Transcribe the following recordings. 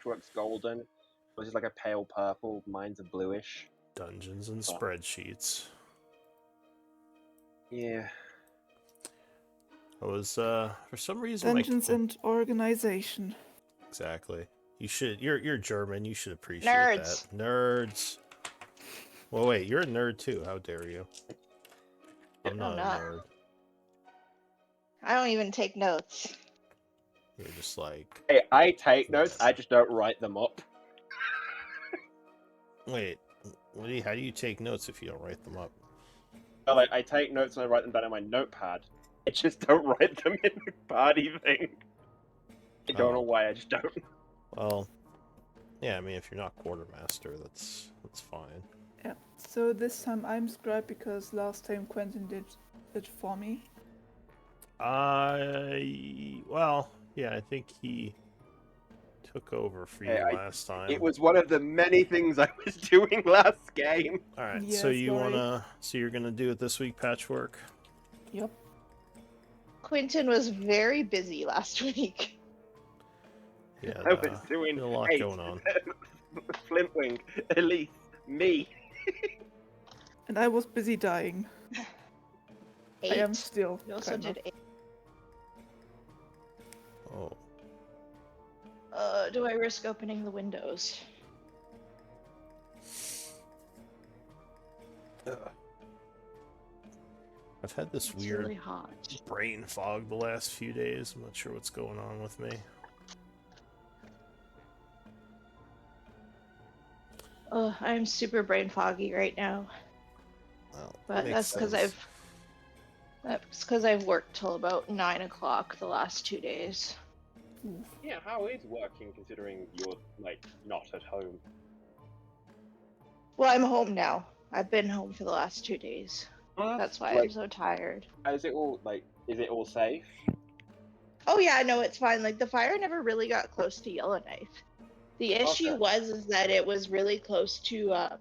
Patchwork's golden. Which is like a pale purple. Mine's a bluish. Dungeons and Oh. spreadsheets. Yeah. I was for some reason Dungeons and organization. Exactly. You should. You're German. You should appreciate Nerds. that. Nerds. Well, wait. You're a nerd too. How dare you? I'm not a not. nerd. I don't even take notes. You're just like. Hey, I take notes. I just don't write them up. Wait. How do you take notes if you don't write them up? Like, I take notes and I write them down on my notepad. I just don't write them in the party thing. I don't know why. I just don't. Well, yeah. I mean, if you're not quartermaster, that's fine. Yeah. So this time I'm scribe because last time Quentin did it for me. Well, yeah. I think he took over for you last time. It was one of the many things I was doing last game. All right. Yeah, so you sorry. So you're gonna do it this week, Patchwork. Yep. Quentin was very busy last week. Yeah. I was doing a lot going on. Flintwing, Elise, me. And I was busy dying. 8. I am still. You also kinda. did 8. Oh. Do I risk opening the windows? I've had this It's weird really hot. brain fog the last few days. I'm not sure what's going on with me. I'm super brain foggy right now. Well, But makes that's sense. because I've worked till about 9 o'clock the last 2 days. Yeah, how is working considering you're, like, not at home? Well, I'm home now. I've been home for the last 2 days. That's why I'm so tired. Is it all safe? Oh yeah, no, it's fine. Like the fire never really got close to Yellowknife. The issue Okay. is that it was really close to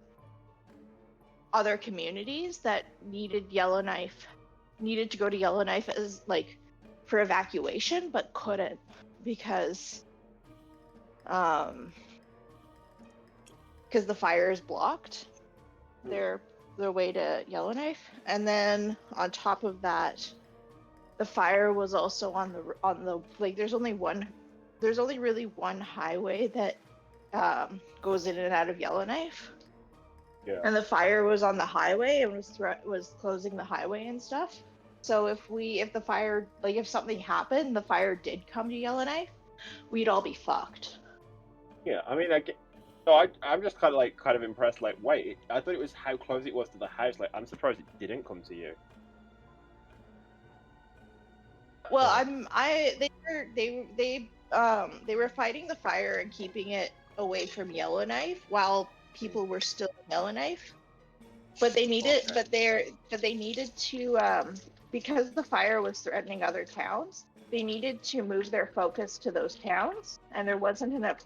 other communities that needed to go to Yellowknife as like for evacuation, but couldn't because the fire is blocked. Their way to Yellowknife, and then on top of that, the fire was also on the like. There's only really one highway that goes in and out of Yellowknife. Yeah. And the fire was on the highway and was closing the highway and stuff. So if the fire, like if something happened, the fire did come to Yellowknife, we'd all be fucked. Yeah, I mean, I'm just kind of impressed. Like, wait, I thought it was how close it was to the house. Like, I'm surprised it didn't come to you. Well, they were fighting the fire and keeping it away from Yellowknife while people were still in Yellowknife. But they needed, they needed to, because the fire was threatening other towns, they needed to move their focus to those towns, and there wasn't enough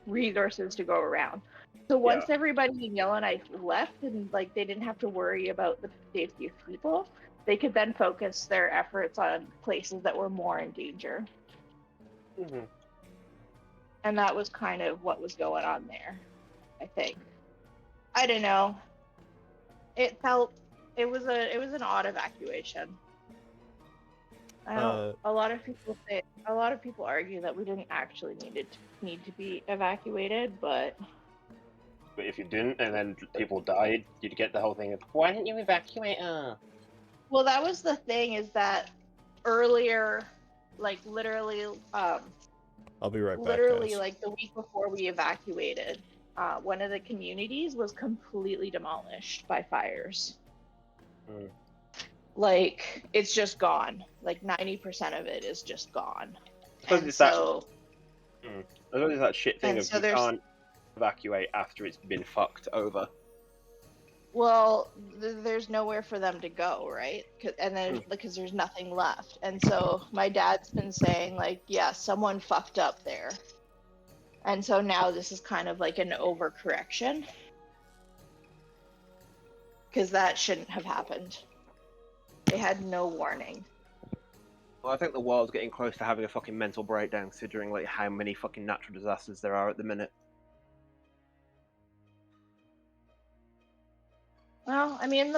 resources to go around. So once everybody in Yellowknife left, and like they didn't have to worry about the safety of people, they could then focus their efforts on places that were more in danger. Mm-hmm. And that was kind of what was going on there, I think. I don't know. It was an odd evacuation. I don't. A lot of people argue that we didn't actually need to be evacuated, but if you didn't, and then people died, you'd get the whole thing of why didn't you evacuate? Well, that was the thing, is that earlier, like literally, I'll be right back. literally Guys. like the week before we evacuated, one of the communities was completely demolished by fires. Like it's just gone. Like 90% of it is just gone. It's that shit thing of you can't evacuate after it's been fucked over. Well, there's nowhere for them to go, right? And then because there's nothing left, and so my dad's been saying like, yeah, someone fucked up there, and so now this is kind of like an overcorrection because that shouldn't have happened. They had no warning. Well, I think the world's getting close to having a fucking mental breakdown, considering like how many fucking natural disasters there are at the minute. Well, I mean,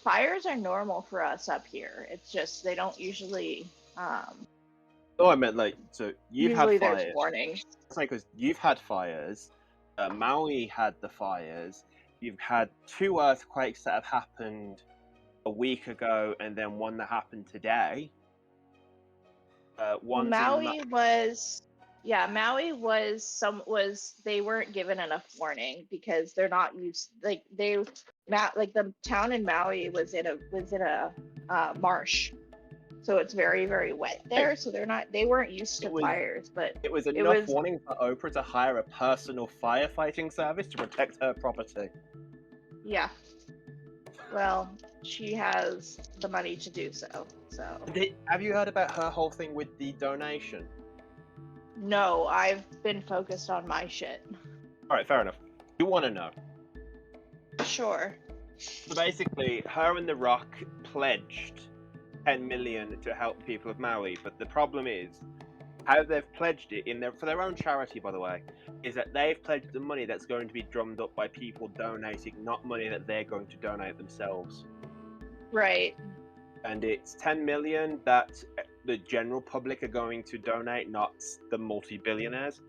fires are normal for us up here. It's just they don't usually. Oh, I meant like, so you've Usually had there's fires. warnings. It's like, because you've had fires. Maui had the fires. You've had 2 earthquakes that have happened a week ago, and then one that happened today. Well, One's Maui was, they weren't given enough warning because they're not used like the town in Maui was in a marsh, so it's very very wet there. So they weren't used to fires, but it was enough warning for Oprah to hire a personal firefighting service to protect her property. yeah. Well, she has the money to do so. So Have you heard about her whole thing with the donation? no, I've been focused on my shit. All right, fair enough. You want to know? Sure. So basically, her and The Rock pledged 10 million to help the people of Maui, but the problem is how they've pledged it for their own charity, by the way, is that they've pledged the money that's going to be drummed up by people donating, not money that they're going to donate themselves. Right. And it's 10 million that the general public are going to donate, not the multi-billionaires.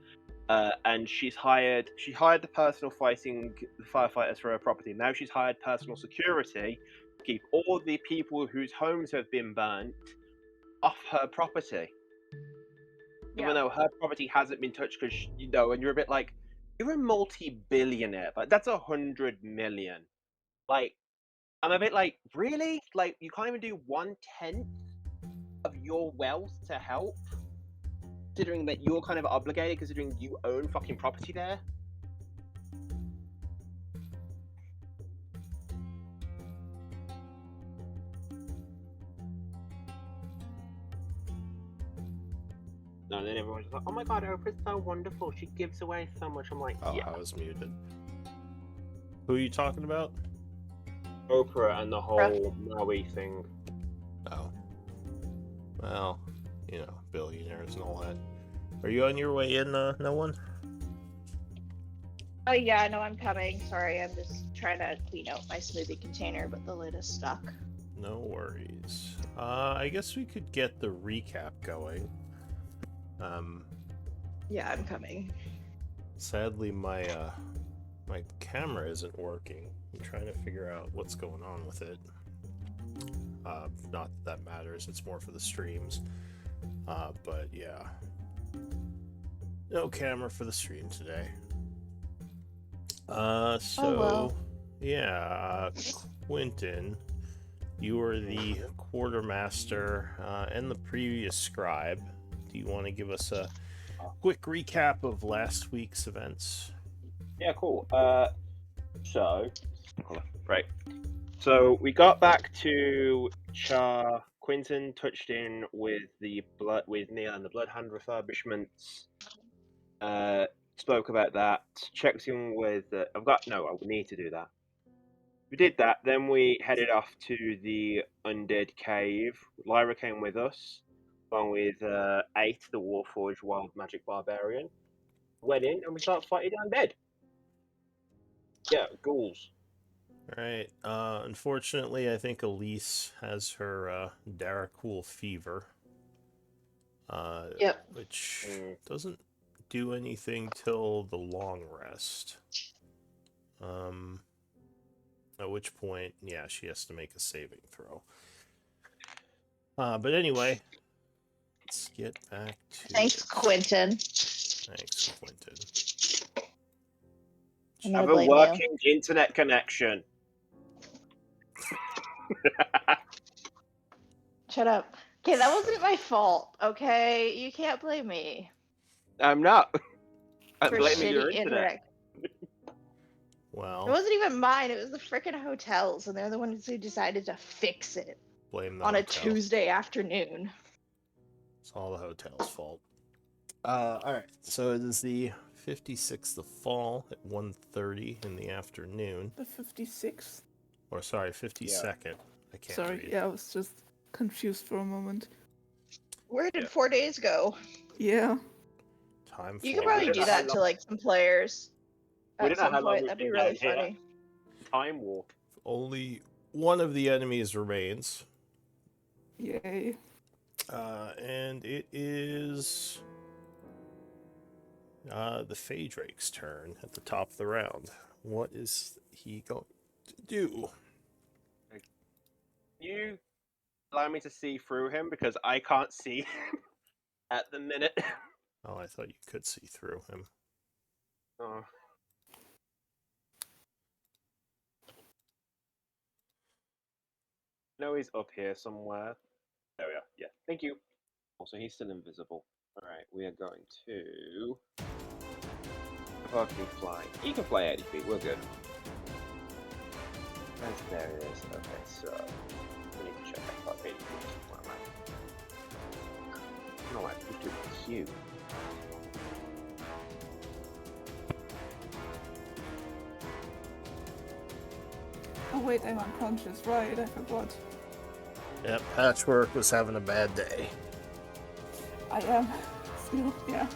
And she hired the personal firefighters for her property. Now she's hired personal security to keep all the people whose homes have been burnt off her property. Even though her property hasn't been touched, because and you're a bit like, you're a multi-billionaire, but that's 100 million. Like, I'm a bit like, really? Like, you can't even do 1/10 of your wealth to help, considering that you're kind of obligated, considering you own fucking property there. No, and then everyone's just like, oh my god, Oprah's so wonderful. She gives away so much. I'm like, Oh, yeah. I was muted. Who are you talking about? Oprah and the whole Maui thing. Oh. Well, billionaires and all that. Are you on your way in, no one? Oh yeah, no, I'm coming. Sorry, I'm just trying to clean out my smoothie container, but the lid is stuck. No worries. I guess we could get the recap going. Yeah, I'm coming. Sadly, my camera isn't working. I'm trying to figure out what's going on with it. Not that matters. It's more for the streams. But yeah, no camera for the stream today. Yeah, Quentin, you were the quartermaster and the previous scribe. Do you want to give us a quick recap of last week's events? Yeah, cool. Right. So we got back to Char. Quentin touched in with Neil and the Bloodhound refurbishments. Spoke about that. Checked in with. I need to do that. We did that. Then we headed off to the Undead Cave. Lyra came with us, along with 8, the Warforged Wild Magic Barbarian. Went in and we started fighting undead. Yeah, ghouls. Alright, unfortunately, I think Elise has her Daracool fever. Yep. Which doesn't do anything till the long rest. At which point, yeah, she has to make a saving throw. But anyway, let's get back to... Thanks, Quentin. Thanks, Quentin. Have a working internet connection. Shut up. Okay, that wasn't my fault, okay? You can't blame me. I'm not. I'm for blaming your shitty internet. Well, it wasn't even mine. It was the frickin' hotels, and they're the ones who decided to fix it blame the on hotel. a Tuesday afternoon. It's all the hotel's fault. Alright, so it is the 56th of fall at 1:30 in the afternoon. The 56th? Or sorry, 52nd. I can't Sorry, read. yeah, I was just confused for a moment. Where did Yeah. 4 days go? Yeah. Time You could flies. probably didn't do know how that to long- like some players We at didn't know some how long point. we've That'd be been really down here. funny. Time warp. Only one of the enemies remains, Yay. and it is the Phaedrake's turn at the top of the round. What is he going to do? You allow me to see through him because I can't see him at the minute. Oh, I thought you could see through him. Oh. No, he's up here somewhere. There we are. Yeah, thank you. Also, he's still invisible. Alright, we are going to... How far can he fly? He can fly 80 feet, we're good. There it is. Okay, so... We need to check how far 80 feet from where I'm at. No, I pushed it with Q. Oh wait, I'm unconscious. Right, I forgot. Yep, Patchwork was having a bad day. I am. Still, yeah.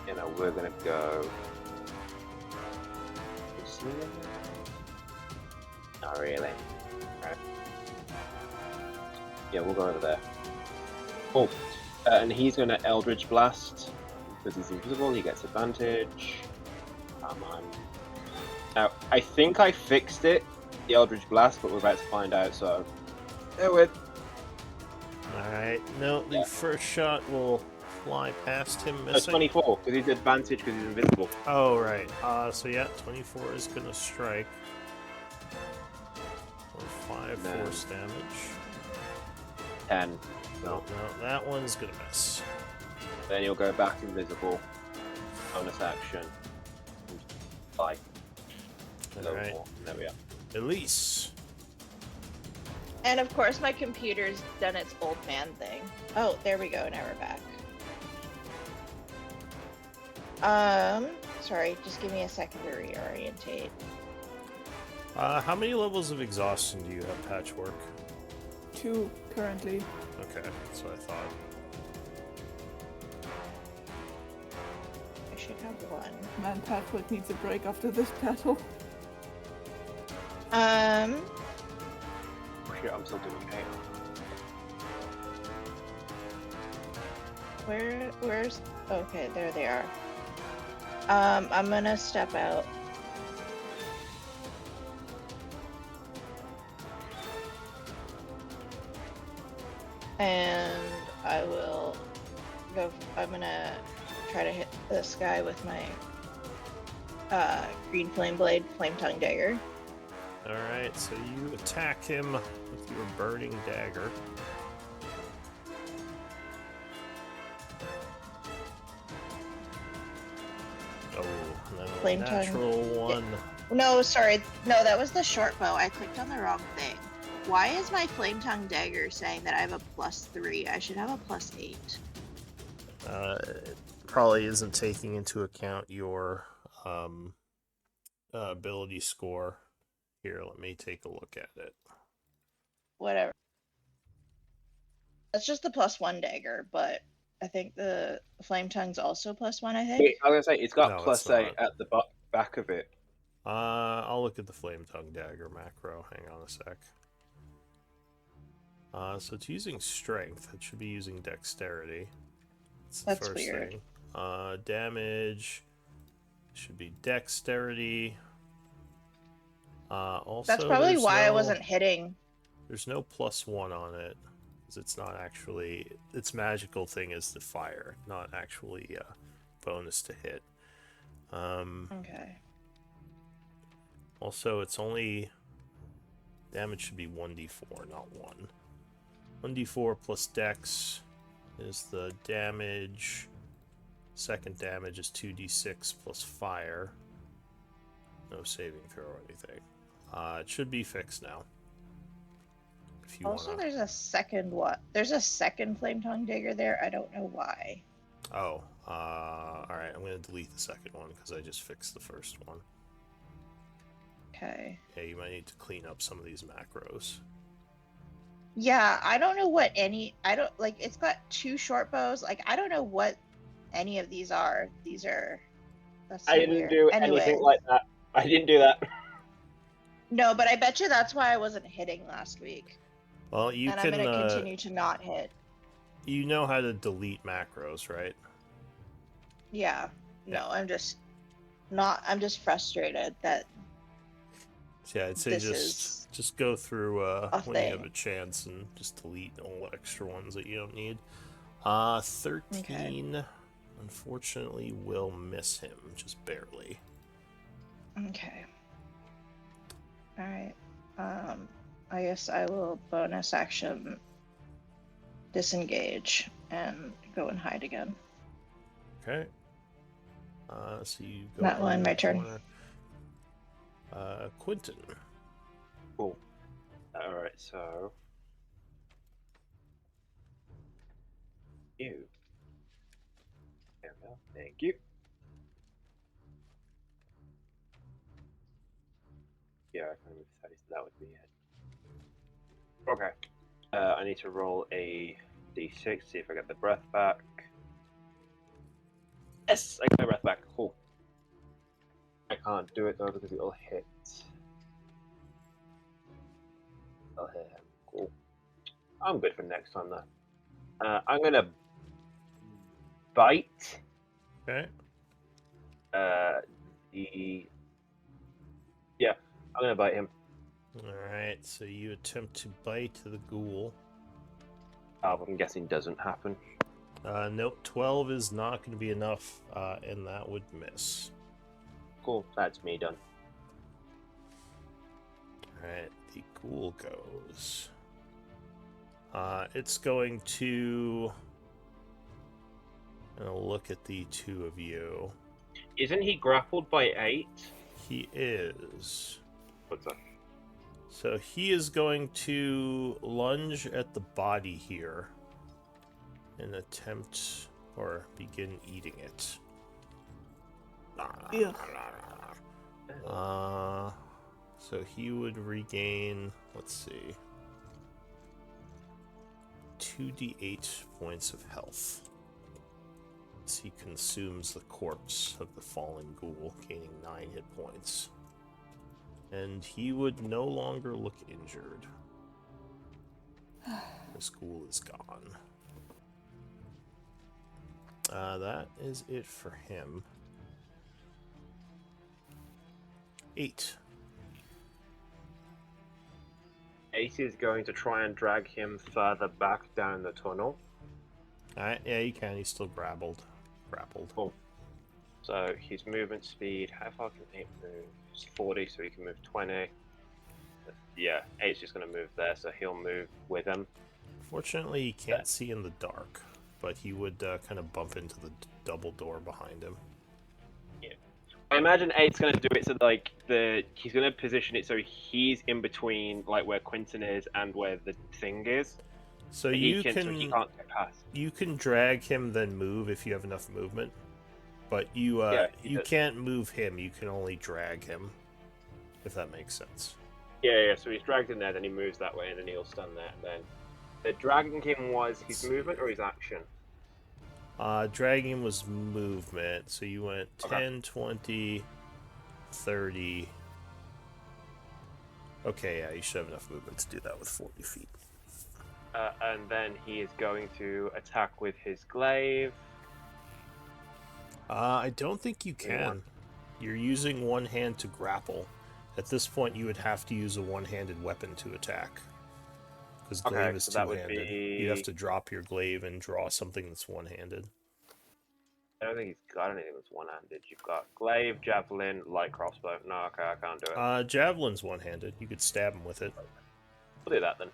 You know, we're gonna go... Is he in there? Not really. Right. Yeah, we'll go over there. Oh, and he's gonna Eldritch Blast because he's invisible. He gets advantage. Come on. Now, I think I fixed it, the Eldritch Blast, but we're about to find out. So, bear with. Alright, no, the Yeah. first shot will fly past him No, missing. 24 because he's advantage because he's invisible. Oh, right. So yeah, 24 is going to strike. Or 5 No. force damage. 10. No, that one's going to miss. Then he'll go back invisible. Bonus action. 5. A little Alright. more. There we are. Elise. And of course, my computer's done its old man thing. Oh, there we go. Now we're back. Sorry, just give me a second to reorientate. How many levels of exhaustion do you have, Patchwork? 2 currently. Okay, that's what I thought. I should have 1. Man, Patchwork needs a break after this battle. Oh shit, I'm still doing okay. Where's... Okay, there they are. I'm gonna step out. And I will go... I'm gonna try to hit this guy with my green flame blade, flame tongue dagger. Alright, so you attack him with your burning dagger. Oh, no, Flame tongue. natural one. No, sorry. No, that was the short bow. I clicked on the wrong thing. Why is my flame tongue dagger saying that I have a +3? I should have a +8. It probably isn't taking into account your ability score. Here, let me take a look at it. Whatever. That's just the +1 dagger, but I think the flame tongue's also +1, I think. Wait, I was gonna say, it's got No, it's +8 not. at the back of it. I'll look at the flame tongue dagger macro. Hang on a sec. So it's using strength. It should be using dexterity. That's weird. thing. Damage should be dexterity. Also, That's probably there's why I no- wasn't hitting. There's no +1 on it, because it's not actually... Its magical thing is the fire, not actually a bonus to hit. Okay. Also, it's only... Damage should be 1d4, not 1. 1d4 plus dex is the damage. Second damage is 2d6 plus fire. No saving throw or anything. It should be fixed now. If you Also, wanna... there's a second what? There's a second flame tongue dagger there. I don't know why. Oh, alright, I'm gonna delete the second one because I just fixed the first one. Okay. Yeah, you might need to clean up some of these macros. Yeah, I don't know what any. I don't like. It's got 2 short bows. Like I don't know what any of these are. These are. That's so I didn't weird. do Anyway, anything like that. I didn't do that. no, but I bet you that's why I wasn't hitting last week, Well, you and I'm can. gonna continue to not hit. You know how to delete macros, right? Yeah. No, Yeah. I'm just not. I'm just frustrated that So yeah, I'd say this is just go through a when you have thing. a chance and just delete all the extra ones that you don't need. 13, unfortunately, will miss him, just barely. Okay. All right. I guess I will bonus action disengage and go and hide again. Okay. So you go That one, around my the turn. corner. Quentin. Cool. Alright, so. You. There we go. Thank you. Yeah, I can move that would be it. Okay. I need to roll a d6, see if I get the breath back. Yes, I get my breath back. Cool. I can't do it though because it'll hit. I'll hit him. Cool. I'm good for next time though. I'm gonna bite. Okay. Yeah, I'm gonna bite him. Alright, so you attempt to bite the ghoul. I'm guessing doesn't happen. Nope, 12 is not going to be enough, and that would miss. Cool, that's me done. Alright, the ghoul goes. It's going to... I'm gonna look at the two of you. Isn't he grappled by 8? He is. What's that? So he is going to lunge at the body here and attempt or begin eating it. Yeah. So he would regain, let's see, 2d8 points of health as he consumes the corpse of the fallen ghoul, gaining 9 hit points. And he would no longer look injured. This ghoul is gone. That is it for him. 8. 8 is going to try and drag him further back down the tunnel. Alright, yeah, you can. He's still grappled. Cool. So his movement speed, how far can 8 move? It's 40, so he can move 20. Yeah, 8's just going to move there, so he'll move with him. Fortunately, he can't see in the dark, but he would kind of bump into the double door behind him. Yeah. I imagine 8's going to do it so like he's going to position it so he's in between like where Quentin is and where the thing is. So so you he can't get past. You can drag him, then move if you have enough movement. But you you can't move him. You can only drag him, if that makes sense. Yeah. So he's dragged in there, then he moves that way, and then he'll stand there. Then the dragging him was his movement or his action. Dragging him was movement. So you went 10, Okay. 20, 30. Okay, yeah, you should have enough movement to do that with 40 feet. And then he is going to attack with his glaive. I don't think you can. You're using one hand to grapple. At this point, you would have to use a one-handed weapon to attack. Because glaive is so that would two-handed. be- You have to drop your glaive and draw something that's one-handed. I don't think he's got anything that's one-handed. You've got glaive, javelin, light crossbow. No, okay, I can't do it. Javelin's one-handed. You could stab him with it. We'll do that then.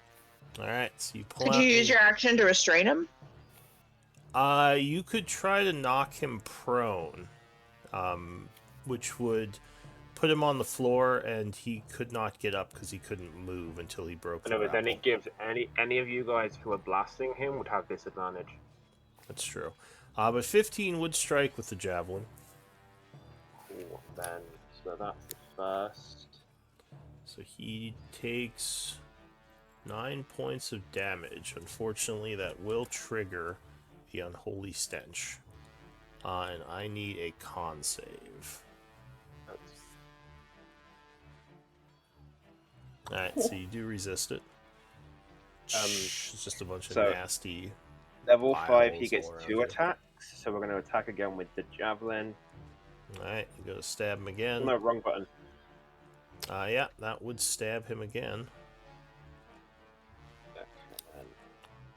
Alright, so you pull Could out you use a- your action to restrain him? You could try to knock him prone, which would put him on the floor, and he could not get up because he couldn't move until he broke the No, but then grapple. it gives any of you guys who are blasting him would have disadvantage. That's true. But 15 would strike with the javelin. Cool. Then, so that's the first. So he takes 9 points of damage. Unfortunately, that will trigger the Unholy Stench. And I need a con save. Alright, so you do resist it. It's just a bunch of so- nasty... Level 5, he Piles gets all around 2 you. attacks, so we're going to attack again with the javelin. Alright, you go to stab him again. No, wrong button. Yeah, that would stab him again.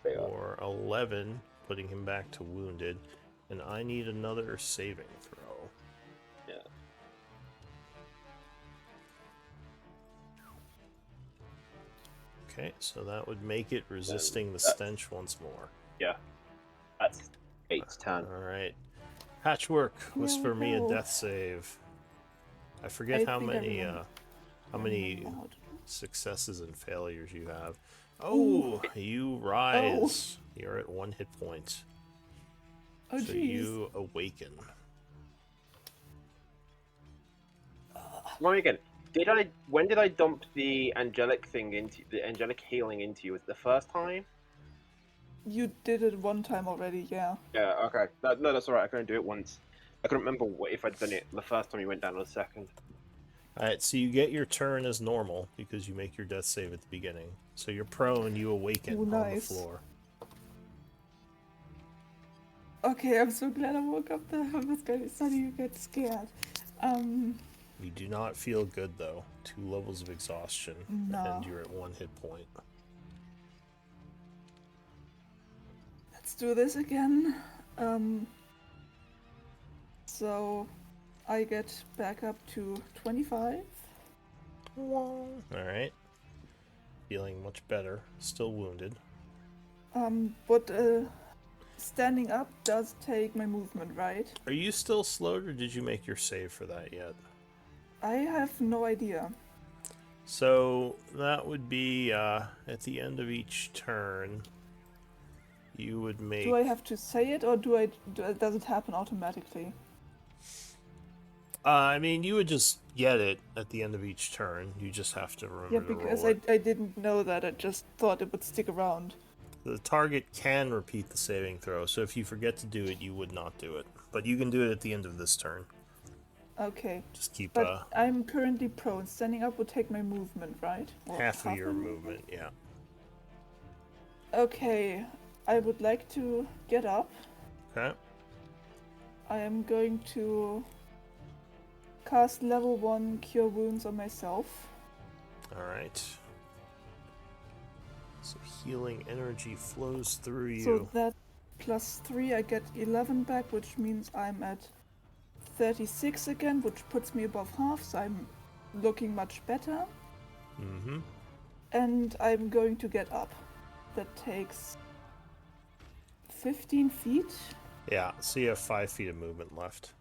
For 11, putting him back to wounded. And I need another saving throw. Yeah. Okay, so that would make it resisting the that- stench once more. That's 8 to 10. Alright. Patchwork, whisper me a No. death save. I forget I how think I many remember. how many Loud. successes and failures you have. Oh, you rise. You're at 1 hit point. Oh, So jeez. you awaken. Well, again, when did I dump the angelic thing into the angelic healing into you? Was it the first time? You did it one time already, yeah. Yeah, okay. No, that's alright. I couldn't do it once. I couldn't remember if I'd done it the first time you went down or the second. Alright, so you get your turn as normal because you make your death save at the beginning. So you're prone, you awaken Ooh, on the nice. floor. Okay, I'm so glad I woke up there. I was going to suddenly get scared. You do not feel good though. 2 levels of exhaustion, No. and you're at 1 hit point. Let's do this again. So I get back up to 25. Alright. Feeling much better. Still wounded. But standing up does take my movement, right? Are you still slowed, or did you make your save for that yet? I have no idea. So that would be at the end of each turn. You would make. Do I have to say it, or does it happen automatically? I mean, you would just get it at the end of each turn. You just have to remember Yeah, to because roll it. I didn't know that. I just thought it would stick around. The target can repeat the saving throw, so if you forget to do it, you would not do it. But you can do it at the end of this turn. Okay, Just keep but I'm currently prone. Standing up would take my movement, right? Or half of your my movement, yeah. Okay, I would like to get up. Okay. I am going to cast level 1 Cure Wounds on myself. Alright. So healing energy flows through you. So that plus 3, I get 11 back, which means I'm at 36 again, which puts me above half, so I'm looking much better. Mm-hmm. And I'm going to get up. That takes 15 feet. Yeah, so you have 5 feet of movement left.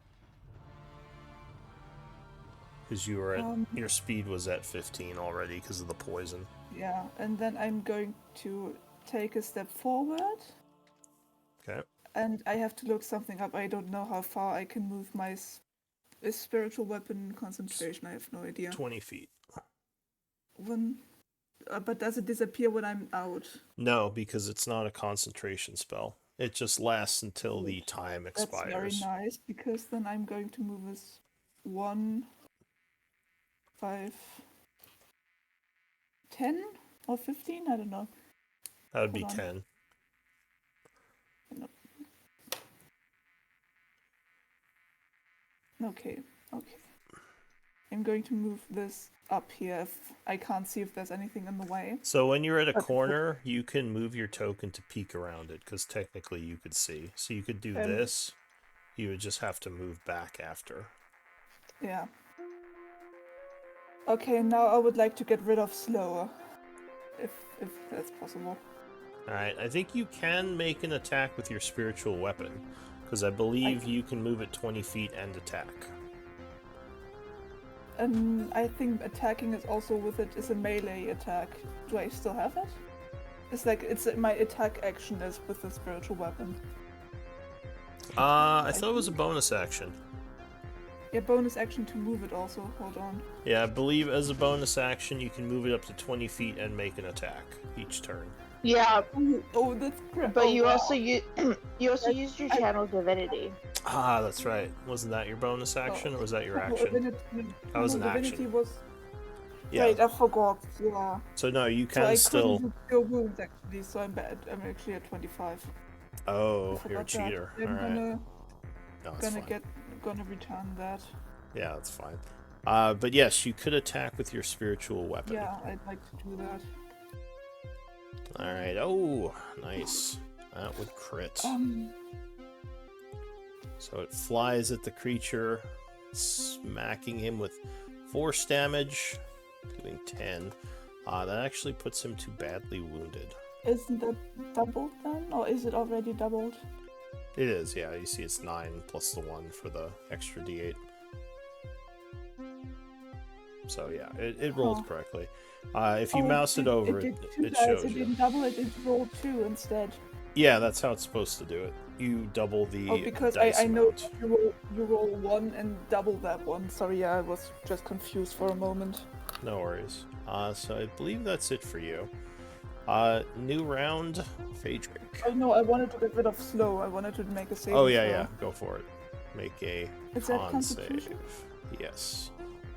Because you were at your speed was at 15 already because of the poison. Yeah, and then I'm going to take a step forward. Okay. And I have to look something up. I don't know how far I can move my spiritual weapon concentration. I have no idea. 20 feet. But does it disappear when I'm out? No, because it's not a concentration spell. It just lasts until the Good. time That's very expires. nice, because then I'm going to move as 1, 5, 10 or 15? I don't know. That would be Hold on. 10. Okay. I'm going to move this up here if I can't see if there's anything in the way. So when you're at a Okay. corner, you can move your token to peek around it, because technically you could see. So you could do this. You would just have to move back after. Yeah. Okay, now I would like to get rid of slower. If that's possible. Alright, I think you can make an attack with your spiritual weapon, because I believe you can move it 20 feet and attack. And I think attacking is also with it is a melee attack. Do I still have it? It's my attack action is with the spiritual weapon. I thought it was a bonus action. Yeah, bonus action to move it also. Hold on. Yeah, I believe as a bonus action, you can move it up to 20 feet and make an attack each turn. Yeah, Oh, that's great. but oh, you wow. also you also used your channel divinity. Ah, that's right. Wasn't that your bonus action, or was that your Channel action? Divinity- That was Channel an Divinity action. was... Yeah. Wait, I forgot. Yeah. So no, you So I can still. couldn't do Cure Wounds actually, so I'm bad. I'm actually at 25. Oh, I you're a forgot that. cheater. I'm All right. No, that's fine. gonna return that. Yeah, that's fine. But yes, you could attack with your spiritual weapon. Yeah, I'd like to do that. All right. Oh, nice. That would crit. So it flies at the creature, smacking him with force damage, doing 10. That actually puts him to badly wounded. Isn't that doubled then? Or is it already doubled? It is, yeah. You see it's 9 plus the 1 for the extra d8. So yeah, it rolled Huh. correctly. If you mouse it over, did two it dice, shows it you. didn't double it, it rolled 2 instead. Yeah, that's how it's supposed to do it. You double the Oh, because dice I know amount. you roll 1 and double that one. Sorry, yeah, I was just confused for a moment. No worries. So I believe that's it for you. New round, Phaedric. Oh no, I wanted to get rid of slow. I wanted to make a save. Oh yeah, yeah, go for it. Make a Is that con save. Constitution? Yes.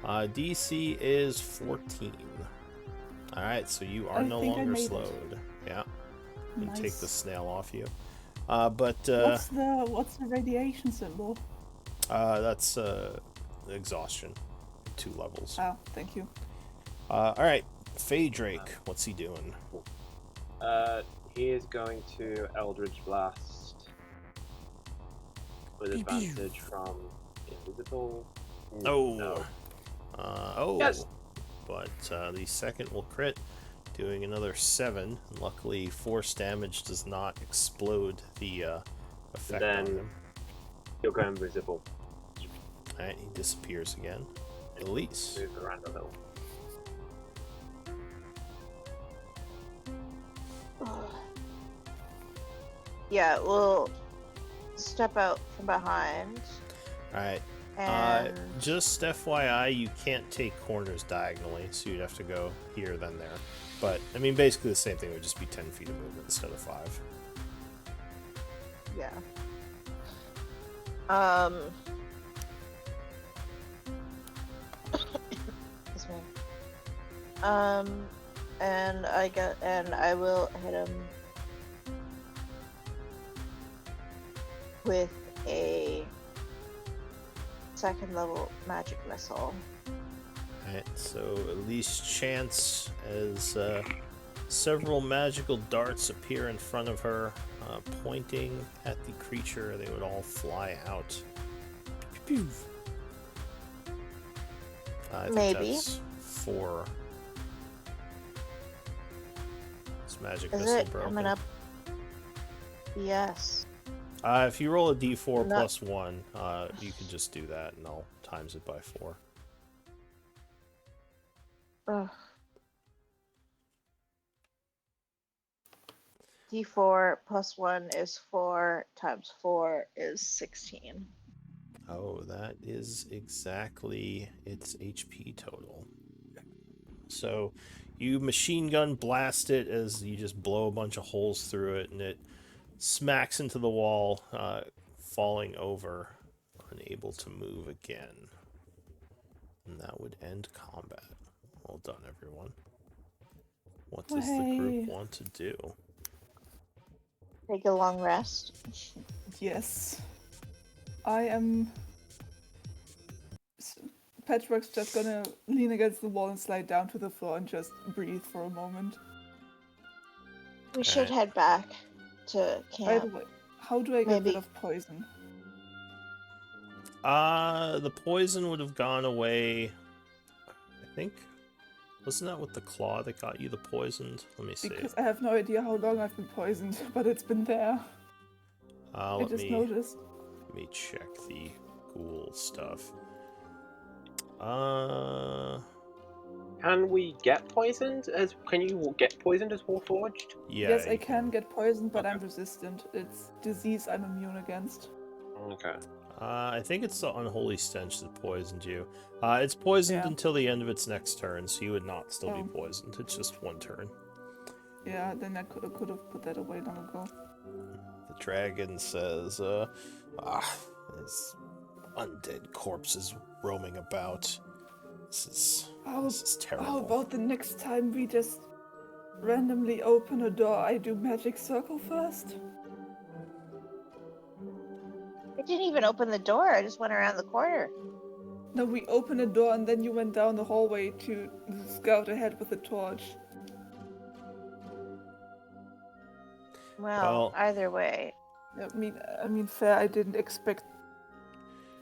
DC is 14. Alright, so you are I no think I longer made it. slowed. Yeah. You Nice. take the snail off you. But What's the radiation symbol? that's exhaustion. 2 levels. Ah, thank you. Alright, Phaedric, what's he doing? He is going to Eldritch Blast with advantage from invisible. Oh. No. Oh. Yes. But the second will crit, doing another 7. Luckily, force damage does not explode the effect on Then- him. You'll go invisible. Alright, he disappears again. Elise. Move around a little. Yeah, we'll step out from behind Alright, and just FYI, you can't take corners diagonally, so you'd have to go here, then there. But, I mean, basically the same thing, it would just be 10 feet of movement instead of 5. yeah. Excuse me. And I will hit him with a second level magic missile. Alright, so at least chance as several magical darts appear in front of her, pointing at the creature. They would all fly out. Pew, pew. I think Maybe. that's 4. Is magic Is missile it broken? coming up? Yes. If you roll a d4 No. plus 1, you can just do that, and I'll times it by 4. Ugh. D4 plus 1 is 4 times 4 is 16. Oh, that is exactly its HP total. So you machine gun blast it as you just blow a bunch of holes through it, and it smacks into the wall, falling over, unable to move again. And that would end combat. Well done, everyone. What does the Hey. group want to do? Take a long rest. Yes. I am... Patchwork's just gonna lean against the wall and slide down to the floor and just breathe for a moment. We should head back to By the camp. way, how do I get Maybe. rid of poison? The poison would have gone away, I think. Wasn't that with the claw that got you the poisoned? Let me see. Because I have no idea how long I've been poisoned, but it's been there. I Let just me noticed. check the ghoul stuff. Can we get poisoned? Can you get poisoned as Warforged? Yeah. Yes, I you can get poisoned, but I'm Okay. resistant. It's disease I'm immune against. Okay. I think it's the unholy stench that poisoned you. It's poisoned Yeah. until the end of its next turn, so you would not still be Oh. poisoned. It's just one turn. Yeah, then I could have put that away long ago. The dragon says, there's undead corpses roaming about. This is terrible. How about the next time we just randomly open a door, I do magic circle first? I didn't even open the door. I just went around the corner. No, we opened a door and then you went down the hallway to scout ahead with a torch. Well, either way. I mean, fair. I didn't expect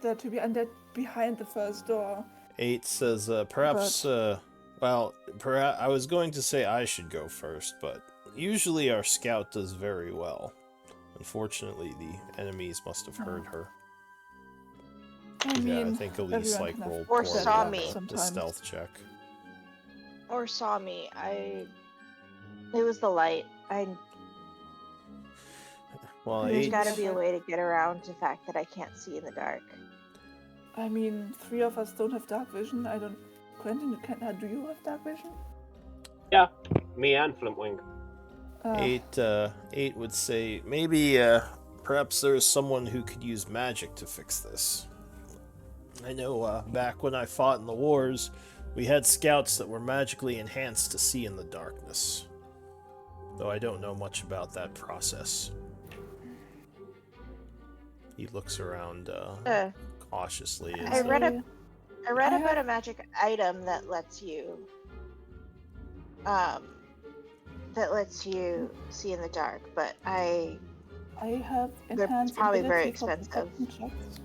that to be undead behind the first door. 8 says, perhaps, perhaps I was going to say I should go first, but usually our scout does very well. Unfortunately, the enemies must have heard her. I mean, I think Elise everyone can rolled have Or poorly saw on me. the sometimes. stealth check. Or saw me. It was the light. Well, There's 8 There's got to be a way to get around the fact that I can't see in the dark. I mean, 3 of us don't have dark vision. I don't. Quentin, do you have dark vision? Yeah, me and Flintwing. 8 would say maybe perhaps there is someone who could use magic to fix this. I know back when I fought in the wars, we had scouts that were magically enhanced to see in the darkness. Though I don't know much about that process. He looks around cautiously. And I read I about a magic item that lets you see in the dark, but I have They're enhanced probably very ability for expensive. perception checks.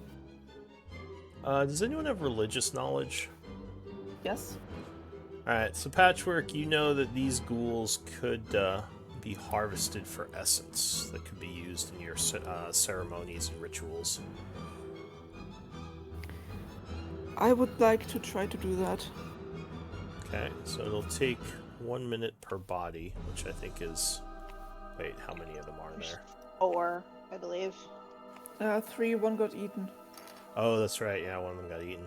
does anyone have religious knowledge? Yes. Alright, so Patchwork, you know that these ghouls could be harvested for essence that could be used in your ceremonies and rituals. I would like to try to do that. Okay, so it'll take 1 minute per body, which I think is... Wait, how many of them are there? 4, I believe. 3, 1 got eaten. Oh, that's right, yeah, one of them got eaten.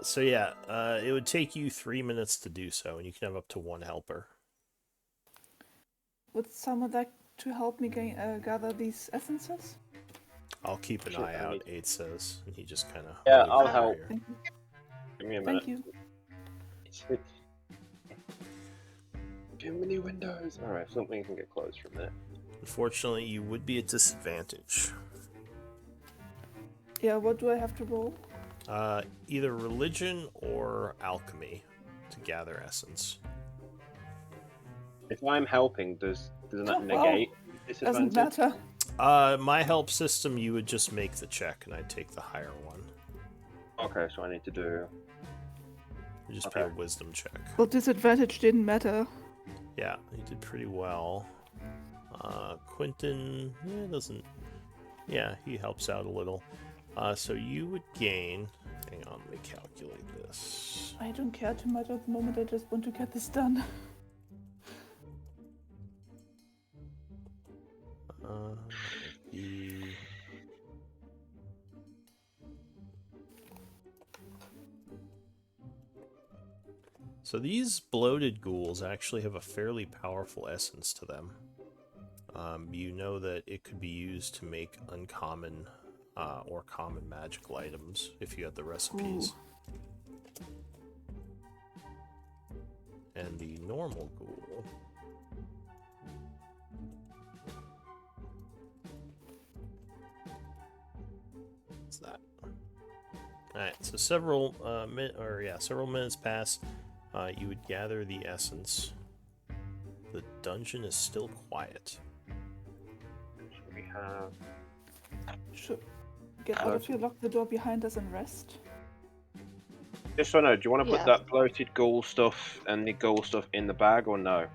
So yeah, it would take you 3 minutes to do so, and you can have up to 1 helper. Would someone like to help me gather these essences? I'll keep an Shit, eye I out, need- 8 says, and he just kind of... Yeah, I'll help. Thank you. Give me a minute. Thank you. Too many windows. Alright, Flintwing can get closed from there. Unfortunately, you would be at disadvantage. Yeah, what do I have to roll? Either religion or alchemy to gather essence. If I'm helping, doesn't that Oh, negate Doesn't disadvantage? matter. My help system, you would just make the check, and I'd take the higher one. Okay, so I need to do. It'd just be Okay. a wisdom check. Well, disadvantage didn't matter. Yeah, he did pretty well. Quentin, doesn't... Yeah, he helps out a little. So you would gain... Hang on, let me calculate this. I don't care too much at the moment. I just want to get this done. The... So these bloated ghouls actually have a fairly powerful essence to them. You know that it could be used to make uncommon or common magical items if you had the recipes. And the normal ghoul. What's that? Alright, so several minutes pass. You would gather the essence. The dungeon is still quiet. We have. Should get out of here, lock the door behind us, and rest. Just so I know, do you want to put Yeah. that bloated ghoul stuff and the ghoul stuff in the bag or no?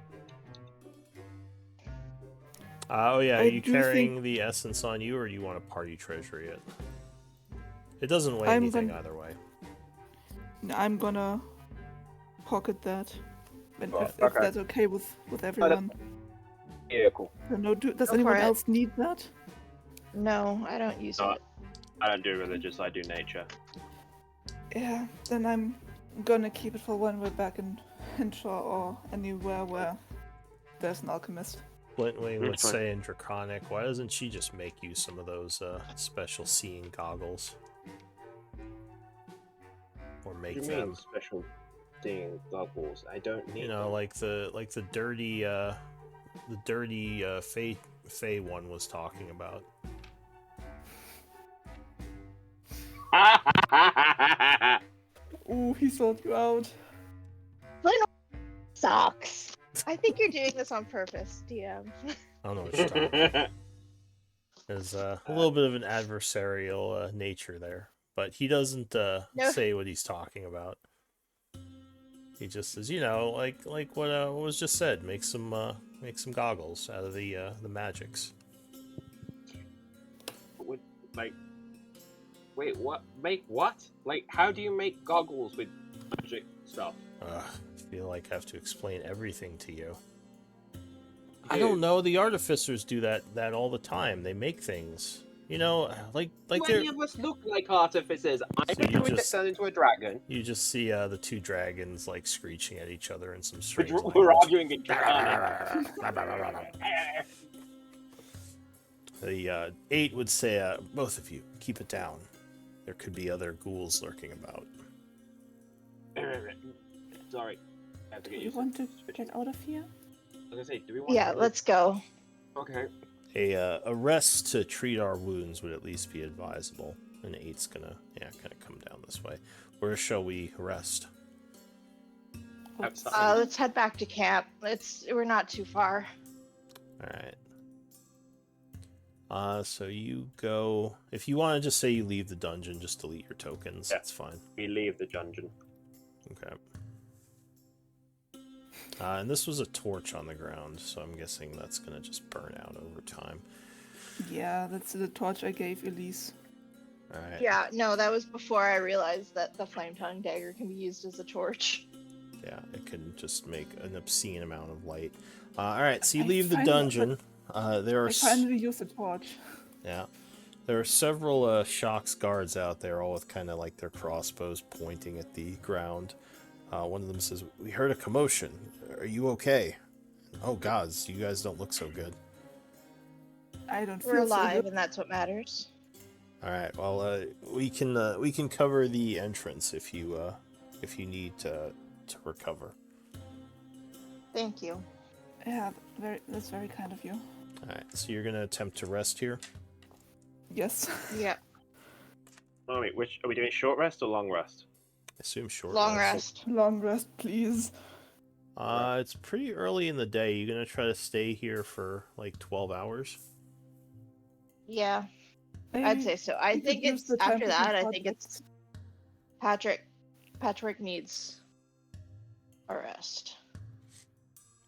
Oh yeah, are I you do carrying the essence on you, or do you want to party treasure it? It doesn't weigh I'm anything gon- either way. I'm gonna pocket that. And Oh, if okay. that's okay with everyone. Yeah, cool. No, does Go anyone for it. else need that? No, I don't use No. it. I don't do religious. I do nature. Yeah, then I'm gonna keep it for when we're back in Shore or anywhere where there's an alchemist. Flintwing would That's fine. say in Draconic, why doesn't she just make you some of those special seeing goggles? Or What make do you them. mean special seeing goggles? I don't need. You know, like the dirty Fey one was talking about. Ooh, he sold you out. Sucks. I think you're doing this on purpose, DM. I don't know what you're talking about. There's a little bit of an adversarial nature there, but he doesn't say what he's talking about. He just says, you know, like what was just said, make some goggles out of the magics. Like, wait, what? Make what? Like, how do you make goggles with magic stuff? I feel like I have to explain everything to you. I don't know. The artificers do that all the time. They make things. You know, like Do they're. any of us look like artificers? I'm So you going to just- turn into a dragon. You just see the two dragons like screeching at each other in some strange We're language. arguing in Draconic. The 8 would say, both of you, keep it down. There could be other ghouls lurking about. Sorry. I have to get You used want to switching. get out of here? I was gonna say, do we want Yeah, to... let's go. Okay. A rest to treat our wounds would at least be advisable. And 8's gonna, kind of come down this way. Where shall we rest? Outside. Let's head back to camp. We're not too far. Alright. So you go... If you want to just say you leave the dungeon, just delete your tokens. Yeah. That's fine. We leave the dungeon. Okay. And this was a torch on the ground, so I'm guessing that's gonna just burn out over time. Yeah, that's the torch I gave Elise. Alright. Yeah, no, that was before I realized that the flame tongue dagger can be used as a torch. Yeah, it can just make an obscene amount of light. Alright, so you I leave the finally- dungeon. There are I finally used the torch. there are several Shock's guards out there, all with kind of like their crossbows pointing at the ground. One of them says, "We heard a commotion. Are you okay?" Oh gods, you guys don't look so good. I don't feel We're so alive, good. and that's what matters. All right. Well, we can cover the entrance if you need to recover. Thank you. Yeah, that's very kind of you. All right. So you're gonna attempt to rest here. Yes. Yeah, Oh, wait, which are we doing? Short rest or long rest? Assume short. long rest. Long rest, please. It's pretty early in the day. You gonna try to stay here for like 12 hours? Yeah, I'd say so. I we could think use it's the time after to that. do I think it's projects. Patrick needs a rest.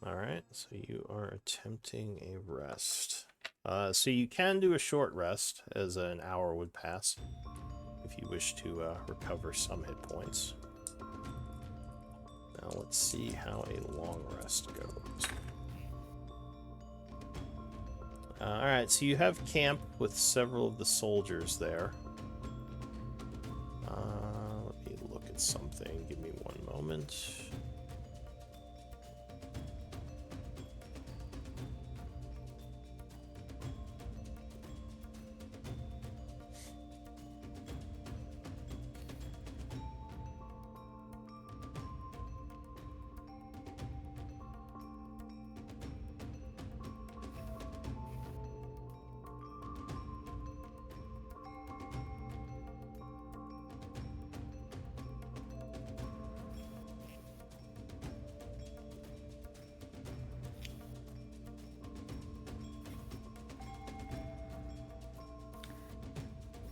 All right. So you are attempting a rest. So you can do a short rest, as an hour would pass, if you wish to recover some hit points. Now let's see how a long rest goes. Alright, so you have camp with several of the soldiers there. Let me look at something. Give me one moment.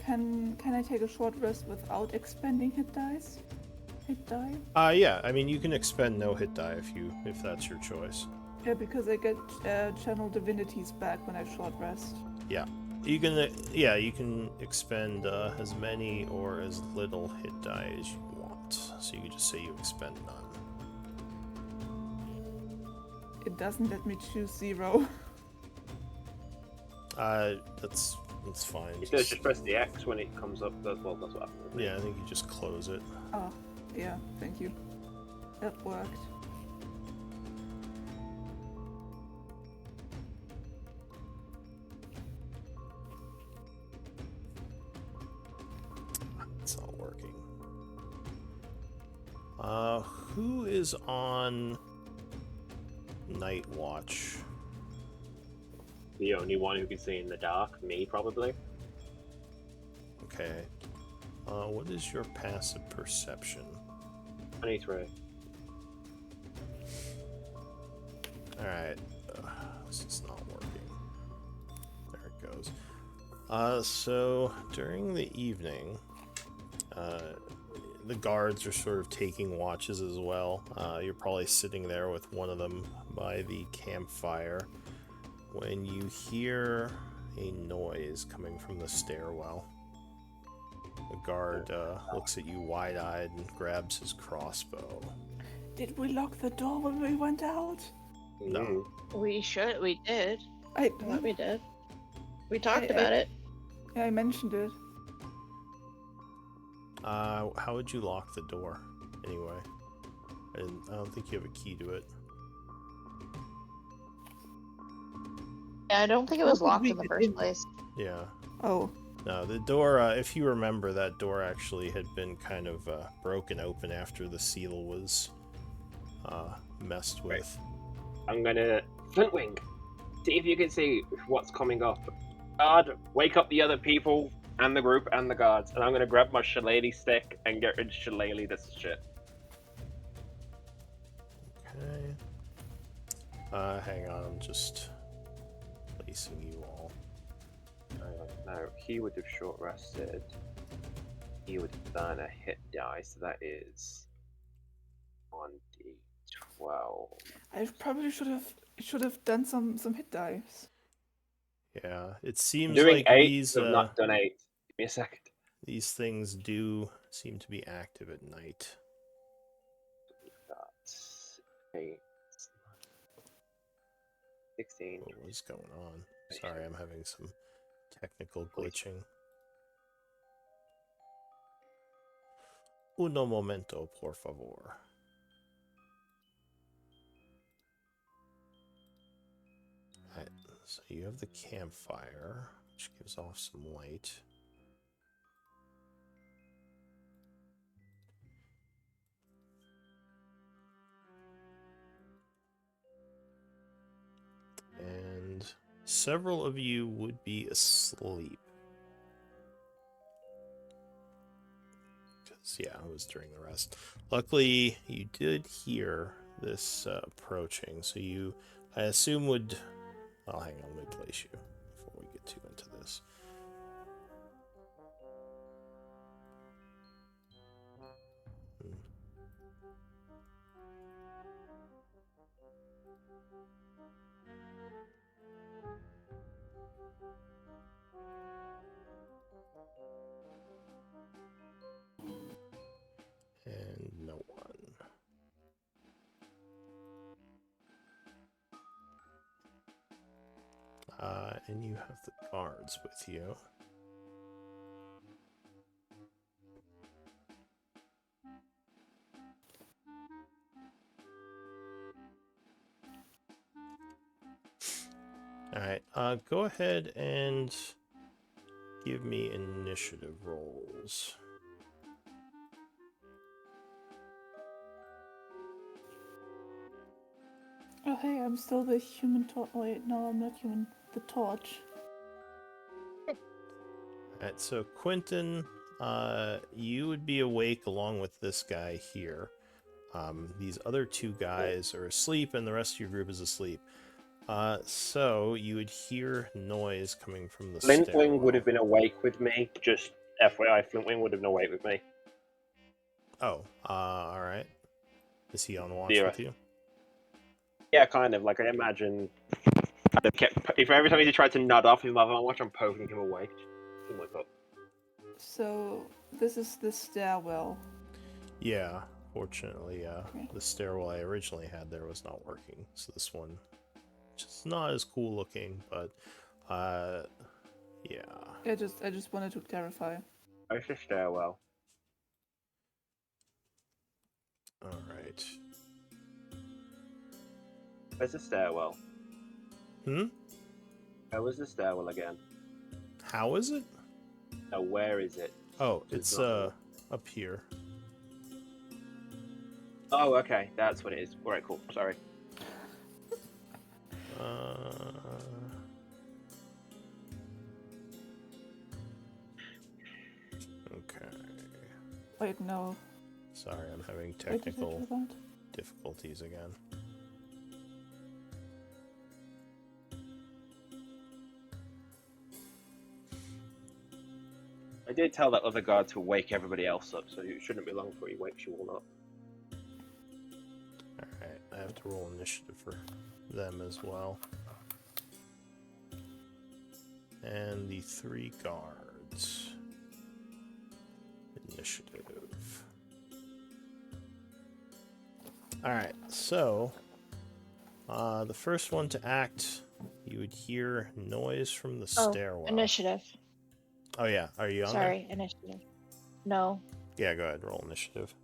Can I take a short rest without expending hit dice? Hit die? Yeah, I mean you can expend no hit die if that's your choice. Yeah, because I get channel divinities back when I short rest. You can expend as many or as little hit die as you want. So you can just say you expend none. It doesn't let me choose 0. That's It's fine. It does just press the X when it comes up. That's what happens. with me. Yeah, I think you just close it. Oh, yeah, thank you. That worked. It's not working. Who is on Night Watch? The only one who can see in the dark, me probably. Okay. What is your passive perception? 23. Alright. This is not working. There it goes. So, during the evening, the guards are sort of taking watches as well. You're probably sitting there with one of them by the campfire when you hear a noise coming from the stairwell. The guard looks at you wide-eyed and grabs his crossbow. Did we lock the door when we went out? No. We did. I What we did. We talked I- about it. Yeah, I mentioned it. How would you lock the door, anyway? I don't think you have a key to it. Yeah, I don't think it was What would locked we in the do? first place. Yeah. Oh, No, the door, if you remember, that door actually had been kind of broken open after the seal was messed with. I'm gonna Flintwing. See if you can see what's coming up. Guard, wake up the other people and the group and the guards, and I'm gonna grab my shillelagh stick and get rid of shillelagh this shit. Okay. Hang on, I'm just placing you all. Now he would have short rested. He would have done a hit die, so that is 1d12. I probably should have done some hit dives. Yeah, it seems Doing like 8, these I've not done 8. Give me a second. these things do seem to be active at night. That's 8. 16. What was going on? Sorry, I'm having some technical glitching. Uno momento, por favor. Right, so you have the campfire, which gives off some light. And several of you would be asleep. Because, yeah, it was during the rest. Luckily, you did hear this approaching, so you, I assume, would... Oh, hang on, let me place you before we get too into this. And no one. And you have the guards with you. Alright, go ahead and give me initiative rolls. Oh hey, I'm still the human torch. Wait, no, I'm not human. The torch. Alright, so Quentin, you would be awake along with this guy here. These other two guys are asleep, and the rest of your group is asleep. So you would hear noise coming from the Flintwing stairwell. would have been awake with me. Just FYI, Flintwing would have been awake with me. Oh, alright. Is he on watch Yeah. with you? Yeah, kind of. Like I imagine, if every time he tried to nod off his mother on watch, I'm poking him awake. Oh my god. So this is the stairwell. Yeah, fortunately, Okay. the stairwell I originally had there was not working, so this one, which is not as cool looking, but Yeah. I just wanted to clarify. It's a stairwell. All right. Where's the stairwell? Hmm? Where was the stairwell again? How is it? No, where is it? Oh, It's it's not- up here. Oh, okay. That's what it is. Alright, cool. Sorry. Okay. Wait, no. Sorry, I'm having Why did I technical do that? difficulties again. I did tell that other guard to wake everybody else up, so it shouldn't be long before he wakes you all up. Alright, I have to roll initiative for them as well. And the 3 guards. Initiative. Alright, so the first one to act, you would hear noise from the stairwell. Initiative. Oh yeah, are you on there? Sorry, initiative. No, Yeah, go ahead, roll initiative.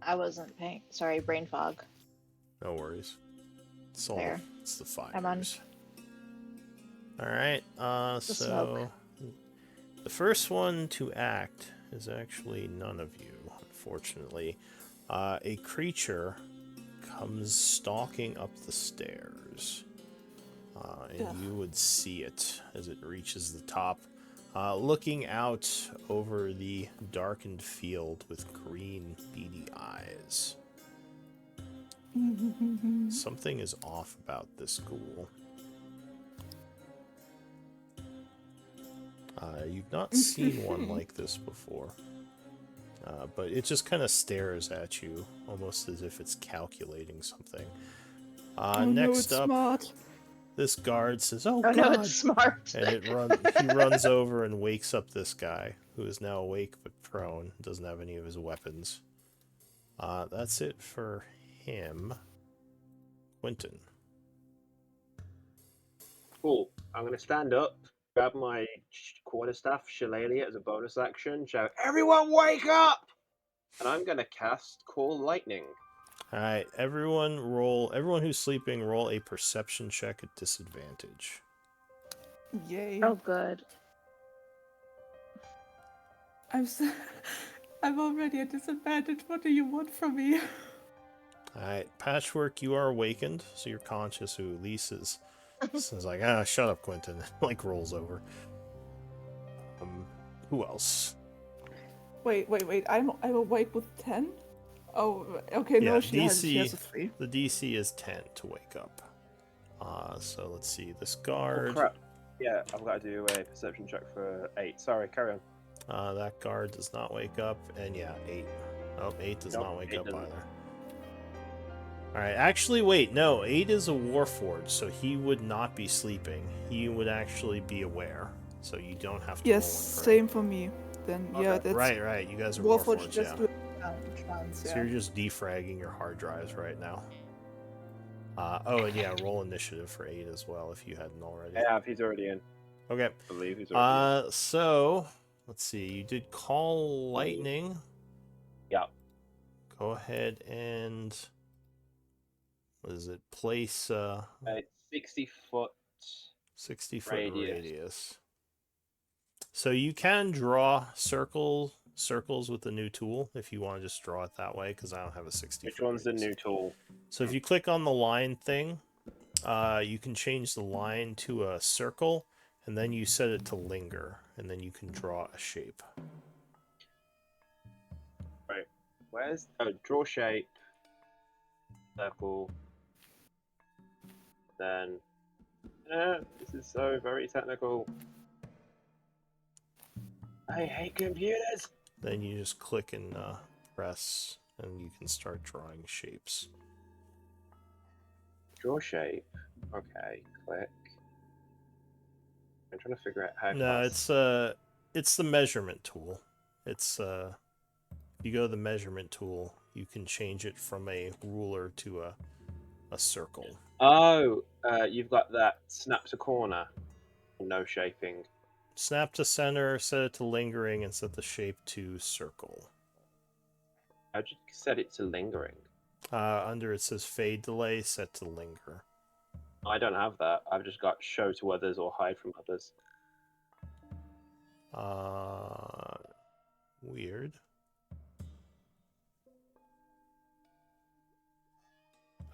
I wasn't paying. Sorry, brain fog. No worries. It's all There. it's the fires. I'm on. Alright, The so smoke. the first one to act is actually none of you, unfortunately. A creature comes stalking up the stairs. And Ugh. you would see it as it reaches the top, looking out over the darkened field with green, beady eyes. Something is off about this ghoul. You've not seen one like this before. But it just kind of stares at you, almost as if it's calculating something. Oh, no, Next it's up, smart. this guard says, "Oh, Oh God!" no, it's smart. And he runs over and wakes up this guy, who is now awake but prone, doesn't have any of his weapons. That's it for him. Quentin. Cool. I'm gonna stand up, grab my quarterstaff shillelagh as a bonus action, shout, "Everyone wake up!" And I'm gonna cast Call Lightning. Alright, everyone who's sleeping, roll a perception check at disadvantage. Yay. Oh, good. I'm already at disadvantage. What do you want from me? Alright, Patchwork, you are awakened, so you're conscious who Lisa's. Is like, shut up, Quentin. Like, rolls over. Who else? Wait. I'm awake with 10? Oh, okay, no, Yeah, she has a 3. The DC is 10 to wake up. So let's see, this Oh, guard. crap. Yeah, I've got to do a perception check for 8. Sorry, carry on. That guard does not wake up, and yeah, 8. Oh, 8 does Nope, not wake 8 up doesn't. either. Alright, actually, wait, no, 8 is a Warforged, so he would not be sleeping. He would actually be aware, so you don't have to Yes, roll same for me. Then, yeah, Okay. that's... Right, you guys are Warforged Warforged, just yeah. do chance, So yeah. you're just defragging your hard drives right now. Oh, and yeah, roll initiative for 8 as well, if you hadn't already. Yeah, he's already in. Okay. I believe he's already So, let's see, you did Call Lightning. Yeah. Go ahead and... What is it? Place in. It's 60 foot. 60-foot Radius. radius. So you can draw circles with the new tool if you want to just draw it that way, because I don't have a 60. Which one's the new tool? So if you click on the line thing, you can change the line to a circle, and then you set it to linger, and then you can draw a shape. Right. Where's... Oh, draw shape. Circle. Then... this is so very technical. I hate computers! Then you just click and press, and you can start drawing shapes. Draw shape. Okay, click. I'm trying to figure out how No, fast... it's the measurement tool. It's if you go to the measurement tool, you can change it from a ruler to a circle. Oh, you've got that snap to corner. No shaping. Snap to center, set it to lingering, and set the shape to circle. How'd you set it to lingering? Under it says fade delay, set to linger. I don't have that. I've just got show to others or hide from others. Weird.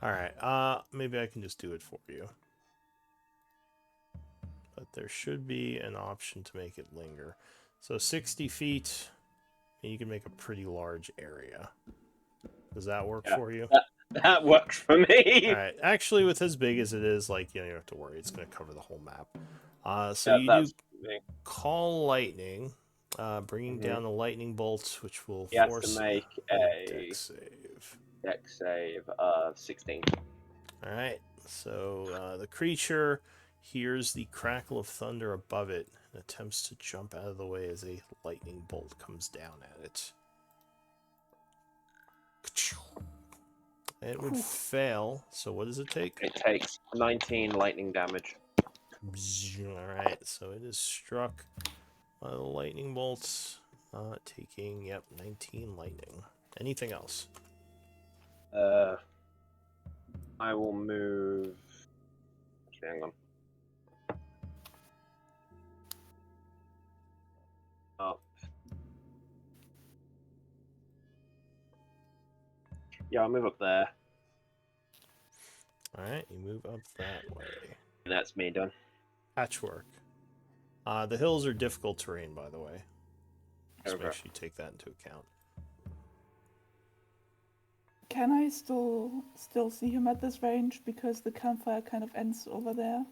Alright, maybe I can just do it for you. But there should be an option to make it linger. So 60 feet, you can make a pretty large area. Does that work for you? That works for me. Alright, actually with as big as it is, like, you don't have to worry, it's going to cover the whole map. So you do call lightning, bringing down the lightning bolts, which will force to make a dex save of 16. Alright, so the creature hears the crackle of thunder above it and attempts to jump out of the way as a lightning bolt comes down at it. It would fail, so what does it take? It takes 19 lightning damage. Alright, so it is struck by the lightning bolts, taking, 19 lightning. Anything else? I will move... Actually, hang on. Up. Yeah, I'll move up there. Alright, you move up that way. And that's me done. Patchwork. The hills are difficult terrain, by the way. So Okay. make sure you take that into account. Can I still see him at this range because the campfire kind of ends over there?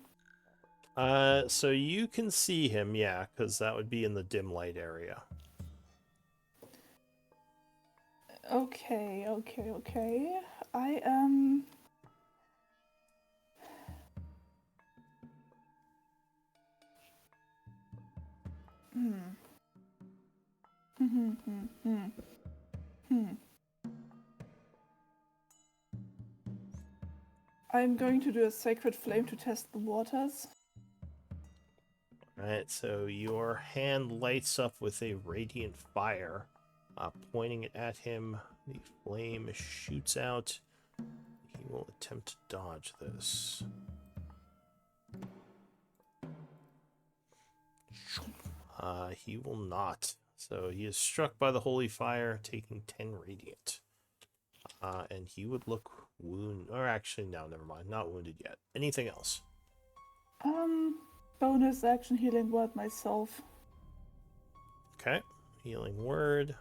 So you can see him, yeah, because that would be in the dim light area. Okay. I am... I'm going to do a Sacred Flame to test the waters. Alright, so your hand lights up with a radiant fire. Pointing it at him, the flame shoots out. He will attempt to dodge this. He will not. So he is struck by the holy fire, taking 10 radiant. And he would look wounded. Or actually, no, never mind. Not wounded yet. Anything else? Bonus action healing word myself. Okay. Healing word.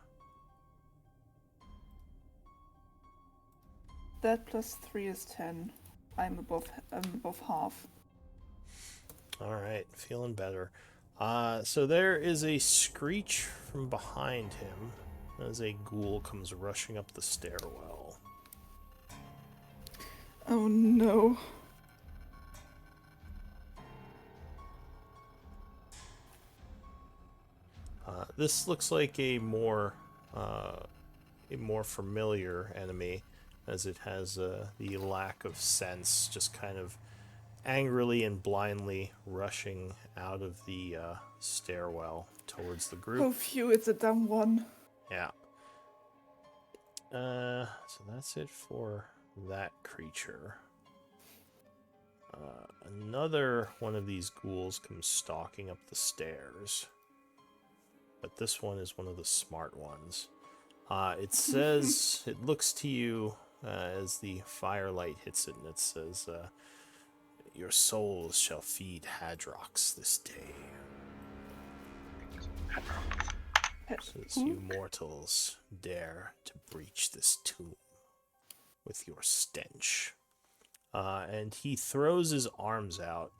That plus 3 is 10. I'm above half. Alright, feeling better. So there is a screech from behind him as a ghoul comes rushing up the stairwell. Oh no. This looks like a more familiar enemy, as it has the lack of sense, just kind of angrily and blindly rushing out of the stairwell towards the group. Oh phew, it's a dumb one. Yeah. So that's it for that creature. Another one of these ghouls comes stalking up the stairs. But this one is one of the smart ones. It says, it looks to you as the firelight hits it, and it says, your souls shall feed Hadrox this day. Says, you mortals dare to breach this tomb with your stench. And he throws his arms out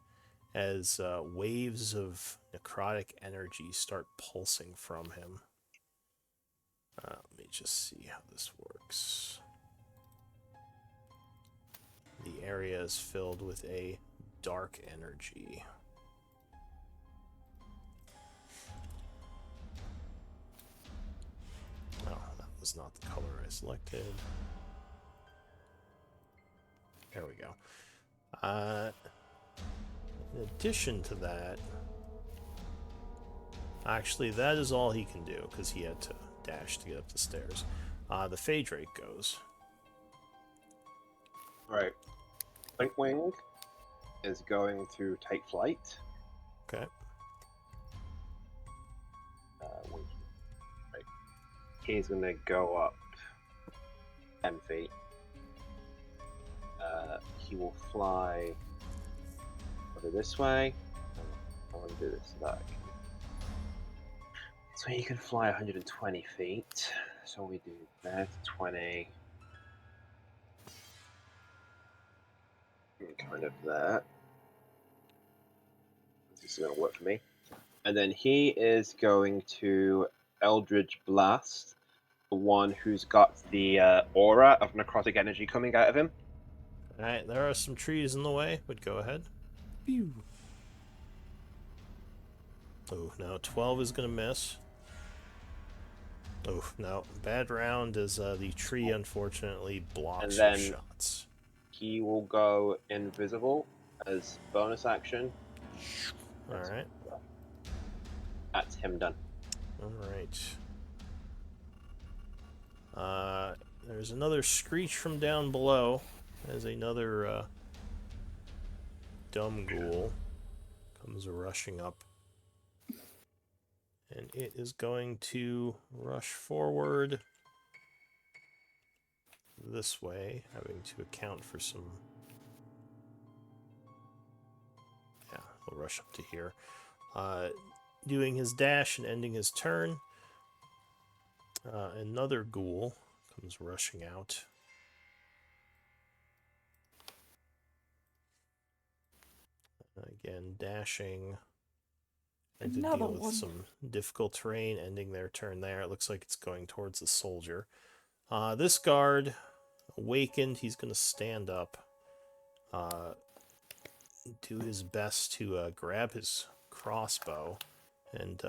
as waves of necrotic energy start pulsing from him. Let me just see how this works. The area is filled with a dark energy. Oh, that was not the color I selected. There we go. In addition to that, Actually, that is all he can do, because he had to dash to get up the stairs. The Phaedrake goes. Right. Flintwing is going to take flight. Okay. Right. He's going to go up 10 feet. He will fly over this way. I want to do this so that I can... So he can fly 120 feet. So we do that, 20. Kind of there. This is going to work for me. And then he is going to Eldritch Blast, the one who's got the aura of necrotic energy coming out of him. Alright, there are some trees in the way, but go ahead. Pew. Oh, no, 12 is going to miss. Oh, no, bad round as the tree unfortunately blocks your shots. He will go invisible as bonus action. Alright. That's him done. Alright. There's another screech from down below. There's another dumb ghoul comes rushing up. And it is going to rush forward this way, having to account for some... Yeah, he'll rush up to here. Doing his dash and ending his turn. Another ghoul comes rushing out. Again, dashing. And to Another deal with one. some difficult terrain, ending their turn there. It looks like it's going towards the soldier. This guard, awakened, he's going to stand up. Do his best to grab his crossbow and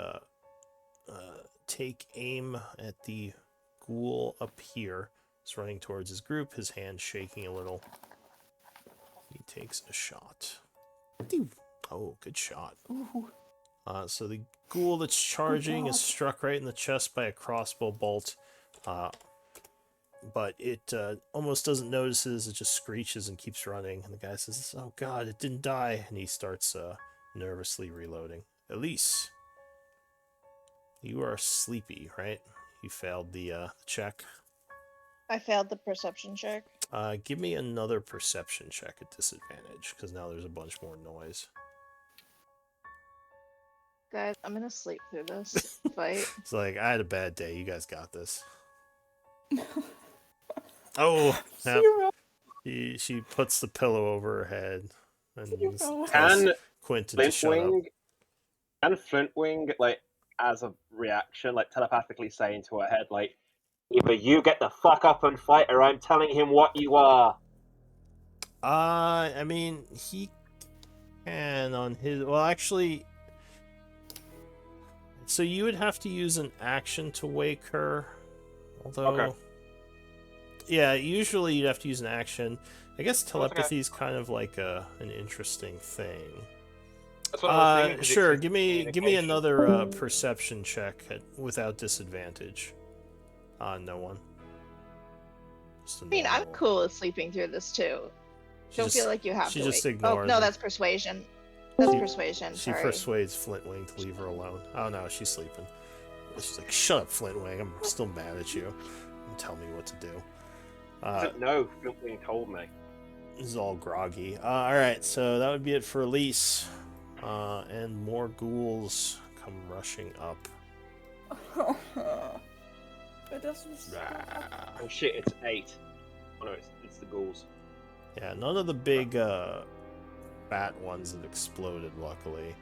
take aim at the ghoul up here. He's running towards his group, his hand shaking a little. He takes a shot. Oh, good shot. Ooh. So the ghoul that's charging is struck right in the chest by a crossbow bolt, but it almost doesn't notice it, it just screeches and keeps running, and the guy says, "Oh god, it didn't die," and he starts nervously reloading. Elise, you are sleepy, right? You failed the check. I failed the perception check. Give me another perception check at disadvantage, because now there's a bunch more noise. Guys, I'm gonna sleep through this fight. It's like, I had a bad day, you guys got this. Oh, now Zero. she puts the pillow over her head and Zero. Can Quentin to shut up. Flintwing, like, as a reaction, like, telepathically saying to her head, like, either you get the fuck up and fight, or I'm telling him what you are. I mean, he can on his... Well, actually... So you would have to use an action to wake her. Although... Okay. Yeah, usually you'd have to use an action. I guess telepathy is kind of like an interesting thing. That's what I was thinking, 'cause Sure, it's give me communication. another perception check without disadvantage. No one. Just a I mean, I'm normal. cool with sleeping through this too. She Don't just- feel like you have she to just wait. Oh, ignores no, it. that's persuasion. That's She- persuasion, She sorry. persuades Flintwing to leave her alone. Oh no, she's sleeping. She's like, "Shut up, Flintwing. I'm still mad at you. Don't tell me what to do." No, Flintwing told me. This is all groggy. Alright, so that would be it for Elise. And more ghouls come rushing up. It doesn't stop. Oh shit, it's 8. Oh no, it's the ghouls. Yeah, none of the big bat ones have exploded, luckily.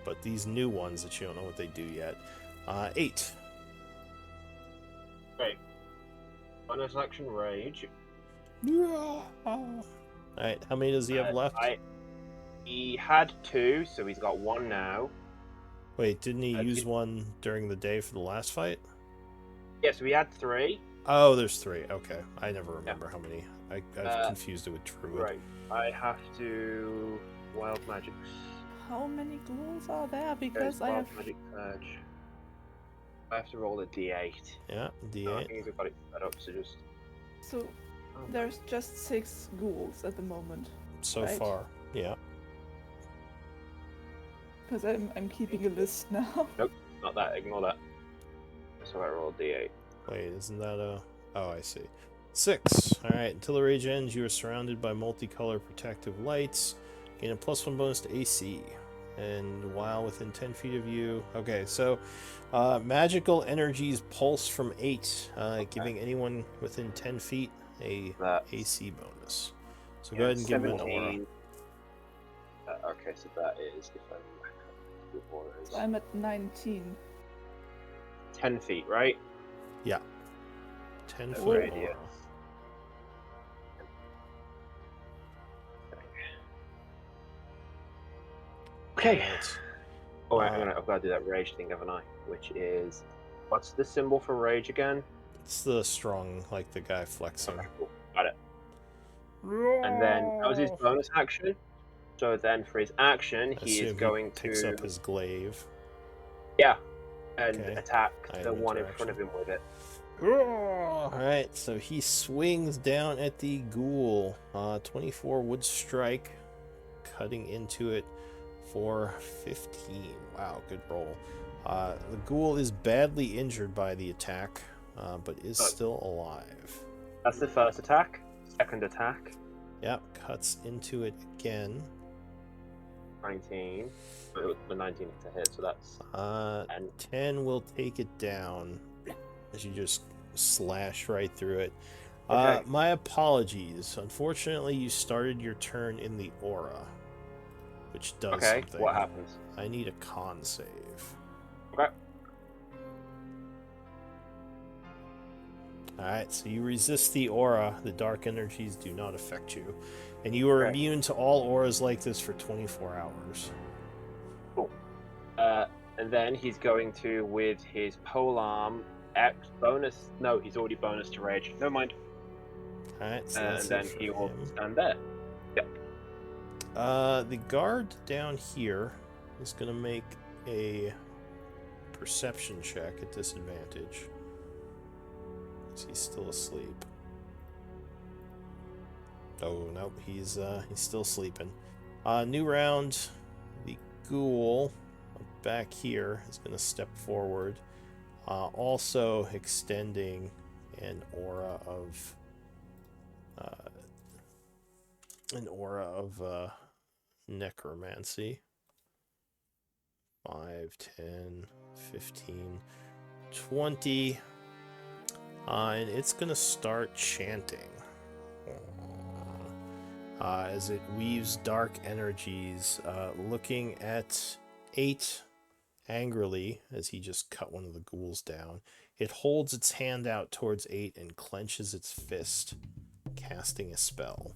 But these new ones that you don't know what they do yet. 8. Great. Bonus action rage. Alright, how many does he have left? He had 2, so he's got 1 now. Wait, didn't he use he- one during the day for the last fight? Yeah, so he had 3. Oh, there's 3. Okay. I never remember how many. I've confused it with Druid. Right. I have to wild magic how many ghouls are there? There's Because I 12 have. magic surge. I have to roll a d8. Yeah, I D8. think I've got it set up, so just. So Oh, there's just 6 ghouls at the moment. So Right. far, yeah. Because I'm keeping a list now. not that. Ignore that. So I roll d8. Wait, isn't that a... Oh, I see. 6. Alright, until the rage ends, you are surrounded by multicolored protective lights. Gain a +1 bonus to AC. And while within 10 feet of you... Okay, so magical energies pulse from 8, giving anyone within 10 feet a That. AC bonus. So go ahead and give him an aura. 17. Okay, so that is if I'm back up to the auras. So I'm at 19. 10 feet, right? 10 That's foot right, aura. yeah. Okay. Alright. Oh, I've got to do that rage thing, haven't I? Which is, what's the symbol for rage again? It's the strong, like the guy flexing. Okay, cool. Got it. And then that was his bonus action. So then for his action, I he is assume going picks to up his glaive. and Okay. attack the Item one in front of him with it. Alright, so he swings down at the ghoul. 24 would strike, cutting into it for 15. Wow, good roll. The ghoul is badly injured by the attack, but is still alive. That's the first attack. Second attack, Yep, cuts into it again. 19. The 19 to hit, so that's and 10 will take it down as you just slash right through it. Okay. My apologies. Unfortunately, you started your turn in the aura, which does okay. something. What happens? I need a con save. Okay. Alright, so you resist the aura. The dark energies do not affect you. And you are Okay. immune to all auras like this for 24 hours. And then he's going to, with his polearm, X bonus. No, he's already bonus to rage. Never mind. Alright, so And that's then it for he will him. stand there. The guard down here is going to make a perception check at disadvantage. 'Cause he's still asleep. Oh, nope, he's still sleeping. New round. The ghoul back here is going to step forward. Also extending an aura of necromancy. 5, 10, 15, 20. And it's going to start chanting. As it weaves dark energies, looking at 8 angrily as he just cut one of the ghouls down. It holds its hand out towards 8 and clenches its fist, casting a spell.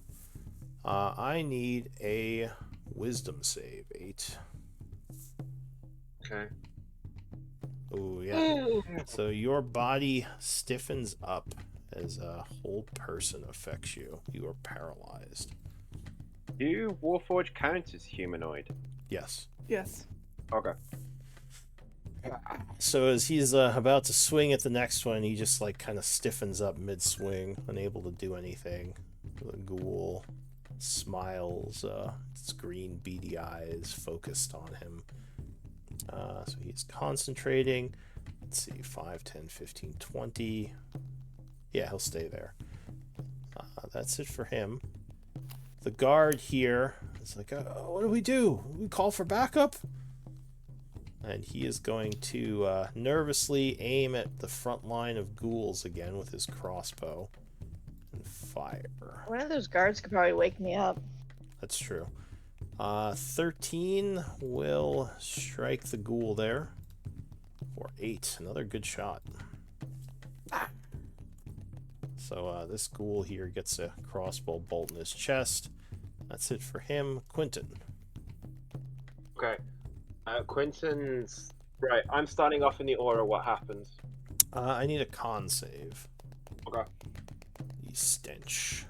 I need a wisdom save. 8. Okay. Oh, yeah. So your body stiffens up as a whole person affects you. You are paralyzed. Do Warforged count as humanoid? Yes. Yes. Okay. So as he's about to swing at the next one, he just like kind of stiffens up mid-swing, unable to do anything. The ghoul smiles, its green beady eyes focused on him. So he's concentrating. Let's see, 5, 10, 15, 20. Yeah, he'll stay there. That's it for him. The guard here is like, what do? We call for backup? And he is going to nervously aim at the front line of ghouls again with his crossbow and fire. One of those guards could probably wake me up. That's true. 13 will strike the ghoul there for 8. Another good shot. So this ghoul here gets a crossbow bolt in his chest. That's it for him. Quentin. Okay. Quentin's right. I'm starting off in the aura. What happens? I need a con save. Okay. The stench.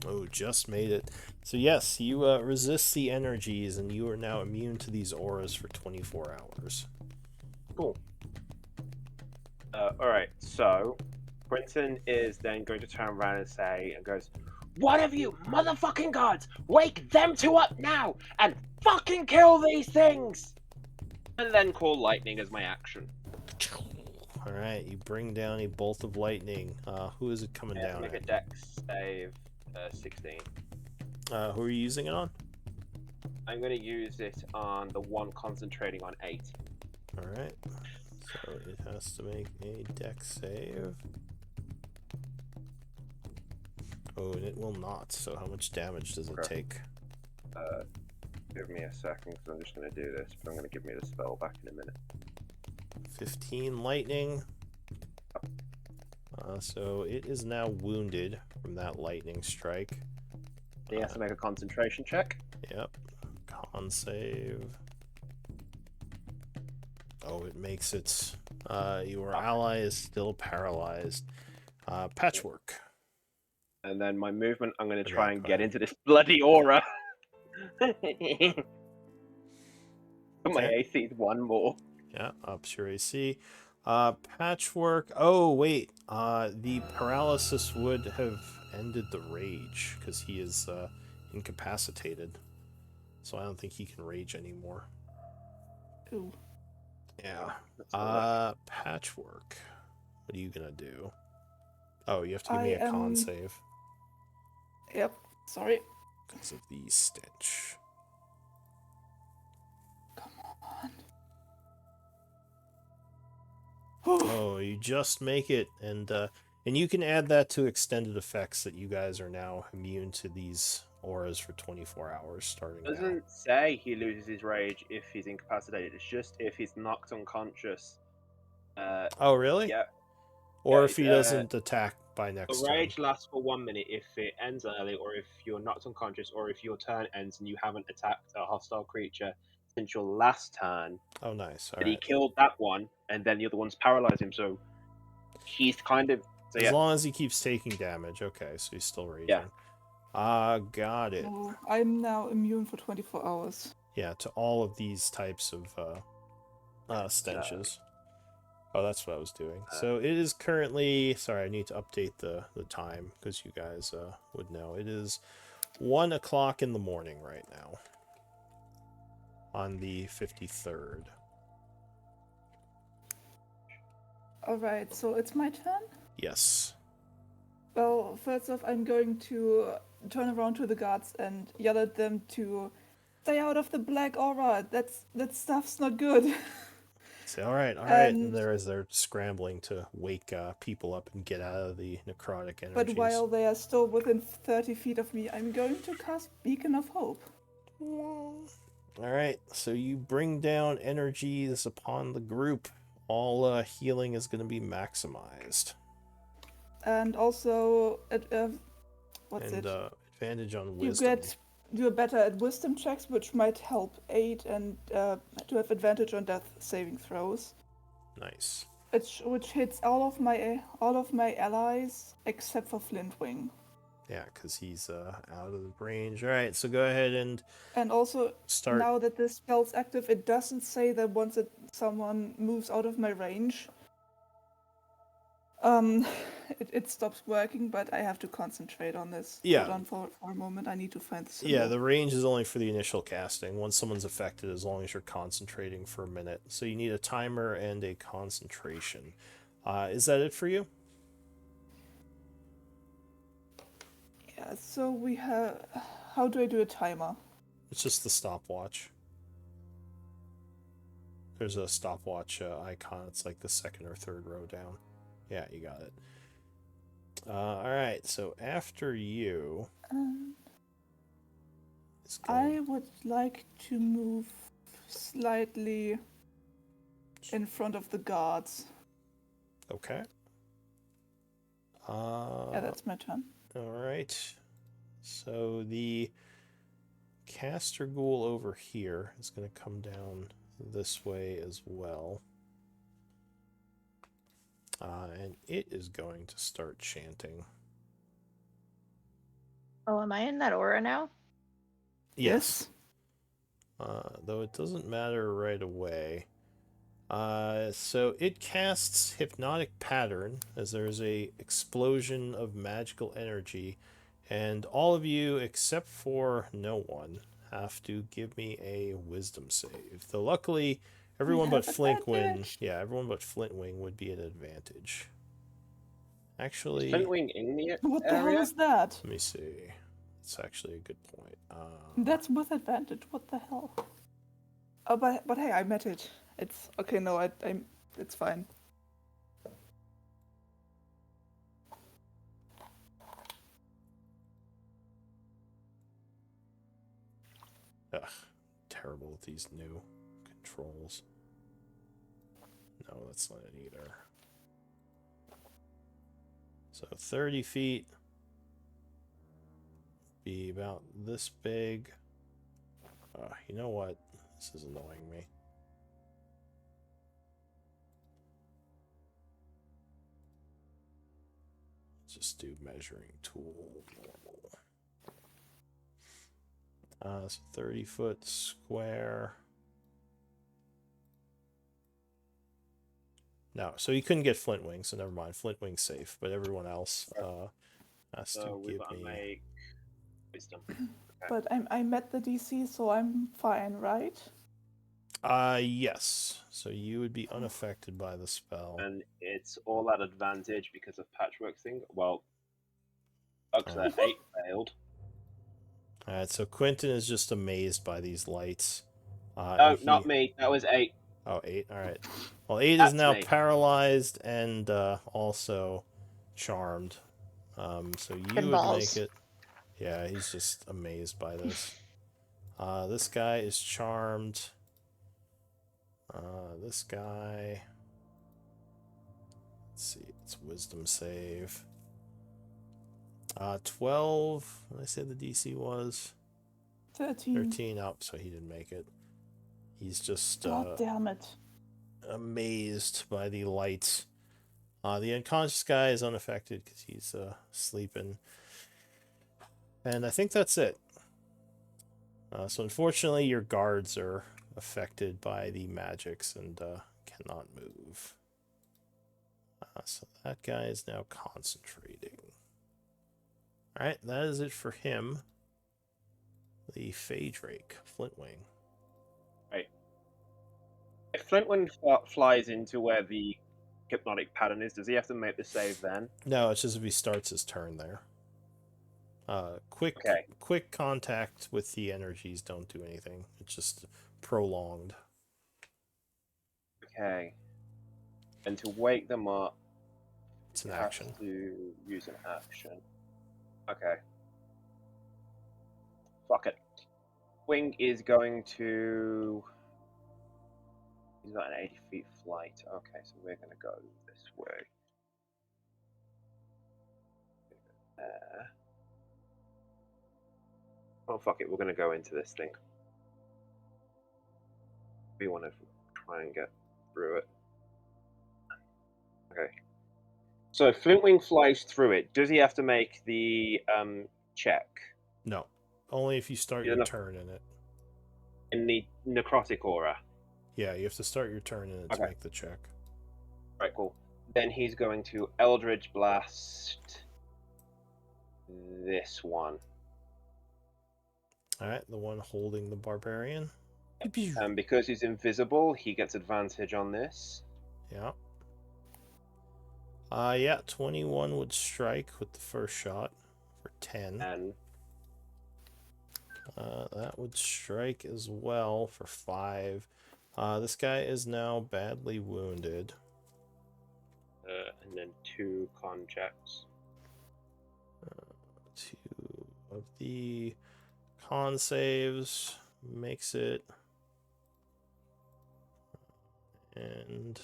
Oh, just made it. So yes, you resist the energies, and you are now immune to these auras for 24 hours. Cool. Alright, so Quentin is then going to turn around and say, and goes, "One of you motherfucking guards, wake them two up now and fucking kill these things!" And then call lightning as my action. All right, you bring down a bolt of lightning. Who is it coming down Make a at? dex save 16. Who are you using it on? I'm going to use it on the one concentrating on 8. All right. So it has to make a dex save. Oh, and it will not. So how much damage does it Okay. take? Give me a second, because I'm just going to do this, but I'm going to give me the spell back in a minute. 15 lightning. So it is now wounded from that lightning strike. He has to make a concentration check. Yep. Con save. Oh, it makes it. Your ally is still paralyzed. Patchwork. And then my movement, I'm going to Okay, try and go get ahead. into this bloody aura. My Okay. AC is 1 more. Yeah, ups your AC. Patchwork. Oh, wait. The paralysis would have ended the rage because he is incapacitated. So I don't think he can rage anymore. Ooh. Yeah. That's not lucky. Patchwork. What are you gonna do? Oh, you have to give me I a con am- save Yep. Sorry. because of the stench. Come on. Oh, you just make it, and you can add that to extended effects that you guys are now immune to these auras for 24 hours starting It now. doesn't say he loses his rage if he's incapacitated. It's just if he's knocked unconscious. Oh, really? Yeah. Or Yeah, if he doesn't attack by The next turn. rage lasts for 1 minute if it ends early, or if you're knocked unconscious, or if your turn ends and you haven't attacked a hostile creature since your last turn. Oh, nice. All But he right. killed that one, and then the other ones paralyze him. So he's kind of. So As yeah, long as he keeps taking damage. Okay, so he's still raging. Yeah. Got it. So I'm now immune for 24 hours. Yeah, to all of these types of stenches. Oh, that's what I was doing. So it is currently... Sorry, I need to update the time, because you guys would know. It is 1 o'clock in the morning right now. On the 53rd. Alright, so it's my turn? Yes. Well, first off, I'm going to turn around to the guards and yell at them to stay out of the black aura. That stuff's not good. Say, all right. And And- they're scrambling to wake people up and get out of the necrotic energies. But while they are still within 30 feet of me, I'm going to cast Beacon of Hope. Alright, so you bring down energies upon the group. All healing is going to be maximized. And also, what's And it? advantage on You wisdom. do better at wisdom checks, which might help aid and to have advantage on death saving throws. Nice. Which hits all of my allies except for Flintwing. Yeah, because he's out of the range. Alright, so go ahead and Also, start. now that this spell's active, it doesn't say that once someone moves out of my range, it stops working, but I have to concentrate on this. Yeah. Hold on for a moment, I need to find the symbol. Yeah, the range is only for the initial casting. Once someone's affected, as long as you're concentrating for a minute. So you need a timer and a concentration. Is that it for you? Yeah, so we have... How do I do a timer? It's just the stopwatch. There's a stopwatch icon. It's like the second or third row down. Yeah, you got it. Alright, so after you... it's I would like to move slightly in front of the guards. Okay. Yeah, that's my turn. Alright. So the caster ghoul over here is going to come down this way as well. And it is going to start chanting. Oh, am I in that aura now? Yes. Though it doesn't matter right away. So it casts Hypnotic Pattern as there's a explosion of magical energy, and all of you except for no one have to give me a Wisdom save. Though luckily, everyone but have Flintwing, advantage. yeah, everyone but Flintwing would be at advantage. Is Actually, Flintwing in the What the hell area? is that? let me see. It's actually a good point. That's with advantage. What the hell? Oh, but hey, I met it. It's okay. No, I'm. It's fine. Ugh, terrible with these new controls. No, that's not it either. So 30 feet. Be about this big. You know what? This is annoying me. Let's just do measuring tool normal. So 30-foot square. No, so you couldn't get Flintwing, so never mind. Flintwing's safe, but everyone else has So to we've give got to me. make wisdom. But I met the DC, so I'm fine, right? Yes. So you would be unaffected by the spell. And it's all at advantage because of Patchwork thing. Well, okay, Oh. 8 failed. Alright, so Quentin is just amazed by these lights. No, and not me. That was 8. Oh, 8. Alright. Well, 8 is That's now me. paralyzed and also charmed. So you Good would balls. make it. Yeah, he's just amazed by this. This guy is charmed. This guy. Let's see, it's wisdom save. 12. What did I say the DC was? 13. 13. Oh, so he didn't make it. He's just God damn it. amazed by the lights. The unconscious guy is unaffected because he's sleeping. And I think that's it. So unfortunately, your guards are affected by the magics and cannot move. So that guy is now concentrating. Alright, that is it for him. The Phaedrake, Flintwing. Right. If Flintwing flies into where the hypnotic pattern is, does he have to make the save then? No, it's just if he starts his turn there. Quick contact with the energies don't do anything. It's just prolonged. Okay. And to wake them up, It's an you have action. to use an action. Okay. Fuck it. Wing is going to. He's got an 80 feet flight. Okay, so we're going to go this way. Oh, fuck it. We're going to go into this thing. We want to try and get through it. Okay. So Flintwing flies through it. Does he have to make the check? No. Only if you start your turn in it. In the necrotic aura? Yeah, you have to start your turn in it to make the check. Right, cool. Then he's going to Eldritch Blast this one. Alright, the one holding the barbarian. And because he's invisible, he gets advantage on this. Yeah. Yeah, 21 would strike with the first shot for 10. And that would strike as well for 5. This guy is now badly wounded. And then 2 con checks. 2 of the con saves makes it. And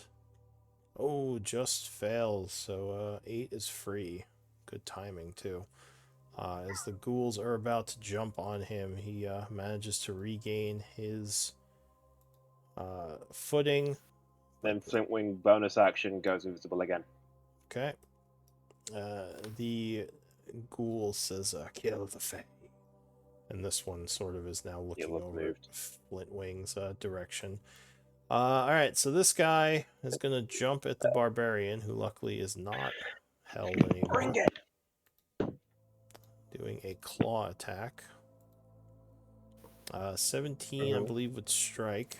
just fails. So 8 is free. Good timing too. As the ghouls are about to jump on him, he manages to regain his footing. Then Flintwing bonus action goes invisible again. Okay. The ghoul says, kill the Fae. And this one sort of is now looking look over moved. Flintwing's direction. Alright, so this guy is going to jump at the barbarian, who luckily is not held anymore. Bring it! Doing a claw attack. 17, I believe, would strike.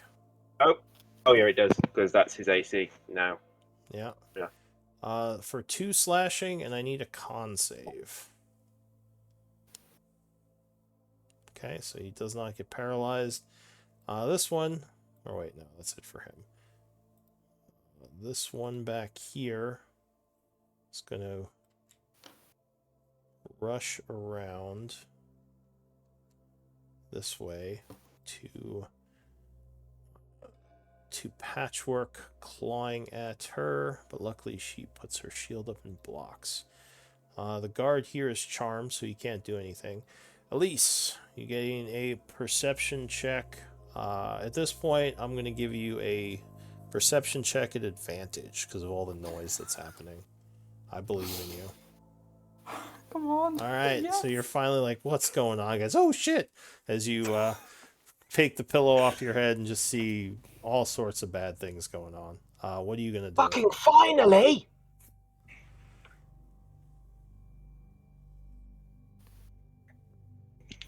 Oh yeah, it does, because that's his AC now. Yeah. Yeah. For 2 slashing, and I need a con save. Okay, so he does not get paralyzed. This one... Oh, wait, no, that's it for him. This one back here is going to rush around this way to Patchwork, clawing at her, but luckily she puts her shield up and blocks. The guard here is charmed, so he can't do anything. Elise, you're getting a perception check. At this point, I'm going to give you a perception check at advantage because of all the noise that's happening. I believe in you. Come on. All right, Yes. so you're finally like, what's going on, guys? Oh, shit! As you take the pillow off your head and just see all sorts of bad things going on. What are you going to do? Fucking finally!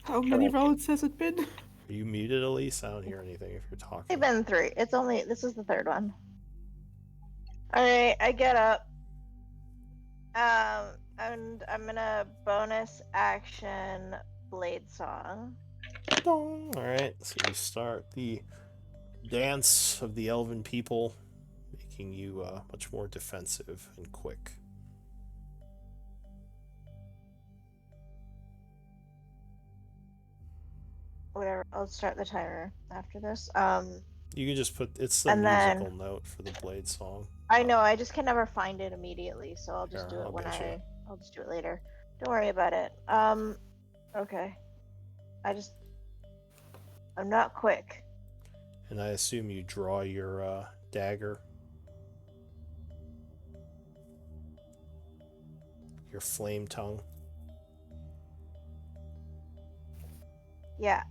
How many rounds has it been? Are you muted, Elise? I don't hear anything if you're talking. It's been 3. This is the 3rd one. Alright, I get up. And I'm gonna bonus action Blade Song. Alright, so you start the dance of the elven people, making you much more defensive and quick. Whatever, I'll start the timer after this. You can just put, it's the And then- musical note for the Blade Song. I know, I just can never find it immediately, so I'll just Here, do it I'll when get you. I'll just do it later. Don't worry about it. Okay. I'm not quick. And I assume you draw your dagger. Your flame tongue. Yeah.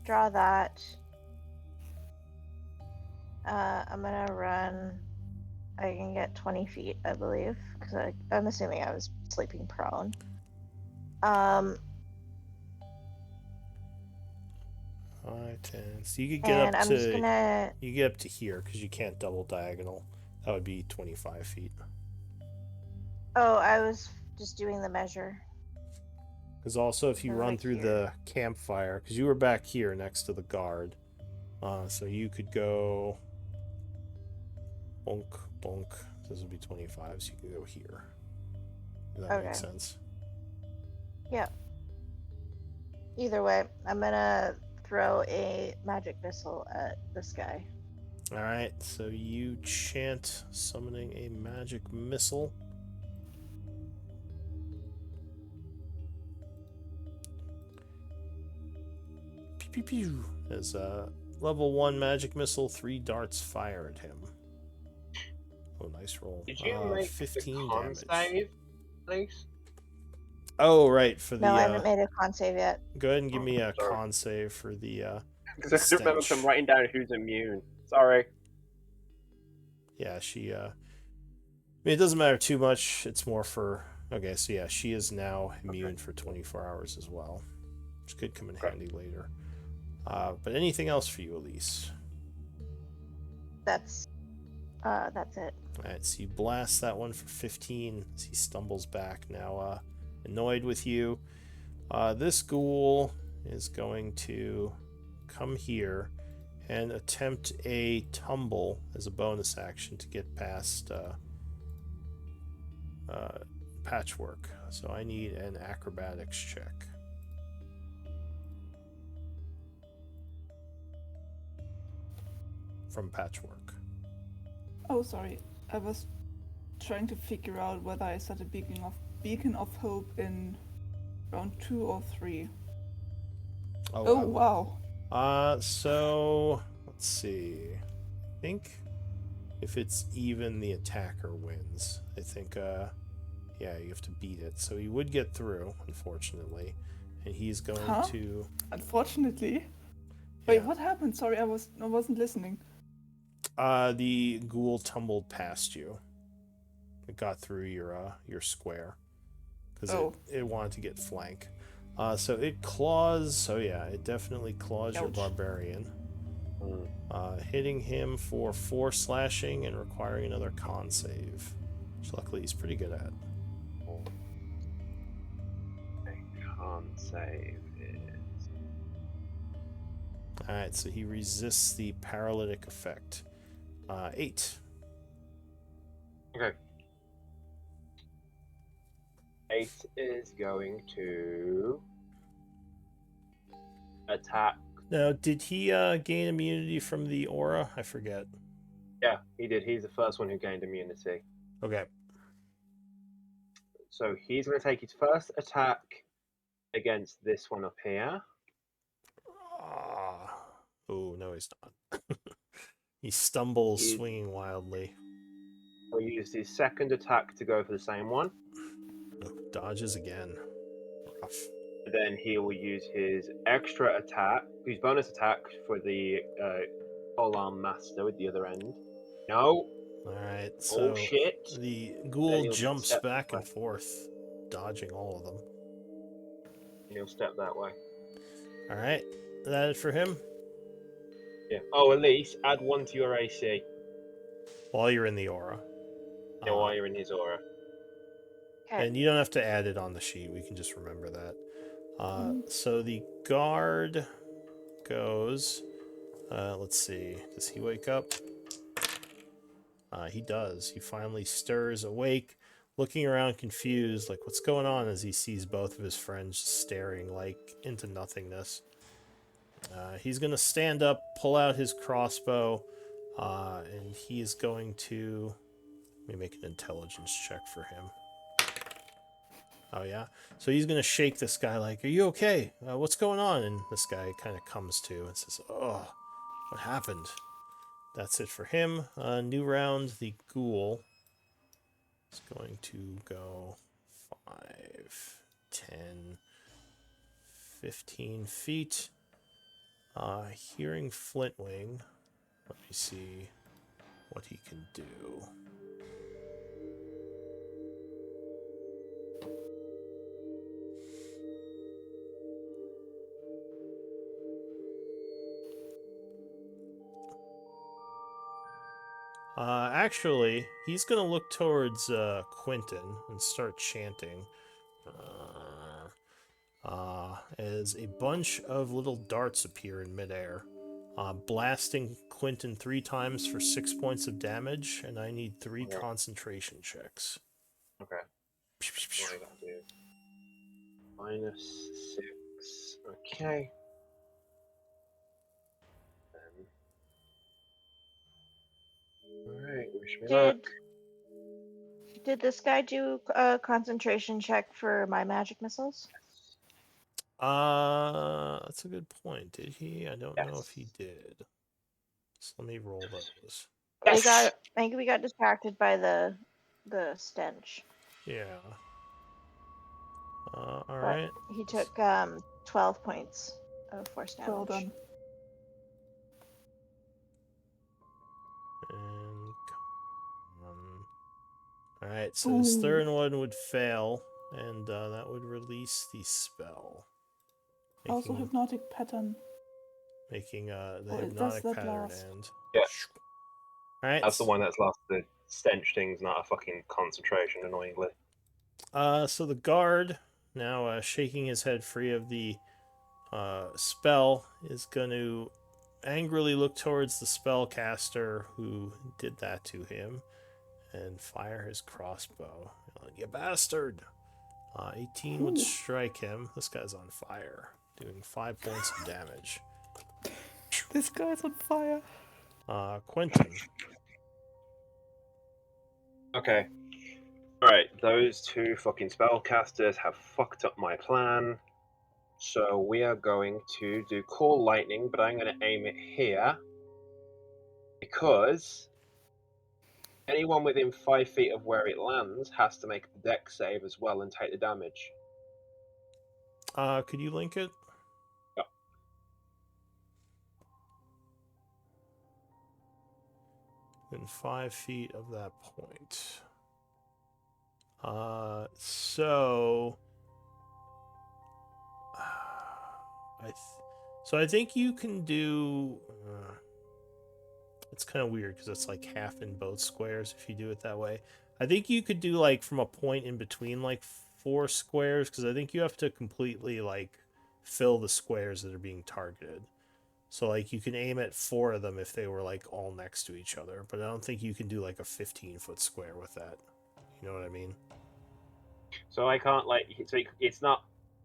Draw that. I'm gonna run. I can get 20 feet, I believe, because I'm assuming I was sleeping prone. 5, 10. So you could get And up I'm to just gonna. you get up to here because you can't double diagonal. That would be 25 feet. Oh, I was just doing the measure. Because also, if you Or run like through here. the campfire, because you were back here next to the guard, so you could go bonk, bonk. This would be 25, so you can go here. Does that make Okay. sense? Either way, I'm gonna throw a magic missile at this guy. All right, so you chant summoning a magic missile. Pew pew pew. As level 1 magic missile, 3 darts fire at him. Oh, nice roll. Did you make 15 the con damage. save, please? Oh, right, for the No, I haven't made a con save yet. go ahead and give me a Sorry. con save for the Because I still remember Stench. from writing down who's immune. Sorry. yeah, she I mean, it doesn't matter too much. It's more for okay, so yeah, she is now immune for 24 hours as well, which could come in Okay. handy later. But anything else for you, Elise? That's it. All right, so you blast that one for 15 as he stumbles back, now annoyed with you. This ghoul is going to come here and attempt a tumble as a bonus action to get past Patchwork. So I need an acrobatics check. From Patchwork. Oh, sorry. I was trying to figure out whether I set a beacon of hope in round 2 or 3. Oh, wow. So let's see. I think if it's even, the attacker wins. I think Yeah, you have to beat it. So he would get through, unfortunately. And he's going to... Unfortunately? Yeah. Wait, what happened? Sorry, I wasn't listening. The ghoul tumbled past you. It got through your square. Because it wanted to get flank. So it claws... So yeah, it definitely claws your Ouch. barbarian. Hitting him for 4 slashing and requiring another con save. Which luckily he's pretty good at. Con save is... Alright, so he resists the paralytic effect. 8. Okay. 8 is going to attack. Now, did he gain immunity from the aura? I forget. Yeah, he did. He's the first one who gained immunity. Okay. So he's going to take his first attack against this one up here. Oh, no, he's not. He stumbles, swinging wildly. He'll use his second attack to go for the same one. Oh, dodges again. Rough. Then he will use his extra attack, his bonus attack for the Polearm Master with the other end. No. Alright, so shit. The ghoul jumps back and forth, dodging all of them. And he'll step that way. Alright, that it for him? Yeah. Oh, Elise, add 1 to your AC. While you're in the aura. Yeah, while you're in his aura. Okay. And you don't have to add it on the sheet, we can just remember that. So the guard goes... let's see, does he wake up? He does. He finally stirs awake, looking around confused, like what's going on, as he sees both of his friends staring like into nothingness. He's going to stand up, pull out his crossbow, and he is going to... Let me make an intelligence check for him. Oh, yeah? So he's going to shake this guy like, are you okay? What's going on? And this guy kind of comes to and says, oh, what happened? That's it for him. New round, the ghoul is going to go 5, 10, 15 feet. Hearing Flintwing, let me see what he can do. Actually, he's gonna look towards Quentin and start chanting. As a bunch of little darts appear in midair, blasting Quentin 3 times for 6 points of damage, and I need 3 concentration checks. Okay. What did I do? -6. Okay. Alright, wish me luck. Did this guy do a concentration check for my magic missiles? That's a good point. Did he? I don't know if he did. So let me roll those. I think we got distracted by the stench. Yeah. Alright. He took 12 points of force damage. Well done. And alright, so his third one would fail, and that would release the spell. Also hypnotic pattern. Making the hypnotic pattern end. Yeah. Alright. That's the one that's lost the stench thing's not a fucking concentration, annoyingly. So the guard, now shaking his head free of the spell, is going to angrily look towards the spellcaster who did that to him and fire his crossbow. You bastard! 18 would strike him. This guy's on fire, doing 5 points of damage. This guy's on fire. Quentin. Okay. Alright, those 2 fucking spellcasters have fucked up my plan. So we are going to do Call Lightning, but I'm going to aim it here. Because Anyone within 5 feet of where it lands has to make the dex save as well and take the damage. Could you link it? Yep. Within 5 feet of that point. So I think you can do. It's kind of weird because it's like half in both squares if you do it that way. I think you could do like from a point in between like 4 squares because I think you have to completely like fill the squares that are being targeted. So like you can aim at 4 of them if they were like all next to each other, but I don't think you can do like a 15-foot square with that. You know what I mean? So I can't it's not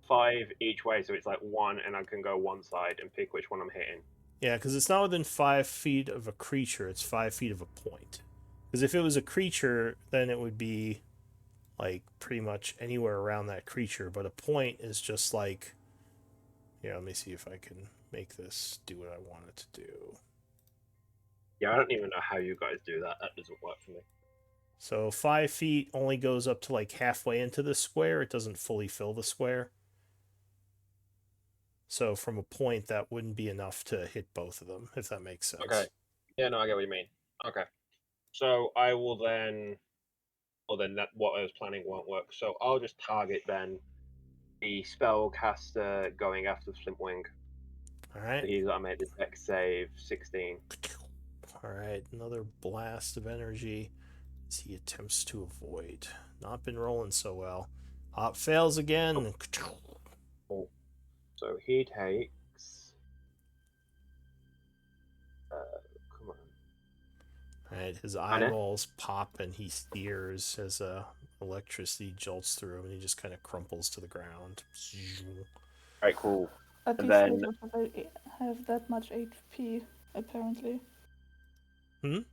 5 each way, so it's like 1, and I can go one side and pick which one I'm hitting. Yeah, because it's not within 5 feet of a creature, it's 5 feet of a point. Because if it was a creature, then it would be like pretty much anywhere around that creature, but a point is just like, let me see if I can make this do what I want it to do. Yeah, I don't even know how you guys do that. That doesn't work for me. So 5 feet only goes up to like halfway into the square. It doesn't fully fill the square. So from a point, that wouldn't be enough to hit both of them, if that makes sense. Okay. Yeah, no, I get what you mean. Okay. So I will then... Well, then that what I was planning won't work. So I'll just target then the spellcaster going after Flintwing. Alright. So he's got to make the dex save 16. Alright, another blast of energy as he attempts to avoid. Not been rolling so well. Hop fails again. Oh. So he takes... come on. Alright, his eyeballs pop and he steers as electricity jolts through him and he just kind of crumples to the ground. Alright, cool. But And these then... don't have that much HP, apparently. They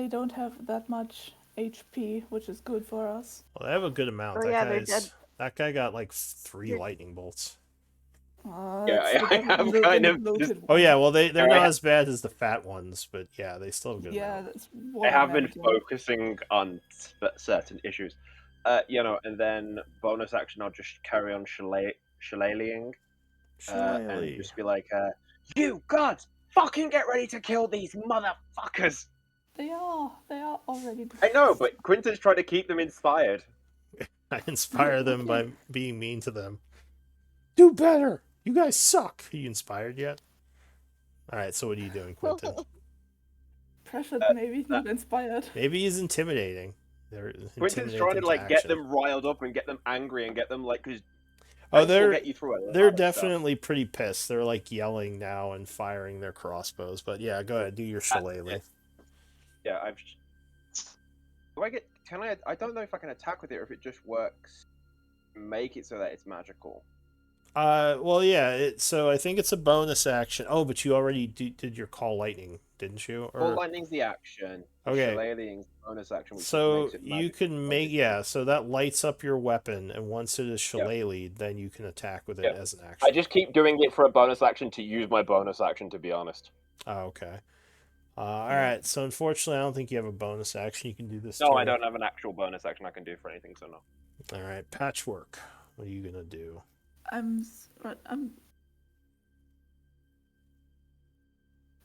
don't have that much HP, which is good for us. Well, they have a good amount. That guy got like 3 lightning bolts. Yeah, I have kind of... Oh yeah, well they're not as bad as the fat ones, but yeah, they still have a good amount. That's I have been focusing on certain issues. And then bonus action, I'll just carry on shillelaghing. And just be like, you gods, fucking get ready to kill these motherfuckers! They are already... I know, but Quinton's trying to keep them inspired. I inspire them by being mean to them. Do better! You guys suck! Are you inspired yet? Alright, so what are you doing, Quinton? Pressured, maybe, not inspired. Maybe he's intimidating. Quinton's trying to get them riled up and get them angry and get them because they're definitely pretty pissed. They're like yelling now and firing their crossbows. But yeah, go ahead, do your shillelagh. Yeah, I don't know if I can attack with it or if it just works. Make it so that it's magical. Well, yeah. So I think it's a bonus action. Oh, but you already did your call lightning, didn't you? Call lightning's the action. Okay. Shillelaghing's bonus action. So you can make so that lights up your weapon, and once it is shillelagh'd, then you can attack with it as an action. I just keep doing it for a bonus action to use my bonus action, to be honest. Oh, okay. All right. So unfortunately, I don't think you have a bonus action. You can do this. No, I don't have an actual bonus action I can do for anything. So no. All right, Patchwork. What are you gonna do?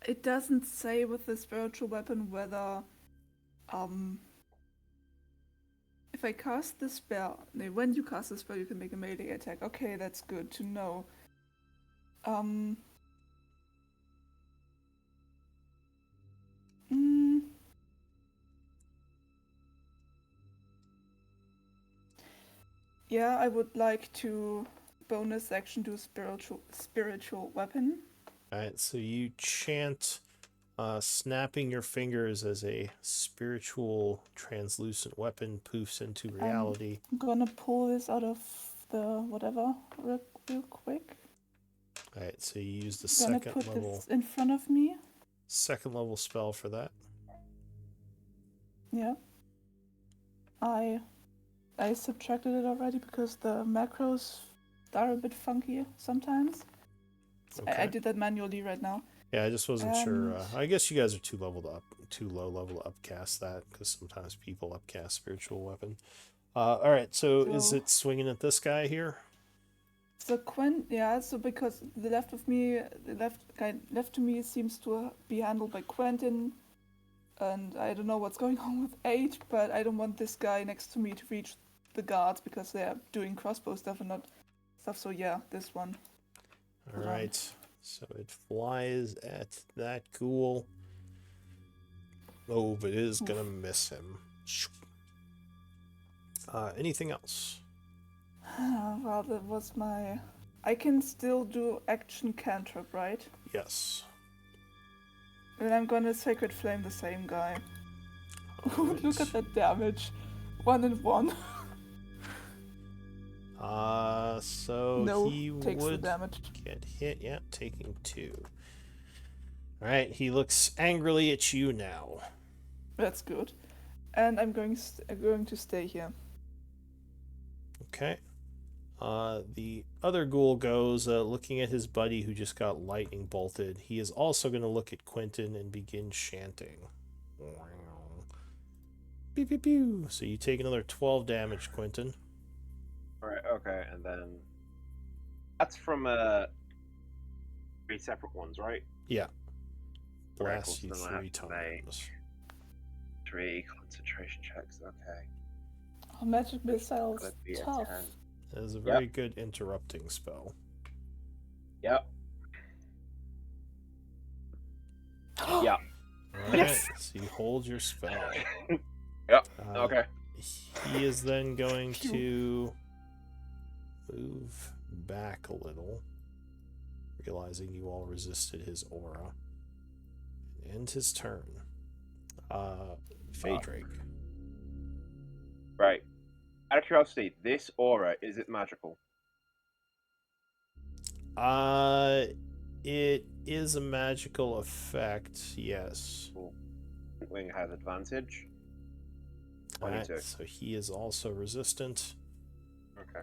It doesn't say with the spiritual weapon whether, if I cast the spell, when you cast the spell, you can make a melee attack. Okay, that's good to know. Yeah, I would like to bonus action do spiritual weapon. Alright, so you chant snapping your fingers as a spiritual translucent weapon poofs into reality. I'm gonna pull this out of the whatever real quick. Alright, so you use the I'm gonna put this in front of me. Second level spell for that. Yeah. I subtracted it already because the macros are a bit funky sometimes. Okay. I did that manually right now. Yeah, I just wasn't sure. I guess you guys are too low level to upcast that, because sometimes people upcast spiritual weapon. All right, so is it swinging at this guy here? So so because the left guy left to me seems to be handled by Quentin, and I don't know what's going on with 8, but I don't want this guy next to me to reach the guards because they're doing crossbow stuff and not stuff. So yeah, this one. All right, so it flies at that ghoul. Oh, but it is gonna miss him. Anything else? Well, that was my... I can still do action cantrip, right? Yes. And I'm gonna Sacred Flame the same guy. Right. Look at that damage. 1 and 1. So No, he takes the would damage. get hit. Yeah, taking 2. All right, he looks angrily at you now. That's good. And I'm going to stay here. Okay. The other ghoul goes, looking at his buddy who just got lightning bolted. He is also going to look at Quentin and begin chanting. Pew, pew, pew. So you take another 12 damage, Quentin. Alright, okay, and then... That's from 3 separate ones, right? Yeah. Alright, Blast cool, you so then I 3 have to make times. 3 concentration checks, okay. Oh, magic missiles. That'd be a Tough. 10. That is a very good interrupting spell. Yep. Yeah. Alright, Yes! so you hold your spell. Yep. Okay. He is then going to move back a little, realizing you all resisted his aura. End his turn. Phaedrake. Right. Out of curiosity, this aura, is it magical? It is a magical effect, yes. Wing has advantage. Alright, 22. so he is also resistant. Okay.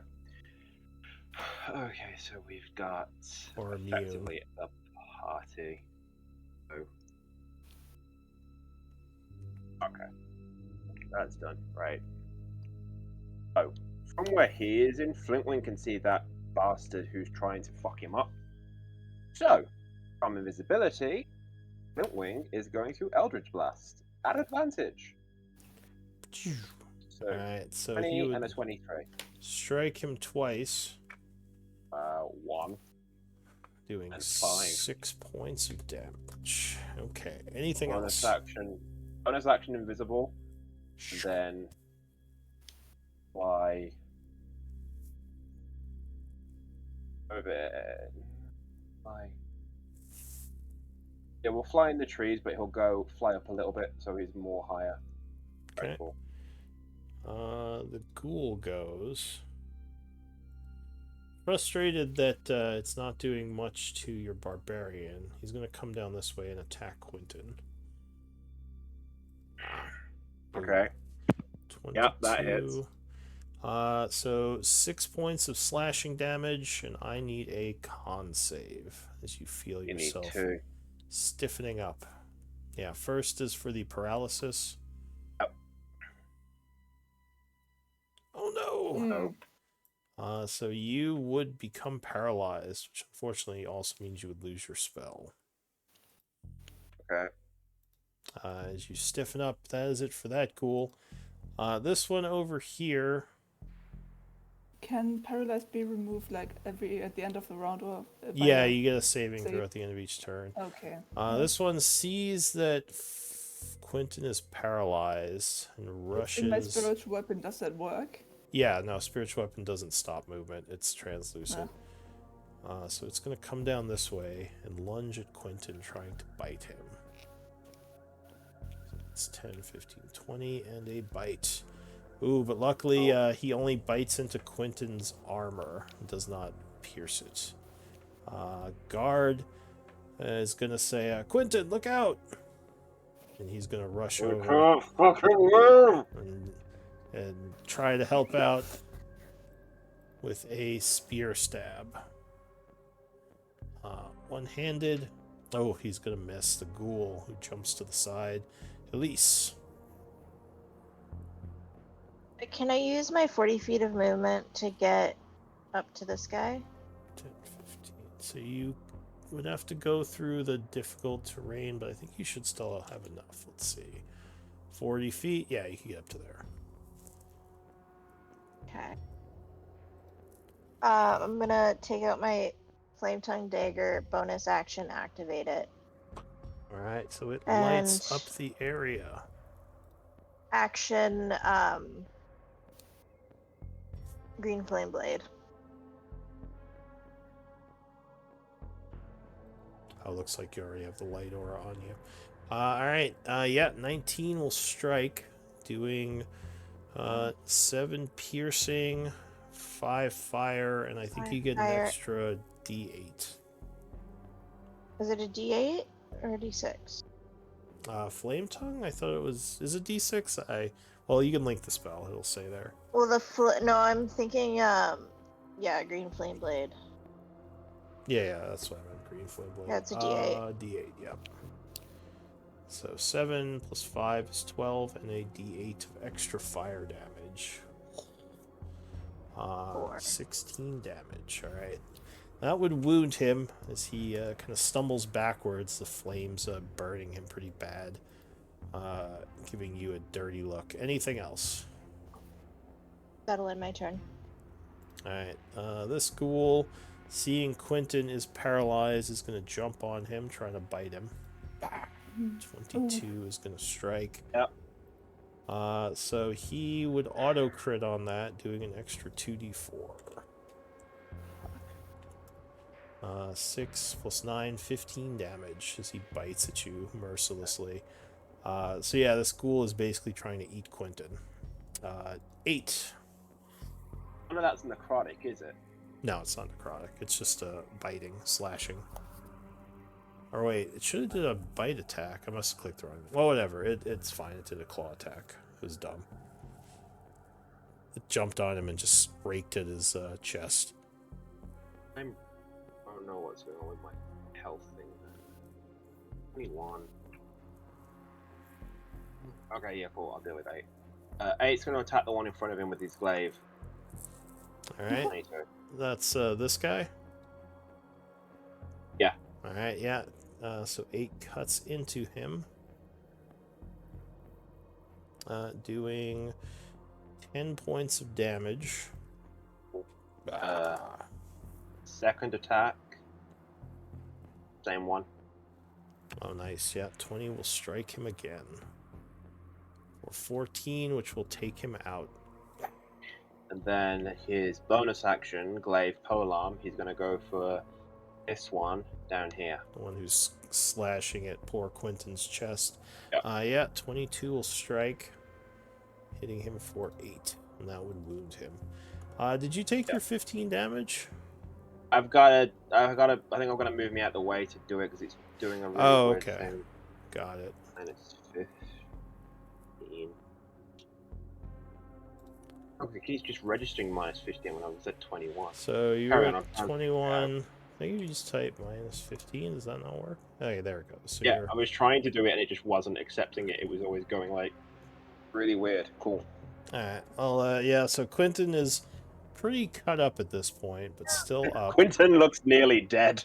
Okay, so we've got Or immune. effectively a party. Oh. Okay. That's done, right. Oh. From where he is in, Flintwing can see that bastard who's trying to fuck him up. So, from invisibility, Flintwing is going to Eldritch Blast at advantage. So, Alright, so 20 he and a would 23. strike him twice, 1. doing And 5. 6 points of damage. Okay, anything Bonus else? action invisible. And then fly over. Fly. Yeah, we'll fly in the trees, but he'll go fly up a little bit, so he's more higher. Okay. Very cool. The ghoul goes. Frustrated that it's not doing much to your barbarian, he's going to come down this way and attack Quentin. Okay. 22. Yep, that hits. So 6 points of slashing damage, and I need a con save as you feel You yourself need 2. stiffening up. Yeah, first is for the paralysis. Yep. Oh no! No. So you would become paralyzed, which unfortunately also means you would lose your spell. Okay. As you stiffen up, that is it for that ghoul. This one over here. Can paralyzed be removed like at the end of the round or? Yeah, you get a saving throw at the end of each turn. Okay. This one sees that Quentin is paralyzed and rushes. In my spiritual weapon, does that work? Yeah, no, spiritual weapon doesn't stop movement. It's translucent. So it's going to come down this way and lunge at Quentin, trying to bite him. So it's 10, 15, 20, and a bite. Ooh, but luckily he only bites into Quentin's armor and does not pierce it. Guard is going to say, Quentin, look out! And he's going to rush over Can't fucking move! and try to help out with a spear stab. One-handed, Oh, he's gonna miss the ghoul who jumps to the side. Elise. Can I use my 40 feet of movement to get up to this guy? 10, 15. So you would have to go through the difficult terrain, but I think you should still have enough. Let's see. 40 feet? Yeah, you can get up to there. Okay. I'm gonna take out my Flame Tongue Dagger, bonus action, activate it. Alright, so it And lights up the area. action, Green Flame Blade. Oh, looks like you already have the light aura on you. Alright, yeah, 19 will strike, doing 7 piercing, 5 fire, and I think 5 you get fire. an extra d8. Is it a D8 or a D6? Flame Tongue? I thought it was... Is it d6? Well, you can link the spell, it'll say there. Well, no, I'm thinking, yeah, Green Flame Blade. Yeah, that's what I meant, Green Flame Blade. Yeah, it's a D8. D8, yep. So 7 plus 5 is 12, and a d8 of extra fire damage. 16 damage, alright. That would wound him as he kind of stumbles backwards, the flames burning him pretty bad, giving you a dirty look. Anything else? That'll end my turn. Alright, this ghoul, seeing Quentin is paralyzed, is going to jump on him, trying to bite him. 22 is going to strike. Yep. So he would auto crit on that, doing an extra 2d4. 6 plus 9, 15 damage as he bites at you mercilessly. So yeah, this ghoul is basically trying to eat Quentin. 8. None of that's necrotic, is it? No, it's not necrotic. It's just biting, slashing. Or wait, it should have did a bite attack. I must have clicked the wrong. Well, whatever. It's fine. It did a claw attack. It was dumb. It jumped on him and just raked at his chest. I don't know what's going on with my health thing. 21. Okay, yeah, cool. I'll deal with 8. 8's going to attack the one in front of him with his glaive. Alright. That's this guy? Yeah. Alright, yeah. So 8 cuts into him. Doing 10 points of damage. Second attack. Same one. Oh, nice. Yeah, 20 will strike him again. For 14, which will take him out. And then his bonus action, Glaive Polearm, he's going to go for this one down here. The one who's slashing at poor Quentin's chest. Yep. Yeah, 22 will strike, hitting him for 8, and that would wound him. Did you take your 15 damage? I think I'm gonna move me out the way to do it because it's doing a really weird thing. Got it. And it's 15. Okay, he's just registering minus 15 when I was at 21. So you're at 21. I think you just type minus 15. Does that not work? Okay, there it goes. So yeah, I was trying to do it and it just wasn't accepting it. It was always going like really weird. Cool. Alright. Well, yeah. So Quentin is pretty cut up at this point, but still up. Quentin looks nearly dead.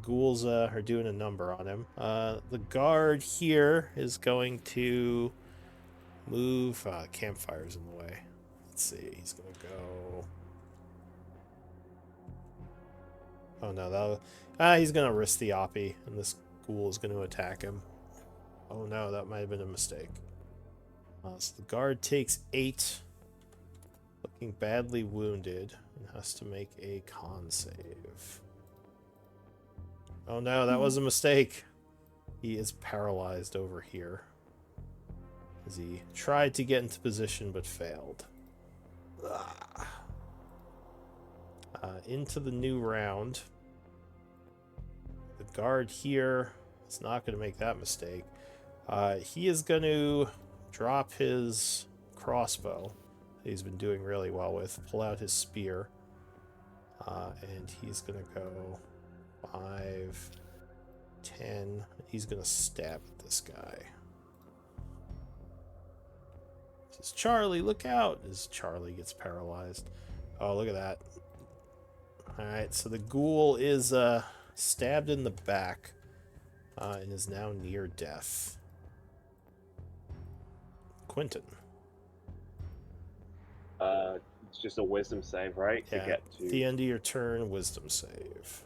Ghouls are doing a number on him. The guard here is going to move. Campfire's in the way. Let's see. He's going to go. Oh no, he's going to risk the Oppie, and this ghoul is going to attack him. Oh no, that might have been a mistake. So the guard takes 8, looking badly wounded, and has to make a con save. Oh no, that was a mistake. He is paralyzed over here as he tried to get into position but failed. Into the new round. The guard here is not going to make that mistake. He is going to drop his crossbow that he's been doing really well with, pull out his spear, and he's going to go 5, D10. He's gonna stab at this guy. Says, Charlie, look out! As Charlie gets paralyzed. Oh, look at that. Alright, so the ghoul is stabbed in the back and is now near death. Quentin. It's just a wisdom save, right? Yeah, To get at to the end of your turn, wisdom save.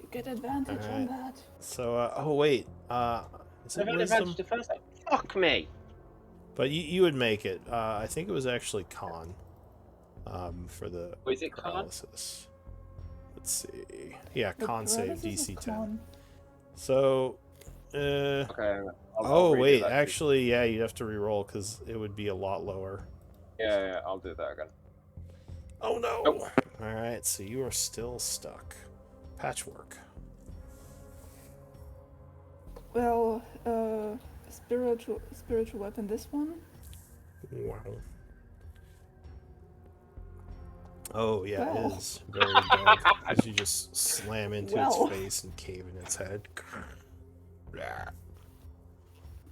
You get advantage on Alright. that. So, oh wait, is it I've had wisdom? advantage the first time. Fuck me. But you would make it. I think it was actually con for the Was it con? paralysis. Let's see. Yeah, The con save paralysis is DC 10. con. So, Okay. I'll oh redo wait, that too. actually, yeah, you'd have to re-roll because it would be a lot lower. Yeah, I'll do that again. Oh no! Nope. All right, so you are still stuck. Patchwork. Well, spiritual weapon. This one. Wow. Oh yeah, Wow. it is very good. As you just slam into Wow. its face and cave in its head.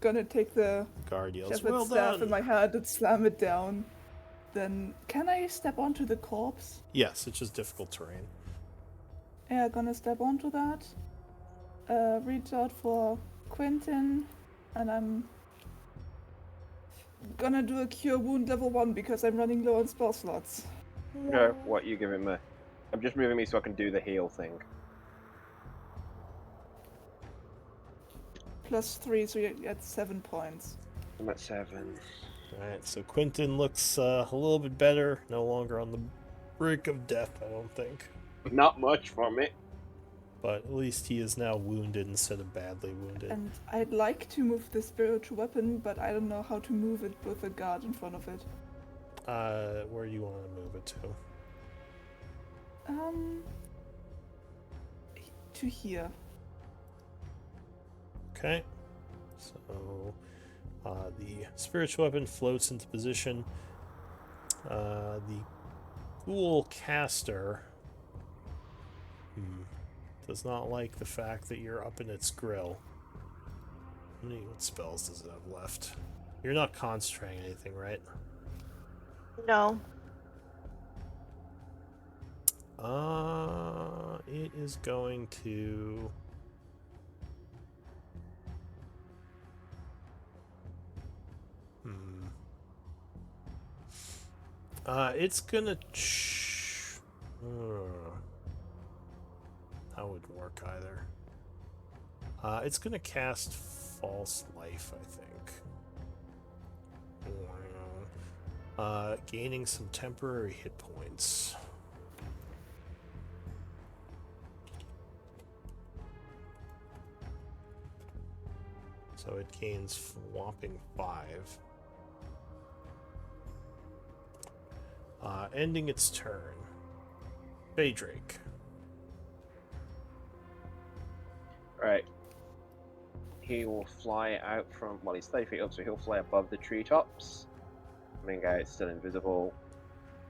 Gonna take the Guard yells, shepherd's "Well staff done!" in my hand and slam it down. Then, can I step onto the corpse? Yes, it's just difficult terrain. Yeah, gonna step onto that. Reach out for Quentin, and I'm gonna do a cure wound level 1 because I'm running low on spell slots. No, what you giving me? I'm just moving me so I can do the heal thing. +3, so you get 7 points. I'm at 7. Alright, so Quentin looks a little bit better. No longer on the brink of death, I don't think. Not much from it. But at least he is now wounded instead of badly wounded. And I'd like to move the spiritual weapon, but I don't know how to move it with a guard in front of it. Where do you want to move it to? To here. Okay. So, the spiritual weapon floats into position. The ghoul caster does not like the fact that you're up in its grill. What spells does it have left? You're not concentrating anything, right? No. It is going to... It's gonna... That wouldn't work either. It's gonna cast False Life, I think. Gaining some temporary hit points. So it gains whopping 5. Ending its turn. Baydrake. Right. He will fly out from... Well, he's 30 feet up, so he'll fly above the treetops. Minga is still invisible.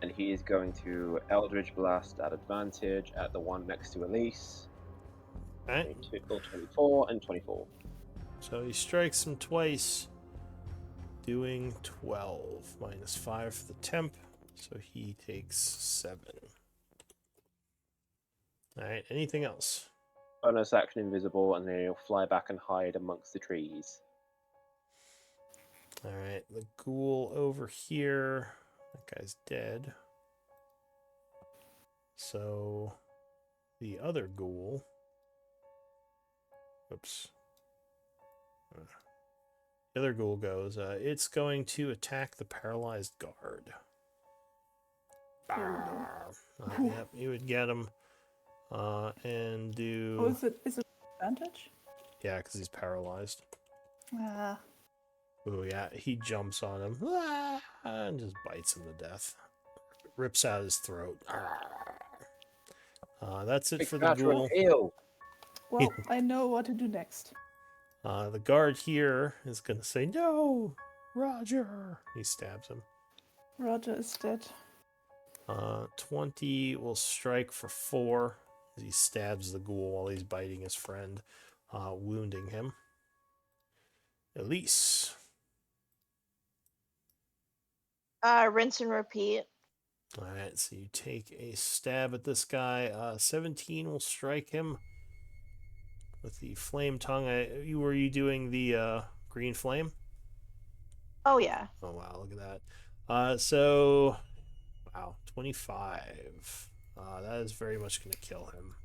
And he is going to Eldritch Blast at advantage at the one next to Elise. Right. 24 and 24. So he strikes him twice, doing 12, minus 5 for the temp, so he takes 7. Alright, anything else? Bonus action invisible, and then he'll fly back and hide amongst the trees. Alright, the ghoul over here, that guy's dead. So, the other ghoul, oops. The other ghoul goes, it's going to attack the paralyzed guard. Yep, you would get him. And do... Oh, is it advantage? Yeah, because he's paralyzed. Ah. Oh yeah, he jumps on him and just bites him to death. Rips out his throat. That's it for the ghoul. Heal. Well, I know what to do next. The guard here is going to say, "No, Roger!" He stabs him. Roger is dead. 20 will strike for 4 as he stabs the ghoul while he's biting his friend, wounding him. Elise. Rinse and repeat. All right, so you take a stab at this guy. 17 will strike him with the flame tongue. Were you doing the green flame? Oh yeah. Oh wow, look at that. So wow, 25. That is very much going to kill him.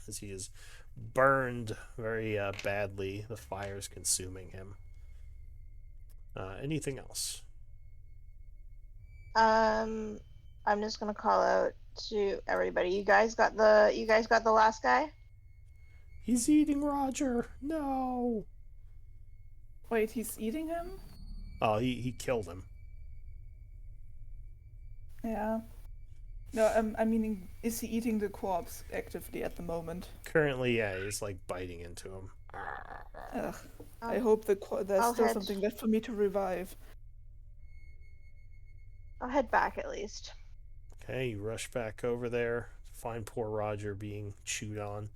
As he is burned very badly. The fire is consuming him. Anything else? I'm just gonna call out to everybody. You guys got the last guy? He's eating Roger. No. Wait, he's eating him? Oh, he killed him. Yeah. No, I'm meaning, is he eating the corpse actively at the moment? Currently, yeah, he's like biting into him. Ugh. I hope there's I'll still head- something left for me to revive. I'll head back at least. Okay, you rush back over there to find poor Roger being chewed on.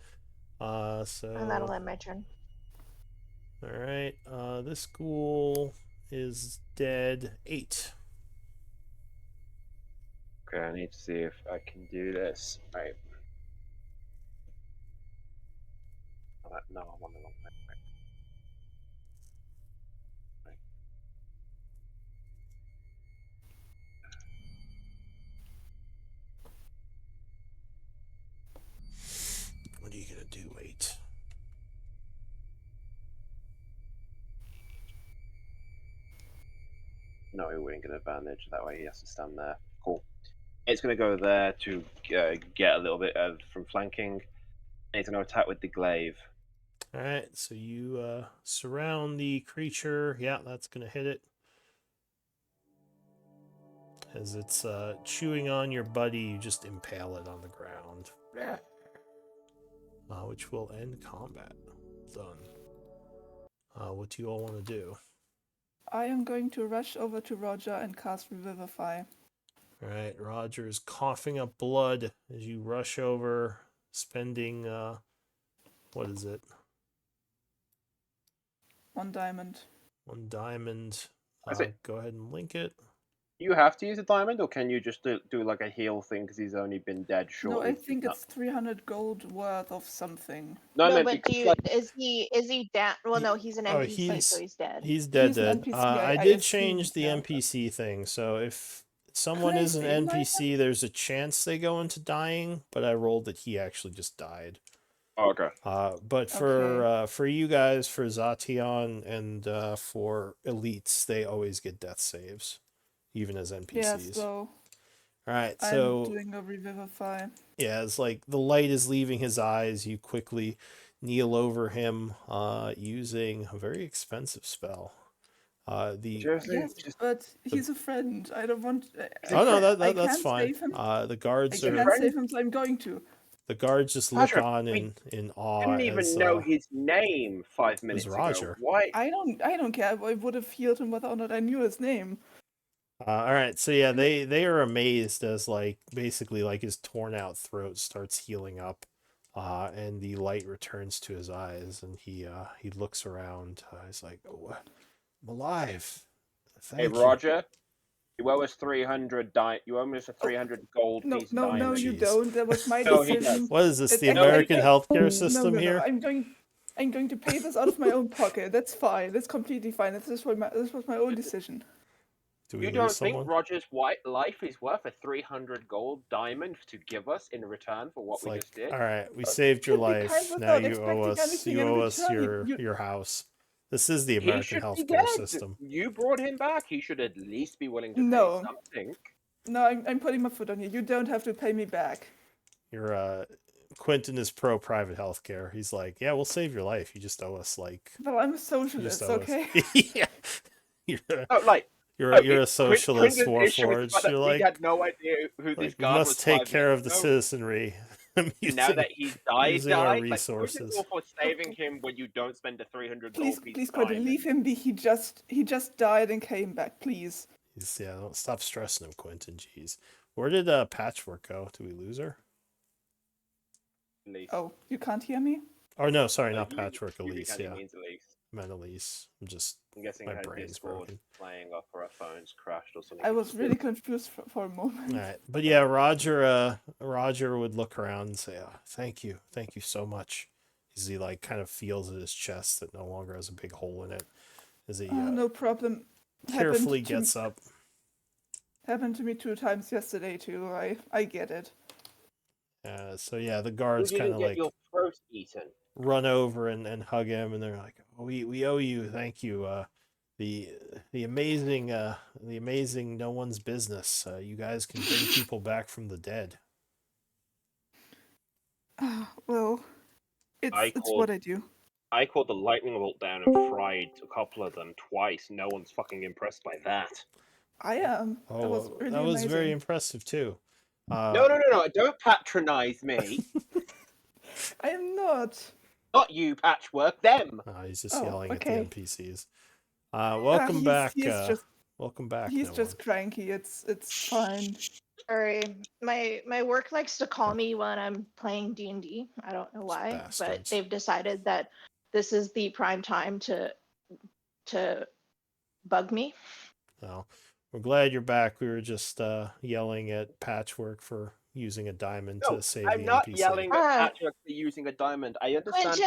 So And that'll end my turn. all right, this ghoul is dead. 8. Okay, I need to see if I can do this. Right. No, I'm on the wrong thing. Right. What are you gonna do? 8. No, he wouldn't get advantage. That way he has to stand there. Cool. It's going to go there to get a little bit from flanking. And it's going to attack with the glaive. All right, so you surround the creature. Yeah, that's gonna hit it. As it's chewing on your buddy, you just impale it on the ground. Which will end combat. Done. What do you all want to do? I am going to rush over to Roger and cast Revivify. All right, Roger is coughing up blood as you rush over, spending, what is it? 1 diamond. 1 diamond. Go ahead and link it. You have to use a diamond, or can you just do like a heal thing because he's only been dead shortly? No, I think it's 300 gold worth of something. No, but is he down? Well, no, he's an Oh, NPC, so he's dead. He's dead. He's an Dead. NPC, I I did assumed, change the yeah. NPC thing, so if someone is an Crazy, NPC, there's a chance they go into dying. But I rolled that he actually just died. Oh, okay. But for you guys, for Zation and for elites, they always get death saves, even as NPCs. Yeah, so All right, I'm so doing a Revivify. yeah, it's like the light is leaving his eyes. You quickly kneel over him, using a very expensive spell. Yes, but he's a friend. I don't want. Oh no, I that's can't fine. save him. The guards I are. can't save him, so I'm going to. The guards just look Roger, on we in awe. I didn't even as, know his name 5 minutes Roger. ago. Why? I don't care. I would have healed him whether or not I knew his name. All right, so yeah, they are amazed as like basically like his torn out throat starts healing up, and the light returns to his eyes, and he looks around. He's like, "Oh, I'm alive." Hey, Roger. You owe us 300 You owe us a 300 gold No, piece of no, diamond. no, you don't. That was my No, he decision. does. What is this? The It's American actually- healthcare No, system no, here? I'm going to pay this out of my own pocket. That's fine. That's completely fine. This was my own decision. Do we You lose don't someone? think Roger's white life is worth a 300 gold diamond to give us in return for what It's we like, just did? all right, we saved your Should be life. kind Now without you owe expecting us. anything You in owe us return. your house. This is the He American should be healthcare dead. system. You brought him back. He should at least be willing to No. pay something. No, I'm putting my foot on you. You don't have to pay me back. Your Quentin is pro private healthcare. He's like, yeah, we'll save your life. You just owe us like. Well, I'm a You just socialist, owe us. okay? Yeah. You're Oh, like you're a socialist Quentin's issue is warforged. that You're we like, had no idea who this we guard was. must take 5 care of the minutes ago. citizenry. Now using- that he's died, using our Like, resources. Quentin's all for saving him when you don't spend a 300 Please, gold piece please, of Quentin, diamond. leave him be. He just died and came back. Please. Don't stop stressing him, Quentin. Jeez. Where did Patchwork go? Did we lose her? Elise. Oh, you can't hear me? Oh no, sorry, No, not Patchwork. Elise, Usually yeah. means Elise. I meant Elise. I'm guessing My her brain's Discord broken. playing up or her phone's crashed or something. I was really confused for a moment. All right, but yeah, Roger would look around and say, oh, "Thank you so much." As he like kind of feels at his chest that no longer has a big hole in it. As he No problem. carefully gets up. Happened to me 2 times yesterday too. I get it. So yeah, the guards You kind didn't of get like your throat eaten. run over and hug him, and they're like, oh, "We owe you, thank you. The amazing no one's business. You guys can bring people back from the dead." Well, it's what I do. I called the lightning bolt down and fried a couple of them twice. No one's fucking impressed by that. I am. That was really that was amazing. very impressive too. No! Don't patronize me. I am not. Not you, Patchwork. Them. He's just yelling okay. at the NPCs. Welcome back. Welcome back. He's just cranky. It's fine. Sorry, my work likes to call me when I'm playing D&D. I don't know why, but they've decided that this is the prime time to bug me. Well, we're glad you're back. We were just yelling at Patchwork for using a diamond to save the NPC. I'm not yelling at Patchwork for using a diamond. I understand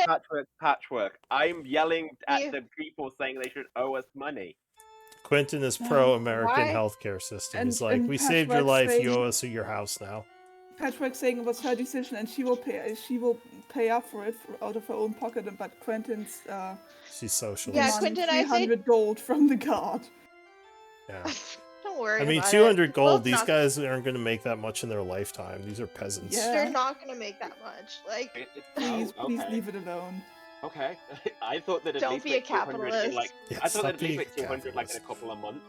Patchwork. I'm yelling at the people saying they should owe us money. Quentin is pro-American healthcare system. He's like, we saved your life. You owe us your house now. Patchwork saying it was her decision, and she will pay up for it out of her own pocket. But Quentin's she's socialist. Yeah, Quentin, I say 300 gold from the guard. Yeah. Don't worry. I mean, about 200 gold. Both These guys aren't going to make that much in their lifetime. These are peasants. Yeah. They're not going to make that much. Like, please leave it alone. Okay. I thought that don't be a capitalist. I thought that'd be 200 like in a couple of months.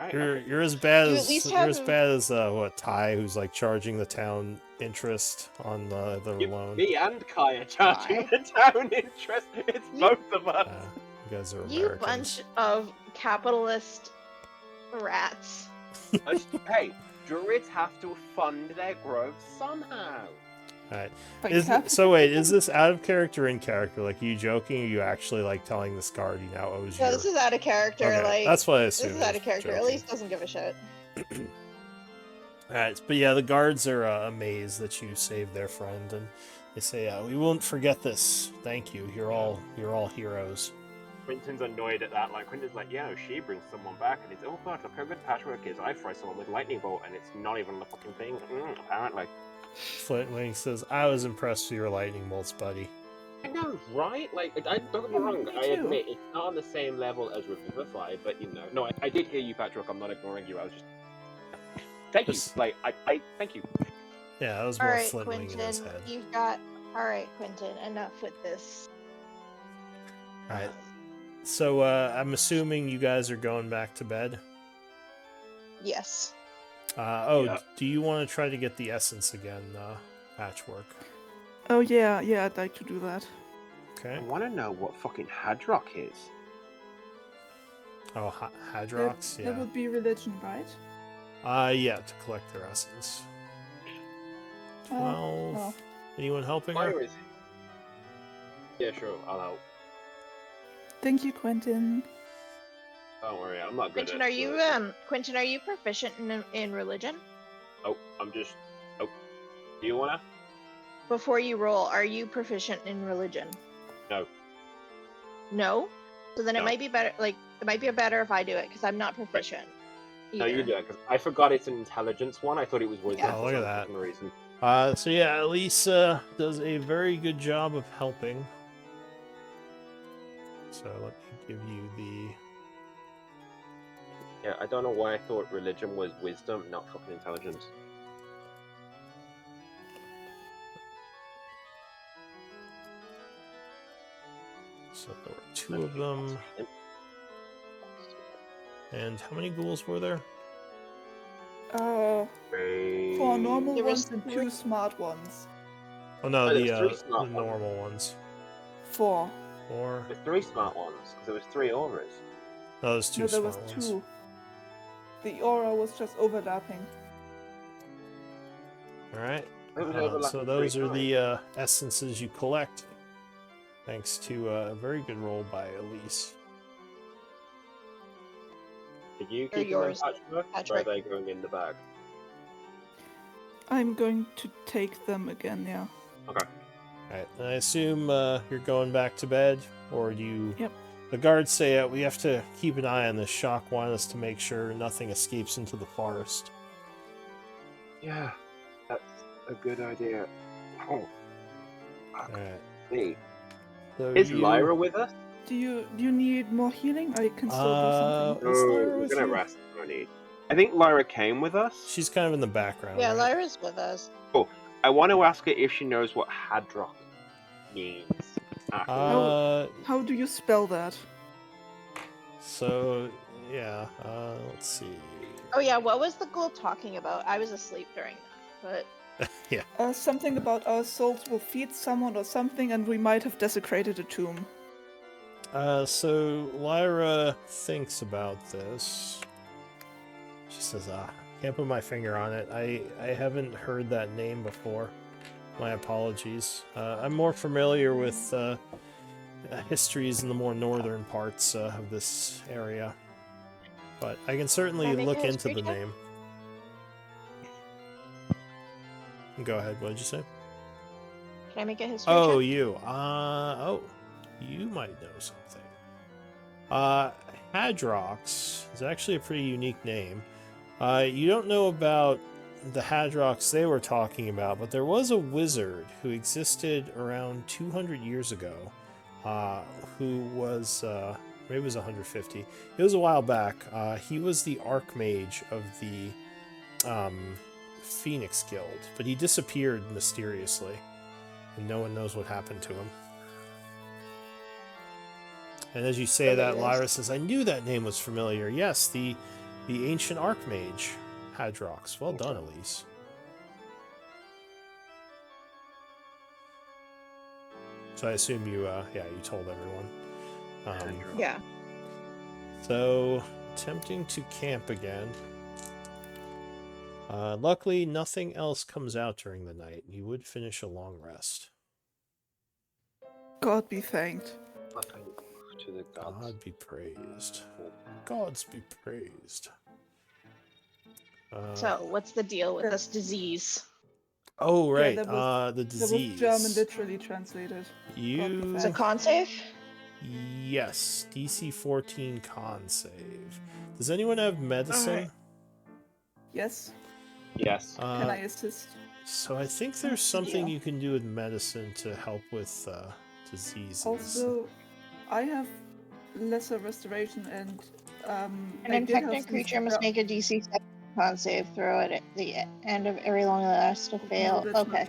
Right, you're as bad as what, Ty, who's like charging the town interest on the loan. Me and Kai are charging the town interest. It's both of us. You guys are Americans. You bunch of capitalist rats. Hey, druids have to fund their growth somehow. Alright. So wait, is this out of character or in character? Like, are you joking? Or are you actually like telling this guard he now owes you? No, this is out of character. Okay, like that's what I assumed. This is out of character. Elise doesn't give a shit. Alright, but yeah, the guards are amazed that you saved their friend, and they say, "We won't forget this. Thank you. You're all heroes." Quentin's annoyed at that. Like, Quentin's like, yeah, she brings someone back, and it's, oh god, look how good Patchwork is. I fry someone with lightning bolt, and it's not even the fucking thing. Apparently. Flintwing says, "I was impressed with your lightning bolts, buddy." I know, right? Like, don't get me wrong. I admit it's not on the same level as Revivify, but you know, no, I did hear you, Patrick. I'm not ignoring you. I was just thank you. Like, I thank you. Yeah, that was more Flintwing in his head. You've got all right, Quentin. Enough with this. All right. So I'm assuming you guys are going back to bed. Yes. Do you want to try to get the essence again, Patchwork? Oh yeah, I'd like to do that. Okay. I want to know what fucking Hadrock is. Oh, Hadrox, yeah. That would be religion, right? Yeah, to collect their essence. 12. Well. Anyone helping her? Where is he? Yeah, sure, I'll help. Thank you, Quentin. Don't worry, I'm not good Quentin, at Quentin, are you proficient in religion? Oh, do you wanna? Before you roll, are you proficient in religion? No. No? So then No. it might be better, if I do it, because I'm not proficient. No, you do it, because I forgot it's an intelligence one. I thought it was wisdom. Oh, look at that. For some reason. So yeah, Elisa does a very good job of helping. So let me give you the... Yeah, I don't know why I thought religion was wisdom, not fucking intelligence. So there were 2 of them. And how many ghouls were there? 4 normal There was ones and 2 smart ones. Oh no, there's 3 the normal ones. 4. 4. There's 3 smart ones, because there was 3 auras. No, there's 2 No, there smart was ones. 2. The aura was just overlapping. All right. It was So overlapping those pretty are the essences you collect, thanks to a very good roll by Elise. Did you They're keep them, yours, Patrick? Or are Patrick. they going in the bag? I'm going to take them again, yeah. Okay. Alright, I assume you're going back to bed, or do you... Yep. The guards say we have to keep an eye on this shock wireless to make sure nothing escapes into the forest. Yeah, that's a good idea. Oh, Alright. me. So Is you... Lyra with us? Do you need more healing? I can still do something. Is No, Lyra we're with gonna you? rest. I need. I think Lyra came with us. She's kind of in the background, Yeah, right? Lyra's with us. I want to ask her if she knows what Hadrock means. How do you spell that? So, yeah, let's see. Oh yeah, what was the ghoul talking about? I was asleep during that, but Yeah. Something about our souls will feed someone or something, and we might have desecrated a tomb. So Lyra thinks about this. She says, can't put my finger on it. I haven't heard that name before. My apologies. I'm more familiar with histories in the more northern parts of this area. But I can certainly Can I make look a into history the check? name. Go ahead, what did you say? can I make a history Oh, check? you. You might know something. Hadrox is actually a pretty unique name. You don't know about the Hadrox they were talking about, but there was a wizard who existed around 200 years ago, who was, maybe it was 150. It was a while back. He was the Archmage of the Phoenix Guild, but he disappeared mysteriously, and no one knows what happened to him. And as you say that, Lyra says, I knew that name was familiar. Yes, the ancient Archmage, Hadrox. Well done, Elise. So I assume you, you told everyone. Yeah. So, attempting to camp again. Luckily, nothing else comes out during the night. You would finish a long rest. God be thanked. To the gods. God be praised. Gods be praised. So, what's the deal with this disease? Oh, right. that was- The That disease. was German literally translated. You... Is it con save? Yes. DC 14 con save. Does anyone have medicine? Alright. Yes. Yes. Can I assist? So I think there's something you can do with medicine to help with diseases. Also, I have lesser restoration and An I did have infected some creature must spell- make a DC 7 con save throw it at the end of every long rest to fail. that's Okay.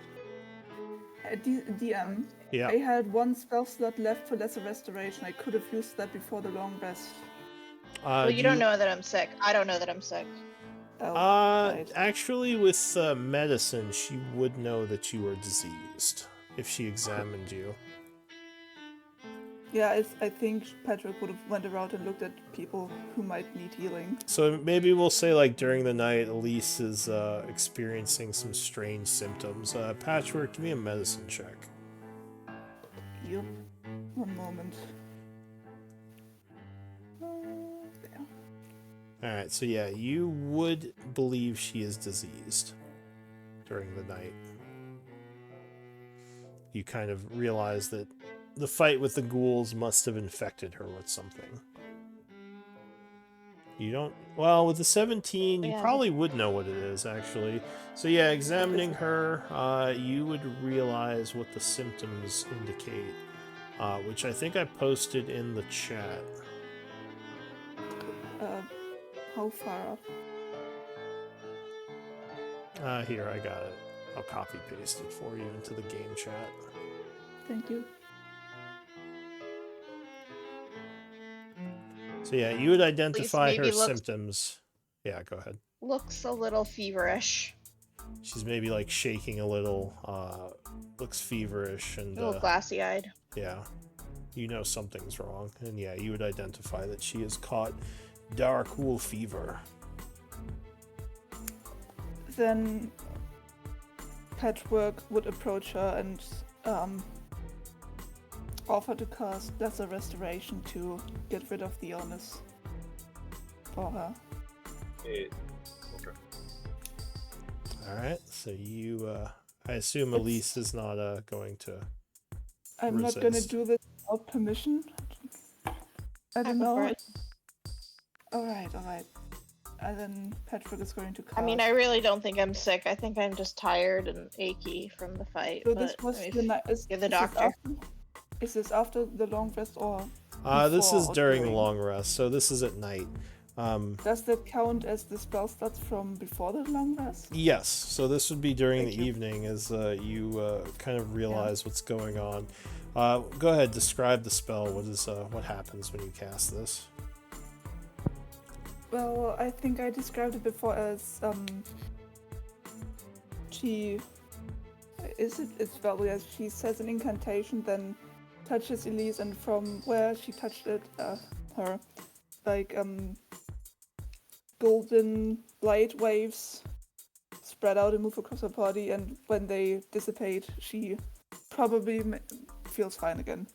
DM. Yeah. I had one spell slot left for lesser restoration. I could have used that before the long rest. Well, you don't know that I'm sick. I don't know that I'm sick. Oh, right. Actually, with medicine, she would know that you were diseased if she examined you. Yeah, I think Patrick would have went around and looked at people who might need healing. So maybe we'll say, like, during the night, Elise is experiencing some strange symptoms. Patchwork, give me a medicine check. Yep. One moment. There. Alright, so yeah, you would believe she is diseased during the night. You kind of realize that the fight with the ghouls must have infected her with something. You don't... Well, with the 17, you Yeah. probably would know what it is, actually. So yeah, examining her, you would realize what the symptoms indicate, which I think I posted in the chat. How far up? Here, I got it. I'll copy paste it for you into the game chat. Thank you. So yeah, you would identify her maybe looks- symptoms. Yeah, go ahead. Looks a little feverish. She's maybe like shaking a little, looks feverish, and A little glassy eyed. yeah, you know something's wrong. And yeah, you would identify that she has caught Dark Wool fever. then Patchwork would approach her and offer to cast Lesser Restoration to get rid of the illness for her. Okay. Alright, so you, I assume Elise is not going to I'm not gonna resist. do this without permission. I don't go for know. it. Alright. And then Patchwork is going to cast. I mean, I really don't think I'm sick. I think I'm just tired and achy from the fight. So but this was I the mean, night. you're the doctor. Is this after the long rest or? This before is or during the long rest, so this is at night. Does that count as the spell starts from before the long rest? Yes, so this would be during Thank the you. evening as you kind of realize what's going on. Go ahead, describe the spell. What happens when you cast this? Well, I think I described it before as she she says an incantation, then touches Elise, and from where she touched it, her, like golden light waves spread out and move across her body, and when they dissipate, she probably feels fine again.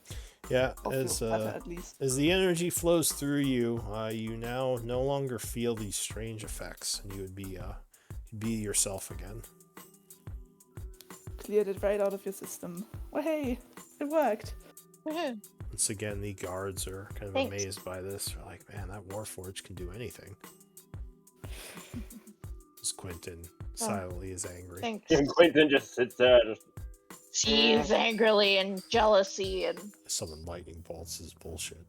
Yeah, Or feels better at least. as the energy flows through you, you now no longer feel these strange effects, and you would be yourself again. Cleared it right out of your system. Well, hey, it worked. Once again, the guards are kind of Thanks. amazed by this. They're like, man, that Warforged can do anything. As Quentin silently is angry. Thanks. And Quentin just sits there, just She's angrily and jealousy and Summon lightning bolts is bullshit.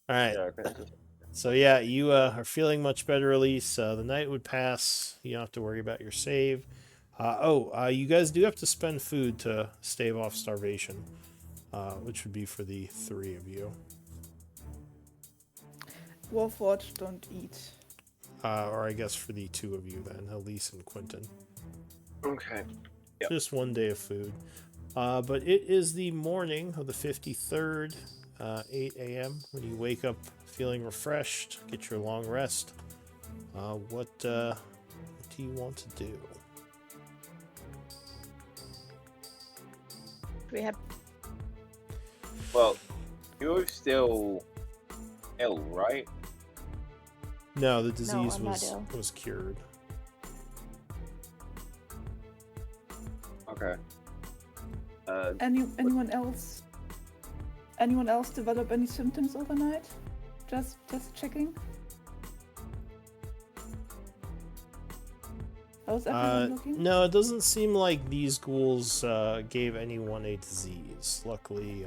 Alright, yeah, okay. so yeah, you are feeling much better, Elise. The night would pass. You don't have to worry about your save. You guys do have to spend food to stave off starvation, which would be for the 3 of you. Warforged don't eat. Or I guess for the 2 of you then, Elise and Quentin. Okay. Yep. Just 1 day of food. But it is the morning of the 53rd, 8 a.m. when you wake up feeling refreshed, get your long rest. What do you want to do? we have Well, you're still ill, right? No, the disease I'm not ill. was cured. Okay. Anyone else? Anyone else develop any symptoms overnight? Just checking. How's everyone looking? No, it doesn't seem like these ghouls gave anyone a disease. Luckily,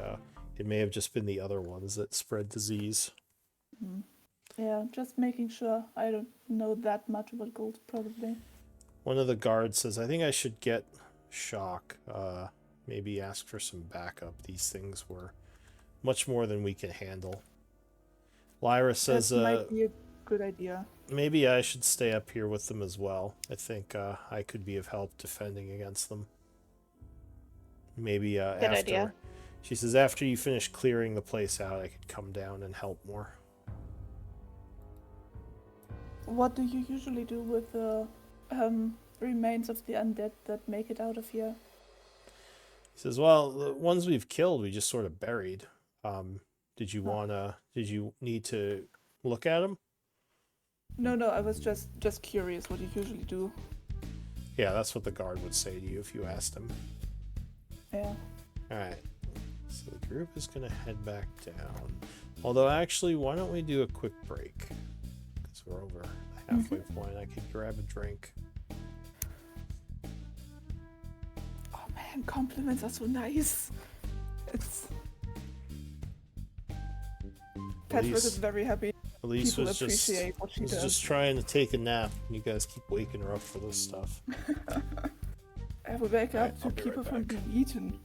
it may have just been the other ones that spread disease. Yeah, just making sure. I don't know that much about gold, probably. One of the guards says, I think I should get shock. Maybe ask for some backup. These things were much more than we can handle. Lyra says, That might be a good idea. maybe I should stay up here with them as well. I think I could be of help defending against them. Maybe Good after. idea. She says, after you finish clearing the place out, I could come down and help more. What do you usually do with the remains of the undead that make it out of here? He says, well, the ones we've killed, we just sort of buried. Did you need to look at them? No, I was just curious what you usually do. Yeah, that's what the guard would say to you if you asked him. Yeah. Alright, so the group is going to head back down. Although, actually, why don't we do a quick break? Because we're over the halfway point. I could grab a drink. Oh man, compliments are so nice. It's... Patrick is very happy. Elise People was appreciate what she does. just trying to take a nap, and you guys keep waking her up for this stuff. I will wake Alright, up I'll to be keep right her from back. being eaten.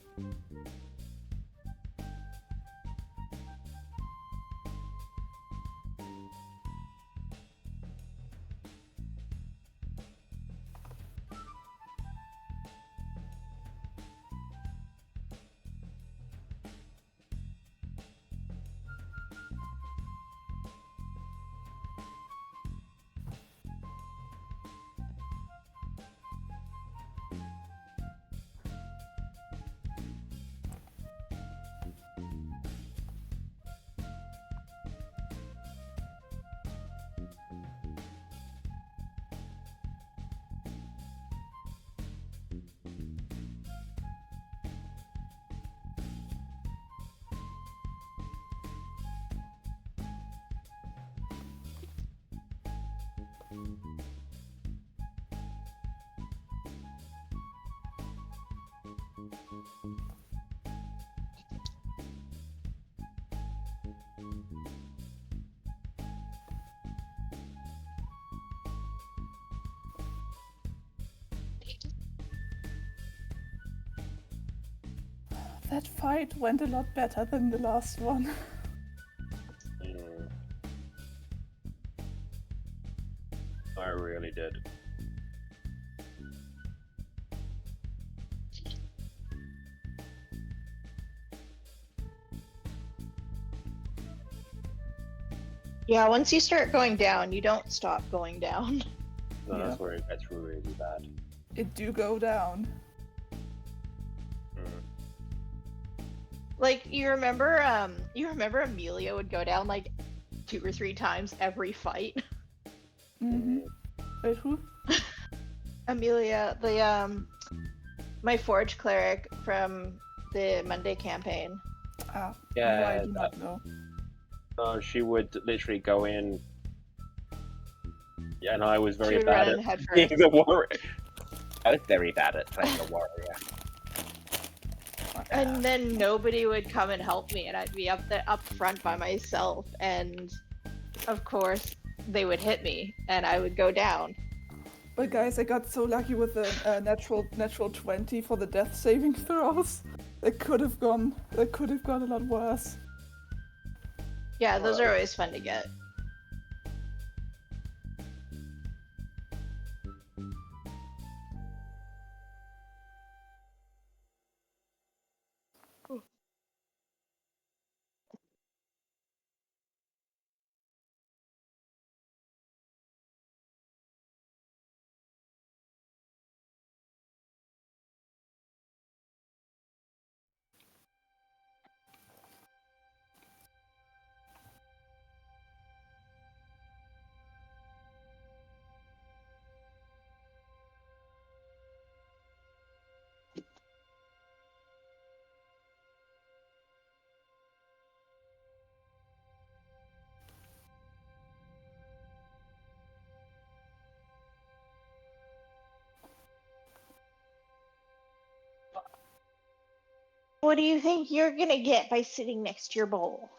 That fight went a lot better than the last one. I really did. Yeah, once you start going down, you don't stop going down. No, Yeah. that's where it gets really bad. It do go down. Like you remember Amelia would go down like 2 or 3 times every fight. Mm-hmm. Wait, who? Amelia, my Forge cleric from the Monday campaign. Ah, Yeah, no, I do not know. She would literally go in. Yeah, and I was She very would bad run in at head being first. the warrior. I was very bad at playing the warrior. And then nobody would come and help me, and I'd be up front by myself, and of course they would hit me, and I would go down. But guys, I got so lucky with the natural 20 for the death saving throws. It could have gone a lot worse. Yeah, those are always fun to get. What do you think you're gonna get by sitting next to your bowl?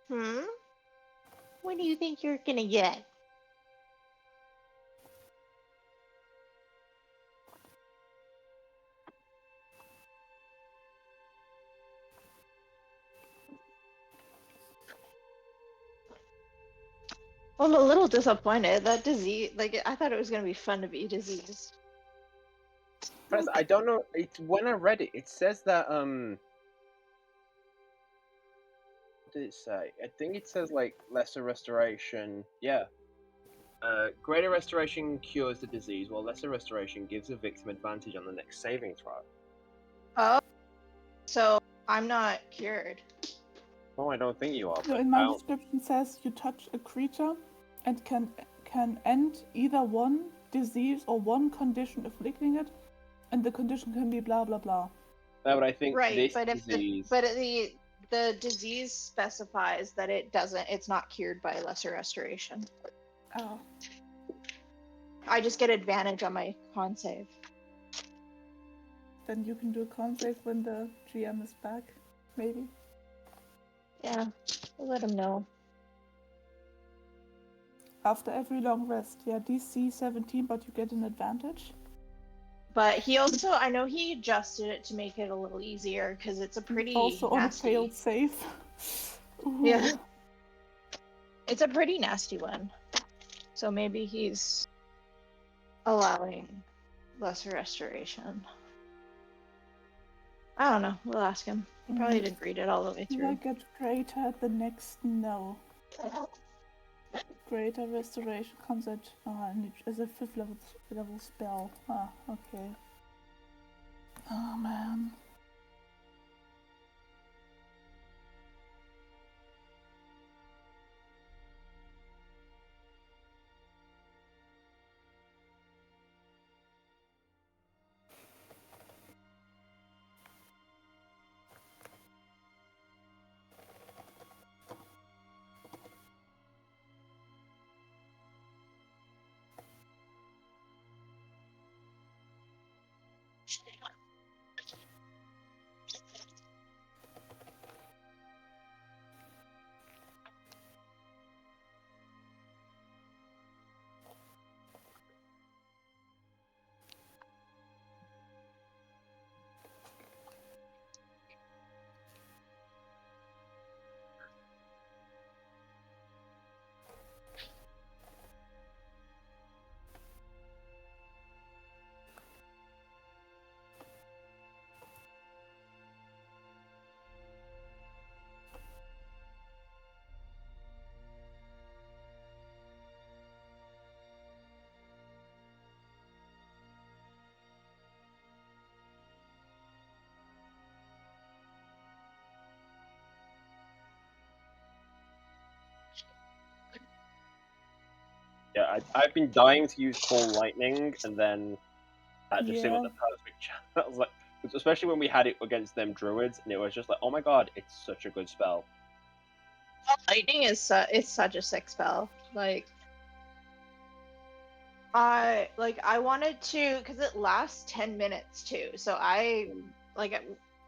What do you think you're gonna get? I'm a little disappointed. That disease, like, I thought it was gonna be fun to be diseased. Plus, I don't know. It's when I read it. It says that What did it say? I think it says like lesser restoration. Yeah. Greater restoration cures the disease, while lesser restoration gives the victim advantage on the next saving throw. Oh, so I'm not cured. Oh, I don't think you are. So But in my description says you touch a creature and can end either one disease or one condition afflicting it, and the condition can be blah blah blah. no, but I think Right, this but if disease. the disease specifies that it's not cured by lesser restoration. Oh, I just get advantage on my con save. then you can do a con save when the GM is back, maybe. Yeah, I'll let him know. After every long rest, yeah, DC 17, but you get an advantage. But he also, I know he adjusted it to make it a little easier because it's a pretty Also on a nasty. failed save. Yeah, it's a pretty nasty one. So maybe he's allowing lesser restoration. I don't know. We'll ask him. He probably didn't read it all the way Do I through. get greater at the next? No. Greater restoration comes at as a 5th level spell. Ah, okay. Oh man. I've been dying to use Call Lightning, and then that just seemed like the perfect chance. I was like, especially when we had it against them druids, and it was just like, oh my god, it's such a good spell. Lightning is it's such a sick spell. I wanted to, because it lasts 10 minutes too. So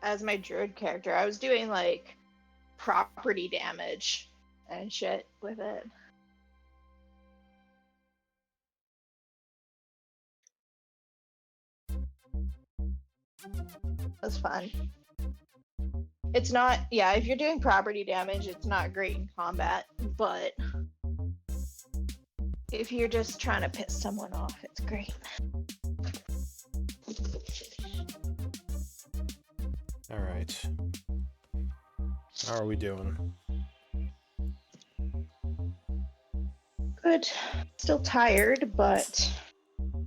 as my druid character, I was doing like property damage and shit with it. That's fun. It's not, yeah, if you're doing property damage, it's not great in combat, but if you're just trying to piss someone off, it's great. All right. How are we doing? Good. Still tired, but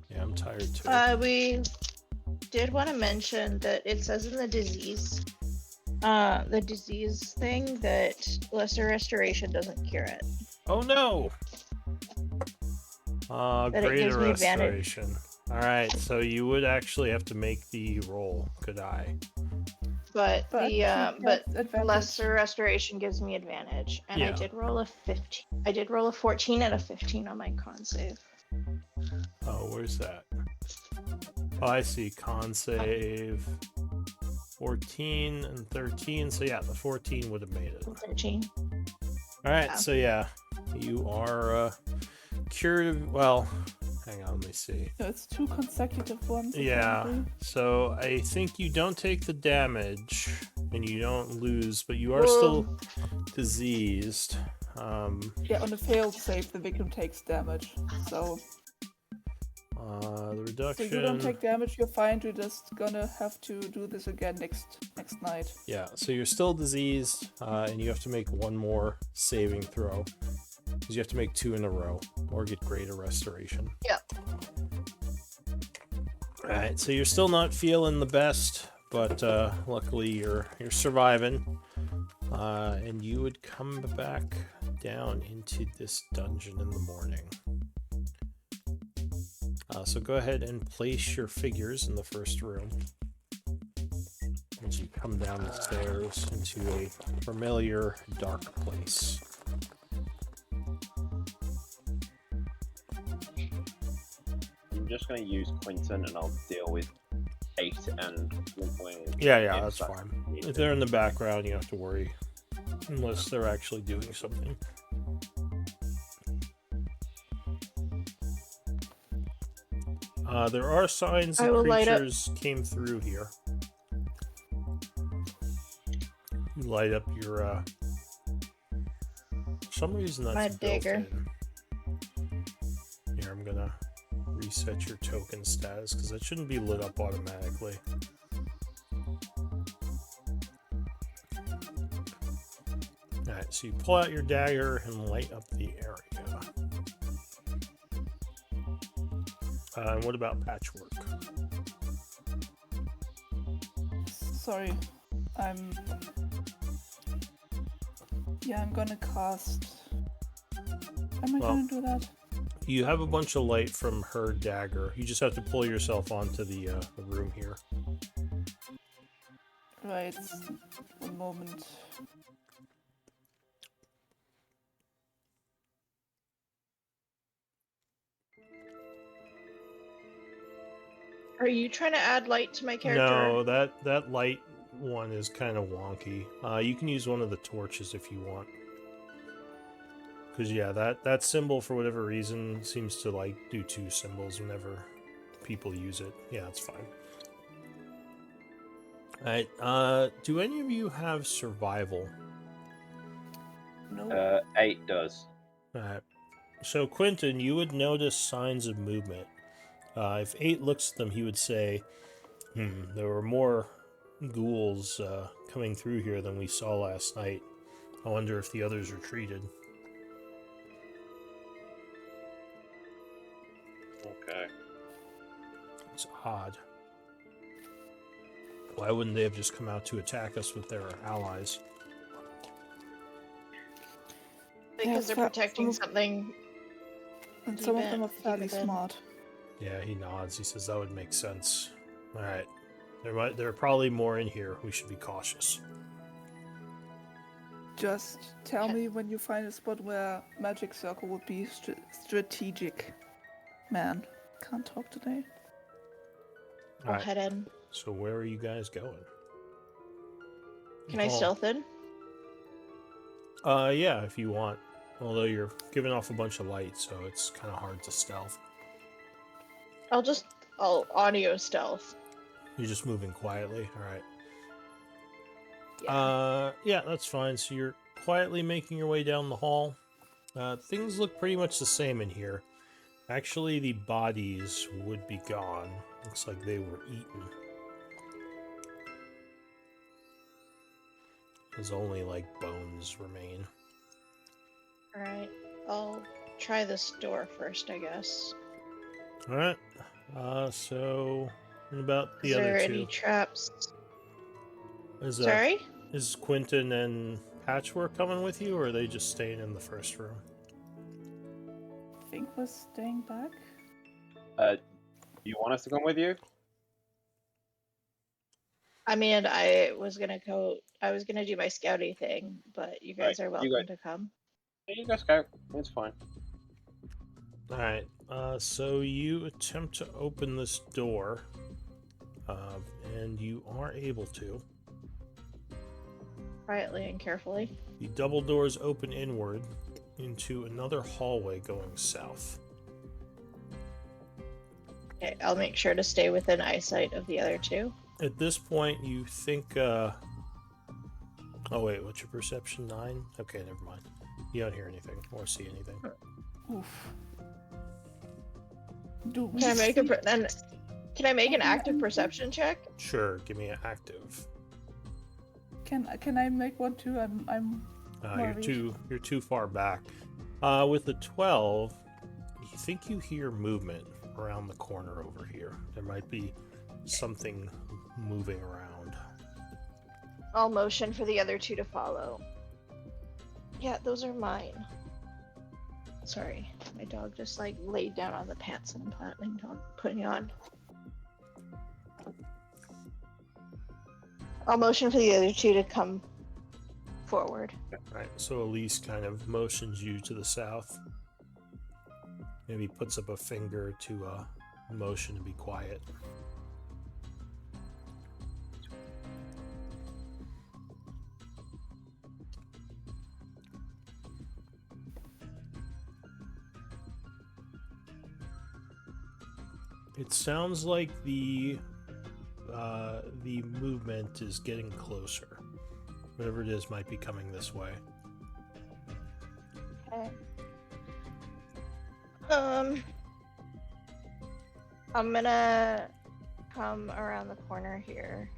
Yeah, I'm tired too. we did want to mention that it says in the disease thing that lesser restoration doesn't cure it. Oh no! That it Greater gives me advantage. restoration. Alright, so you would actually have to make the roll, could I? But he but gets advantage. lesser restoration gives me advantage, and I Yeah. did roll a 15. I did roll a 14 and a 15 on my con save. Oh, where's that? Oh, I see. Con save 14 and 13. So yeah, the 14 would have made it. 13. Alright, Yeah. so yeah, you are cured of, well, hang on, let me see. So it's 2 consecutive ones. Yeah, apparently. so I think you don't take the damage and you don't lose, but you are still diseased. Yeah, on a failed save, the victim takes damage. So The so reduction. you don't take damage. You're fine. You're just gonna have to do this again next night. Yeah, so you're still diseased, and you have to make one more saving throw. Because you have to make 2 in a row, or get greater restoration. Yep. Alright, so you're still not feeling the best, but luckily you're surviving. And you would come back down into this dungeon in the morning. So go ahead and place your figures in the first room. As you come down the stairs into a familiar dark place. I'm just going to use Quinton, and I'll deal with 8 and Limpwing. Yeah, that's fine. If they're in the background, you don't have to worry. Unless they're actually doing something. There are signs I that will light up. creatures came through here. You light up your, for some reason that's My built dagger. in. Here, I'm gonna reset your token status, because that shouldn't be lit up automatically. Alright, so you pull out your dagger and light up the area. And what about patchwork? Sorry, I'm gonna cast. Am I Well, gonna do that? You have a bunch of light from her dagger. You just have to pull yourself onto the room here. Right. One moment. Are you trying to add light to my character? No, that light one is kind of wonky. You can use one of the torches if you want. Because yeah, that symbol for whatever reason seems to like do 2 symbols whenever people use it. Yeah, that's fine. Alright, do any of you have survival? No. 8 does. Alright. So Quentin, you would notice signs of movement. If 8 looks at them, he would say, there were more ghouls coming through here than we saw last night. I wonder if the others retreated. Okay. It's odd. Why wouldn't they have just come out to attack us with their allies? Because they're Yeah, protecting something. And Keep some of it- them are keep fairly it in. smart. Yeah, he nods. He says that would make sense. All right. There are probably more in here. We should be cautious. Just tell me when you find a spot where magic circle would be strategic. Man, can't talk today. All I'll right. head in. So where are you guys going? Can I Oh, stealth in? Yeah, if you want. Although you're giving off a bunch of light, so it's kind of hard to stealth. I'll audio stealth. You're just moving quietly. All right. Yeah. Yeah, that's fine. So you're quietly making your way down the hall. Things look pretty much the same in here. Actually, the bodies would be gone. Looks like they were eaten. There's only like bones remain. Alright. I'll try this door first, I guess. All right. So what about the Is there other any two? traps? Is Sorry? Is Quentin and Patchwork coming with you, or are they just staying in the first room? I think we're staying back. You want us to come with you? I mean, I was gonna do my scouty thing, but you guys Right, are you welcome guys- to come. Yeah, you guys go. It's fine. All right. So you attempt to open this door, and you are able to. Quietly and carefully. The double doors open inward into another hallway going south. Okay, I'll make sure to stay within eyesight of the other two. At this point, you think. Oh wait, what's your perception? 9? Okay, never mind. You don't hear anything or see anything. Oof. Do we Can I make a see- then? Can I make an active perception check? Sure, give me an active. Can I make one too? I'm worried. You're too far back. With the 12, you think you hear movement around the corner over here. There might be something moving around. I'll motion for the other two to follow. Yeah, those are mine. Sorry, my dog just like laid down on the pants and I'm putting on. I'll motion for the other two to come forward. Right, so Elise kind of motions you to the south. Maybe puts up a finger to motion to be quiet. It sounds like the movement is getting closer. Whatever it is might be coming this way. Okay. I'm gonna come around the corner here.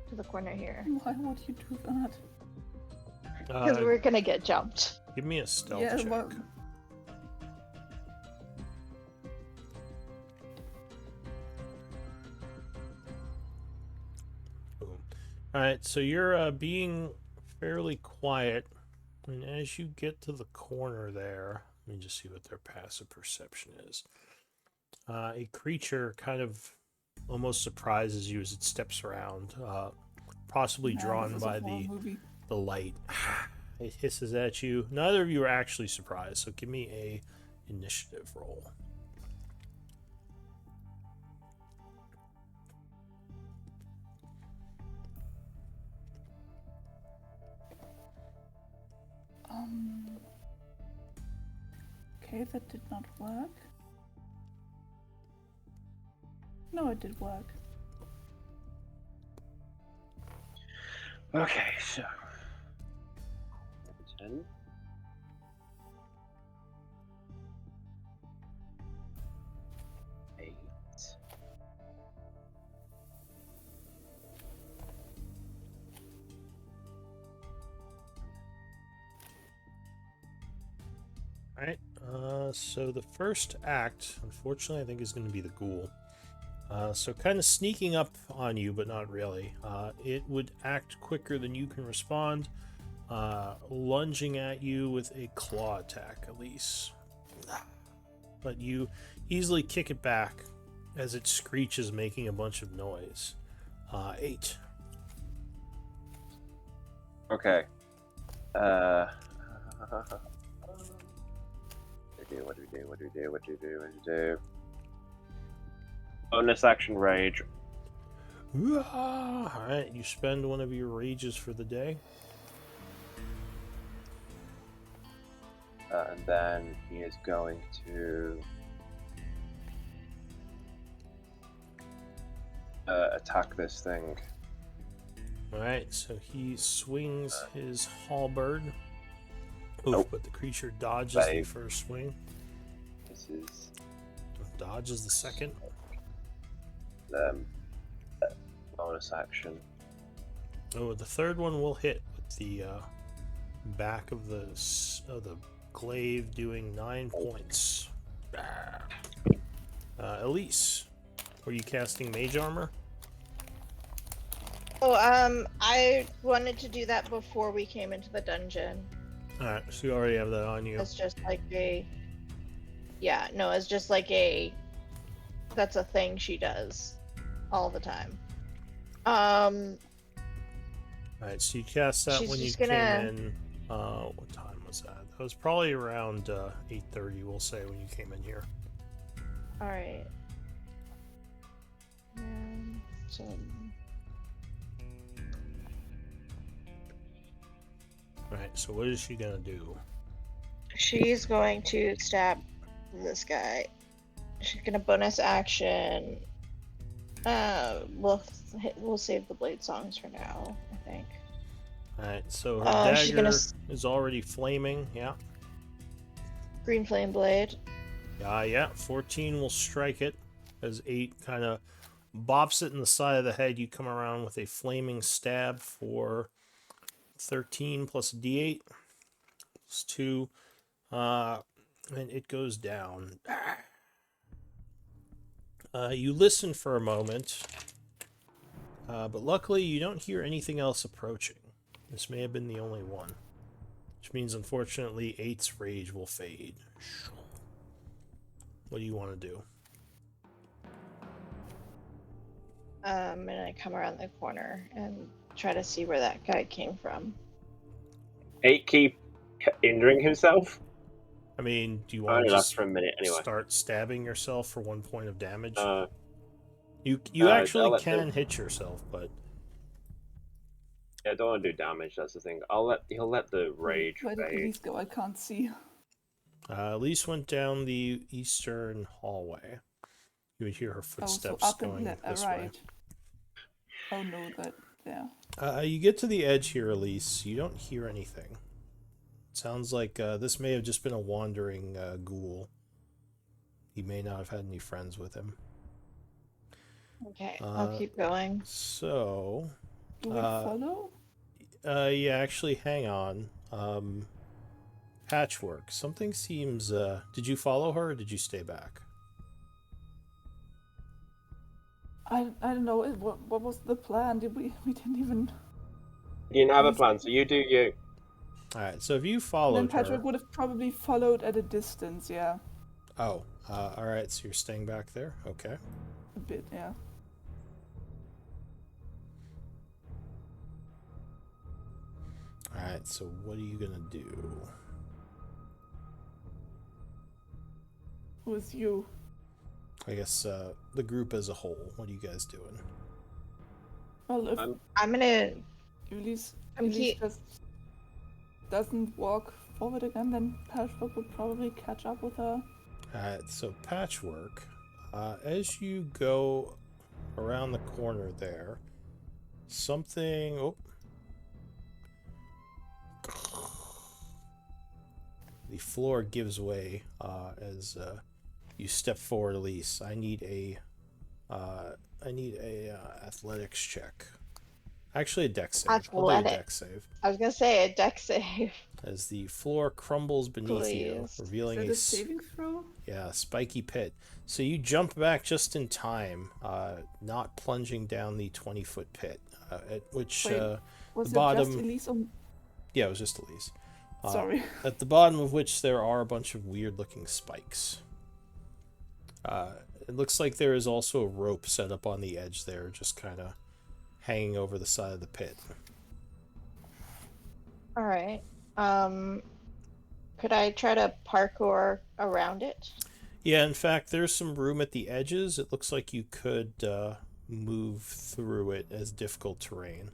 To the corner here. Why would you do that? Because we're gonna get jumped. Give me a stealth Yeah, check. well, Alright, so you're being fairly quiet, and as you get to the corner there, let me just see what their passive perception is. A creature kind of almost surprises you as it steps around, possibly man, drawn this is a by horror the movie. light. It hisses at you. Neither of you are actually surprised, so give me a initiative roll. Okay, that did not work. No, it did work. Okay, so 10. Eight. Alright, so the first act, unfortunately, I think is going to be the ghoul. So kind of sneaking up on you, but not really. It would act quicker than you can respond, lunging at you with a claw attack, Elise. but you easily kick it back as it screeches, making a bunch of noise. 8. Okay. What do we do? Bonus action rage. Alright, you spend one of your rages for the day. And then he is going to attack this thing. Alright, so he swings his halberd. Oof, Nope. but the creature dodges the Save. first swing. This is Dodges the second. bonus action. Oh, the third one will hit with the back of the glaive, doing 9 points. Elise, were you casting mage armor? Oh, I wanted to do that before we came into the dungeon. Alright, so you already have that on you. It's just like a... Yeah, no, it's just like a... That's a thing she does all the time. Alright, so you cast that She's when you just came gonna- in. What time was that? That was probably around 8:30, we'll say, when you came in here. Alright. So... Alright, so what is she gonna do? She's going to stab this guy. She's gonna bonus action. We'll save the blade songs for now, I think. Alright, so her she's dagger gonna is already flaming, yeah. Green flame blade. Yeah, 14 will strike it as 8 kind of bops it in the side of the head. You come around with a flaming stab for 13 plus a d8 plus 2, and it goes down. You listen for a moment, but luckily you don't hear anything else approaching. This may have been the only one, which means unfortunately 8's rage will fade. What do you want to do? I'm gonna come around the corner and try to see where that guy came from. 8 keep injuring himself. I mean, do you want Only to lasts just for a minute anyway. start stabbing yourself for 1 point of damage? You I'll actually let can the- hit yourself, but Yeah, I don't want to do damage. That's the thing. He'll let the rage Where did fade. Elise go? I can't see. Elise went down the eastern hallway. You would hear her Oh, so footsteps up and going this way. right. Oh no, yeah. You get to the edge here, Elise. You don't hear anything. Sounds like this may have just been a wandering ghoul. He may not have had any friends with him. Okay, I'll keep going. So, Do we follow? yeah, actually, hang on. Patchwork. Something seems. Did you follow her, or did you stay back? I don't know. What was the plan? We didn't even. You didn't have a plan, so you do you. All right. So if you Then followed Patrick her. would have probably followed at a distance. Yeah, Oh. All right. So you're staying back there. Okay. a bit. Yeah. All right. So what are you gonna do? Who's you? I guess the group as a whole. What are you guys doing? Well, if I'm gonna. Elise I'm Elise just doesn't walk forward again, then Patchwork would probably catch up with her. Alright, so Patchwork, as you go around the corner there, something... Oh. The floor gives way as you step forward, Elise. I need a athletics check. Actually, a dex save. I'll do a Athletic. dex save. I was gonna say a deck save. As the floor crumbles beneath you, Please. revealing Is a that a saving throw? spiky pit. So you jump back just in time, not plunging down the 20-foot pit, at which Wait, Was the it just bottom... Elise or... Yeah, it was just Elise. Sorry. At the bottom of which there are a bunch of weird-looking spikes. It looks like there is also a rope set up on the edge there, just kind of hanging over the side of the pit. All right. Could I try to parkour around it? Yeah, in fact, there's some room at the edges. It looks like you could move through it as difficult terrain.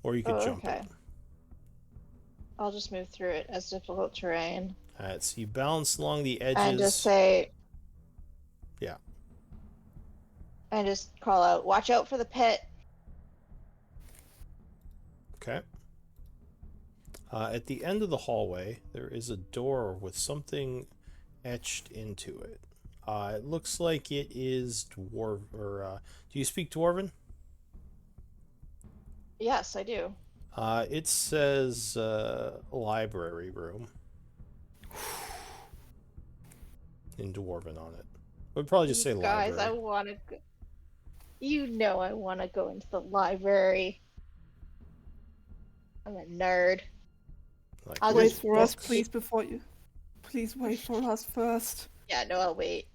Or you could jump it. I'll just move through it as difficult terrain. Alright, so you balance along the edges. And just say... Yeah. And just call out, watch out for the pit. Okay. At the end of the hallway, there is a door with something etched into it. It looks like it is dwarf, or do you speak Dwarven? Yes, I do. It says library room in Dwarven on it. We'd probably just say library. Guys, I want to. You know, I want to go into the library. I'm a nerd. Like, I'll wait for us, please. Please wait for us first. Yeah, no, I'll wait.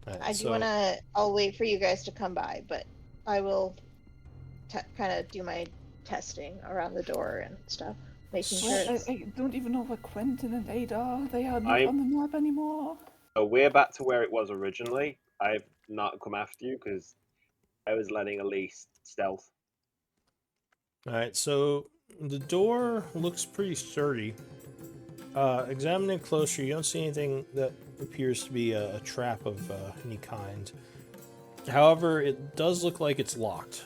Right, I do wanna. I'll wait for you guys to come by, but I will kind of do my testing around the door and stuff, making sure. I don't even know where Quentin and Ada are. They are not on the map anymore. So we're back to where it was originally. I've not come after you because I was letting Elise stealth. Alright, so the door looks pretty sturdy. Examining it closer, you don't see anything that appears to be a trap of any kind. However, it does look like it's locked.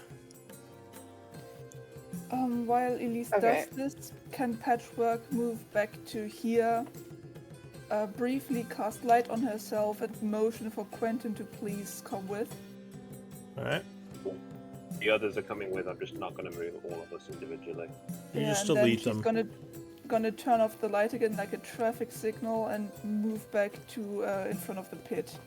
While Elise does this, can Patchwork move back to here, briefly cast light on herself, and motion for Quentin to please come with? Alright. The others are coming with. I'm just not going to move all of us individually. You just delete them. She's gonna turn off the light again like a traffic signal and move back to in front of the pit.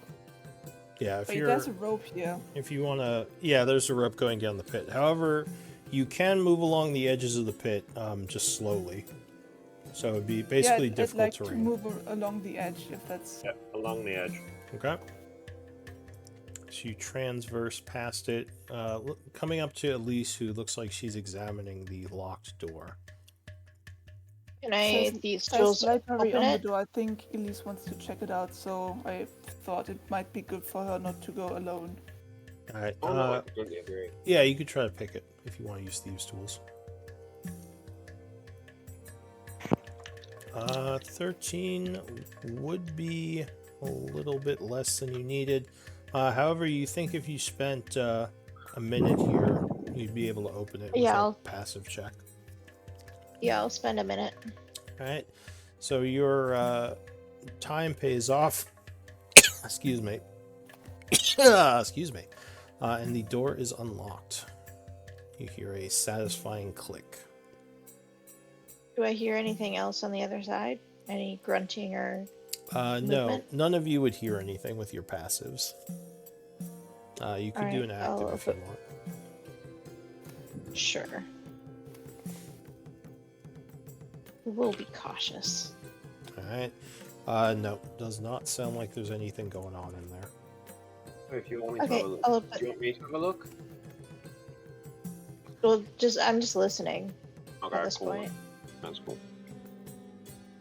Yeah, if there's a rope here. If you want to... Yeah, there's a rope going down the pit. However, you can move along the edges of the pit just slowly. So it'd be basically difficult terrain. To move along the edge, if that's... Yeah, along the edge. Okay. So you transverse past it, coming up to Elise, who looks like she's examining the locked door. Can I these tools open on it? the door. I think Elise wants to check it out, so I thought it might be good for her not to go alone. Alright. Oh, no, I completely agree. Yeah, you could try to pick it if you want to use thieves' tools. 13 would be a little bit less than you needed. However, you think if you spent a minute here, you'd be able to open it with a passive check. Yeah, I'll spend a minute. Alright, so your time pays off. Excuse me. Excuse me. And the door is unlocked. You hear a satisfying click. Do I hear anything else on the other side? Any grunting or no, none of you would hear anything with your passives. You could do an active if you want. Sure. We'll be cautious. Alright. No, does not sound like there's anything going on in there. If you want me to have a look. Do you want me to have a look? Well, I'm just listening at this point. That's cool.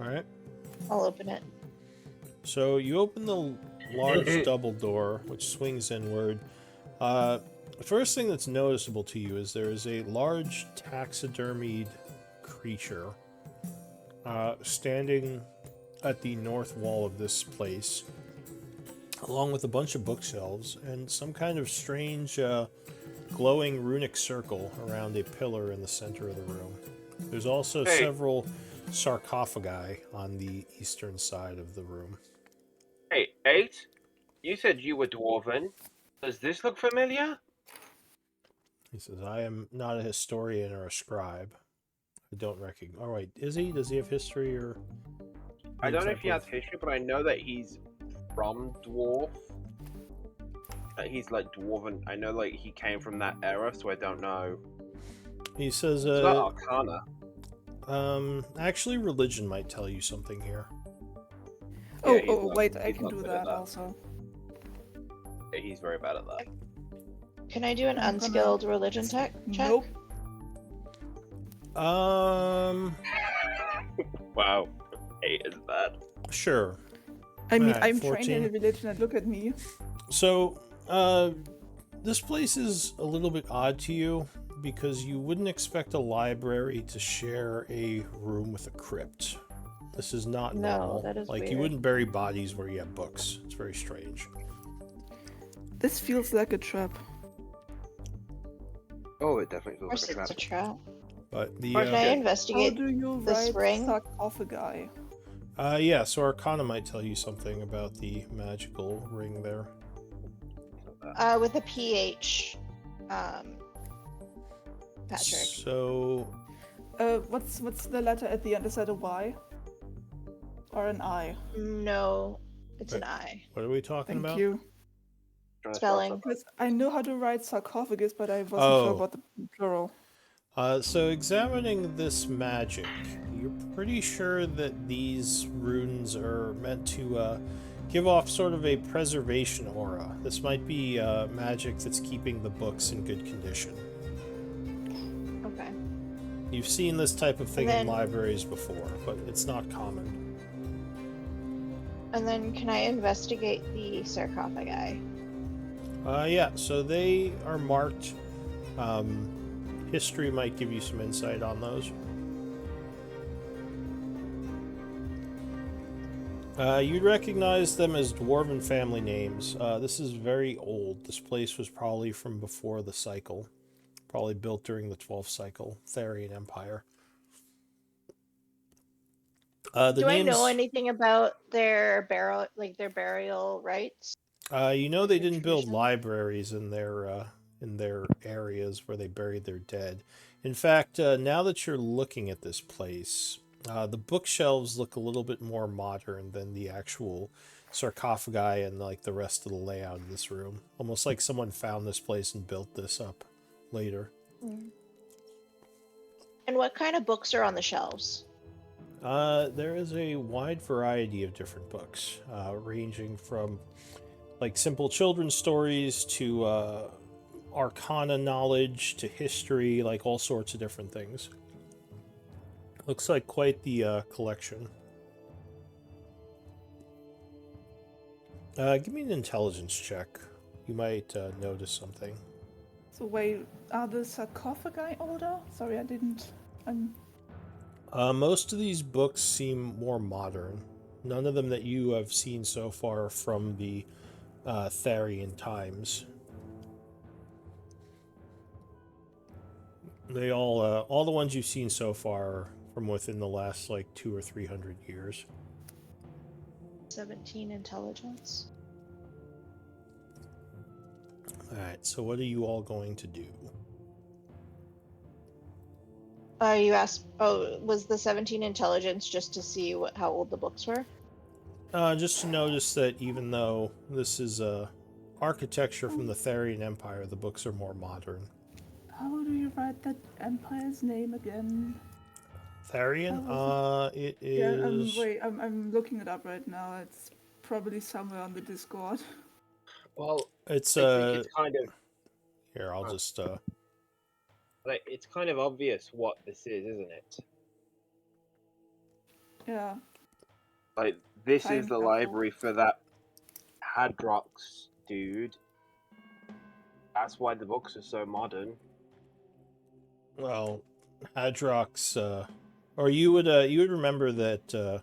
Alright. I'll open it. So you open the large double door, which swings inward. The first thing that's noticeable to you is there is a large taxidermied creature standing at the north wall of this place, along with a bunch of bookshelves and some kind of strange glowing runic circle around a pillar in the center of the room. There's also several sarcophagi on the eastern side of the room. Hey, 8? You said you were Dwarven. Does this look familiar? He says, I am not a historian or a scribe. I don't recognize... Oh, wait, is he? Does he have history or... I don't know if he has history, but I know that he's from Dwarf. He's like Dwarven. I know like he came from that era, so I don't know. He says, it's not Arcana. Actually, religion might tell you something here. Wait, I can do that also. He's very bad at that. Can I do an I'm gonna- unskilled religion check? Nope. Wow. 8 is bad. Sure. I mean, Alright, I'm 14. trained in religion and look at me. So, this place is a little bit odd to you because you wouldn't expect a library to share a room with a crypt. This is not No, normal. that is like, you weird. wouldn't bury bodies where you have books. It's very strange. This feels like a trap. Oh, it definitely Of feels course, like a it's trap. a trap. But the, Or can I How investigate? do you this write ring? sarcophagi? yeah, so Arcana might tell you something about the magical ring there. With a PH, Patrick. So, What's the letter at the end? Is that a Y? Or an I? No, it's an Right. I. what are we talking Thank about? you. Spelling. Because I know how to write sarcophagus, but I wasn't Oh. sure about the plural. So examining this magic, you're pretty sure that these runes are meant to give off sort of a preservation aura. This might be magic that's keeping the books in good condition. Okay. You've seen this type of thing in then- libraries before, but it's not common. And then can I investigate the sarcophagi? Yeah, so they are marked. History might give you some insight on those. You'd recognize them as dwarven family names. This is very old. This place was probably from before the cycle. Probably built during the 12th cycle, Therian Empire. The Do names, I know anything about their burial rites? you know they didn't build tradition? libraries in their areas where they buried their dead. In fact, now that you're looking at this place, the bookshelves look a little bit more modern than the actual sarcophagi and like the rest of the layout of this room. Almost like someone found this place and built this up later. And what kind of books are on the shelves? There is a wide variety of different books, ranging from like simple children's stories to arcana knowledge to history, like all sorts of different things. Looks like quite the collection. Give me an intelligence check. You might notice something. So wait, are the sarcophagi older? Sorry, I didn't. Most of these books seem more modern. None of them that you have seen so far are from the Therian times. They all the ones you've seen so far are from within the last like 200 or 300 years. 17 intelligence. Alright, so what are you all going to do? You asked. Oh, was the 17 intelligence just to see how old the books were? Just to notice that even though this is architecture from the Therian Empire, the books are more modern. How do you write that empire's name again? Therian? It Yeah, is... wait, I'm looking it up right now. It's probably somewhere on the Discord. Well, It's I think it's kind of Here, I'll just like it's kind of obvious what this is, isn't it? Yeah. Like this Time is the travel. library for that Hadrox dude. That's why the books are so modern. well, Hadrox, or you would remember that.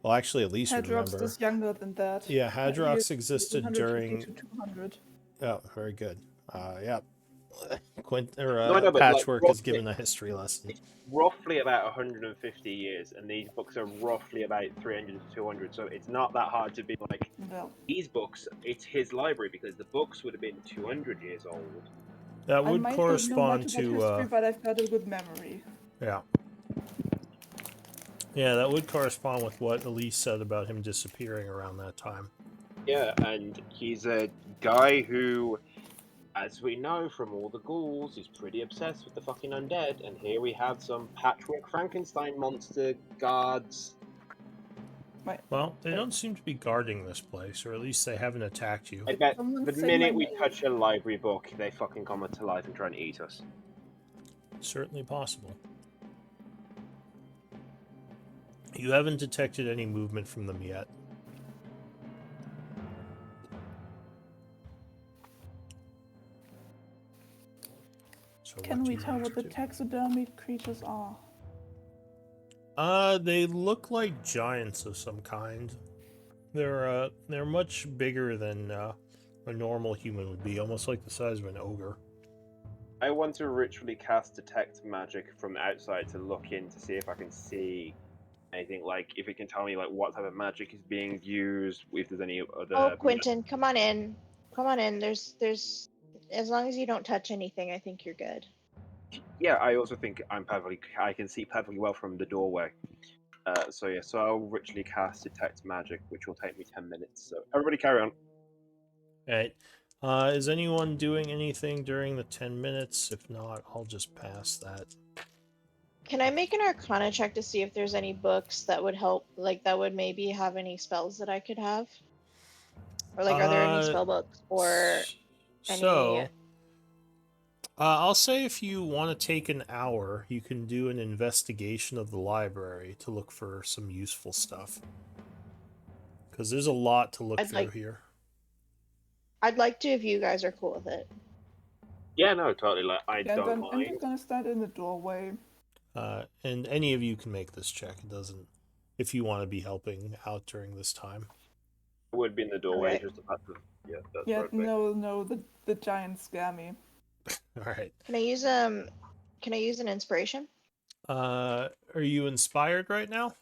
Well, actually, at least would Hadrox remember. is younger than that. Yeah, He Hadrox is existed 150 during. to 200. Oh, very good. Yeah. No, but, like, Patchwork is roughly- given a history lesson. It's roughly about 150 years, and these books are roughly about 300 to 200. So it's not that hard to be like Well, these books. It's his library because the books would have been 200 years old. That I would might correspond not know much to. about history, but I've got a good memory. Yeah. Yeah, that would correspond with what Elise said about him disappearing around that time. Yeah, and he's a guy who, as we know from all the ghouls, is pretty obsessed with the fucking undead. And here we have some Patchwork Frankenstein monster guards Wait, Well, they don't seem to be guarding this place, or at least they haven't attacked you. I bet someone the say minute my we name? touch a library book, they fucking come to life and try and eat us. Certainly possible. You haven't detected any movement from them yet. So Can what do we you tell want what to the do? taxidermied creatures are? They look like giants of some kind. They're much bigger than a normal human would be, almost like the size of an ogre. I want to ritually cast detect magic from outside to look in to see if I can see anything, like if it can tell me like what type of magic is being used, if there's any other. Oh, Quentin, come on in. Come on in. There's as long as you don't touch anything, I think you're good. Yeah, I also think I can see perfectly well from the doorway. So yeah, so I'll ritually cast detect magic, which will take me 10 minutes. So everybody carry on. Alright. Is anyone doing anything during the 10 minutes? If not, I'll just pass that. Can I make an Arcana check to see if there's any books that would help, like that would maybe have any spells that I could have? Or like, are there any spell books or So, any? I'll say if you want to take an hour, you can do an investigation of the library to look for some useful stuff. Because there's a lot to look through here. I'd like to if you guys are cool with it. Yeah, no, totally. Like I Yeah, don't then I'm mind. just gonna stand in the doorway. And any of you can make this check. It doesn't, if you want to be helping out during this time. I would be in the doorway Okay. just about to. Yeah, that's Yeah, right. no, the giants scare me. All right. Can I use an inspiration? Are you inspired right now?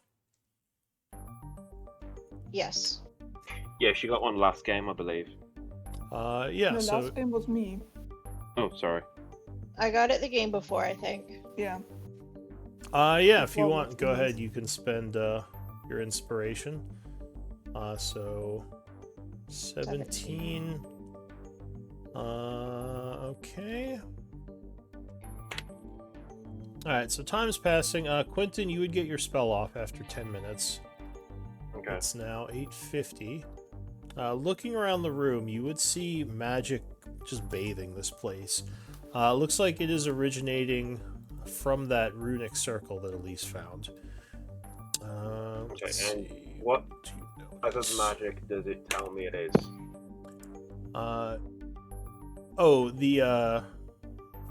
Yes. Yeah, she got one last game, I believe. Yeah. The So last game was me. Oh, sorry. I got it the game before, I think. Yeah. yeah. If you Well, want, go ahead. You can spend your inspiration. So 17. Okay. Alright, so time's passing. Quentin, you would get your spell off after 10 minutes. Okay. It's now 8:50. Looking around the room, you would see magic just bathing this place. Looks like it is originating from that runic circle that Elise found. Let's and see. what do you type notice? of magic does it tell me it is?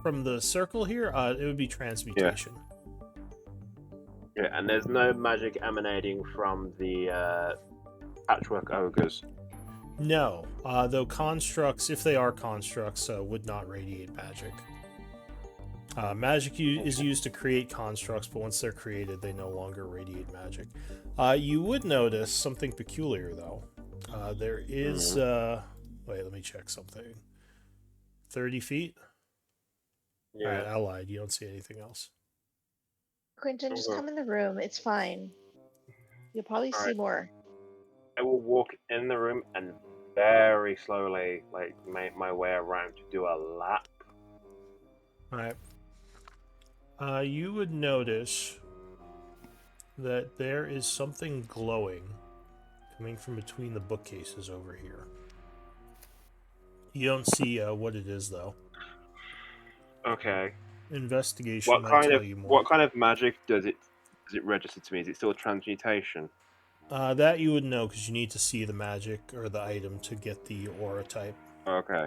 From the circle here, it would be transmutation. Yeah, and there's no magic emanating from the patchwork ogres. No, though constructs, if they are constructs, would not radiate magic. Magic is used to create constructs, but once they're created, they no longer radiate magic. You would notice something peculiar, though. There is... wait, let me check something. 30 feet? Yeah. Alright, I lied. You don't see anything else. Quentin, just come in the room. It's fine. You'll probably see more. I will walk in the room and very slowly, like, make my way around to do a lap. Alright. You would notice that there is something glowing coming from between the bookcases over here. You don't see what it is, though. Okay. Investigation might tell you more. What kind of magic does it register to me? Is it still transmutation? That you would know because you need to see the magic or the item to get the aura type. Okay.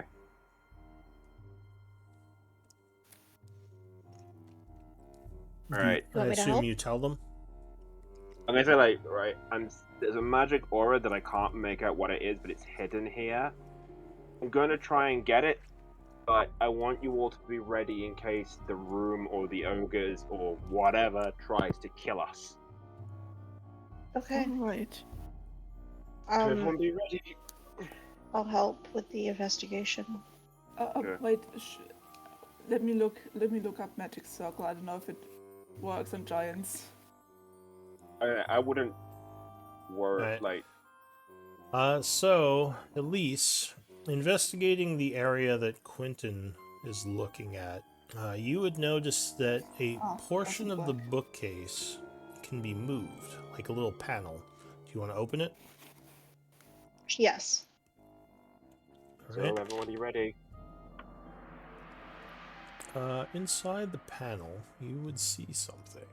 Alright. I assume you tell them? I'm gonna say, like, right, there's a magic aura that I can't make out what it is, but it's hidden here. I'm gonna try and get it, but I want you all to be ready in case the room or the ogres or whatever tries to kill us. Okay. Alright. Everyone be ready. I'll help with the investigation. Okay. Wait. Let me look up magic circle. I don't know if it works on giants. I wouldn't worry, Right. like... So, Elise, investigating the area that Quentin is looking at, you would notice that a portion of the bookcase can be moved, like a little panel. Do you want to open it? Yes. All So right. everybody ready? Inside the panel, you would see something.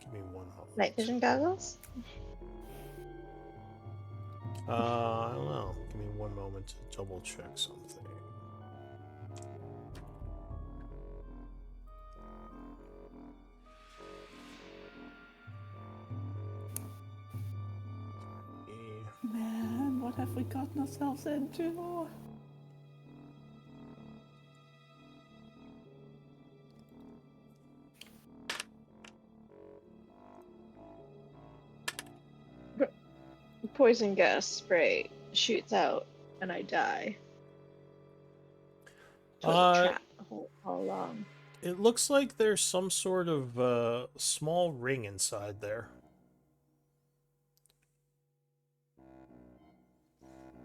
Give me one moment. Night vision goggles? I don't know. Give me one moment to double check something. Man, what have we gotten ourselves into? Poison gas spray shoots out and I die. So it's a trap all along. It looks like there's some sort of small ring inside there.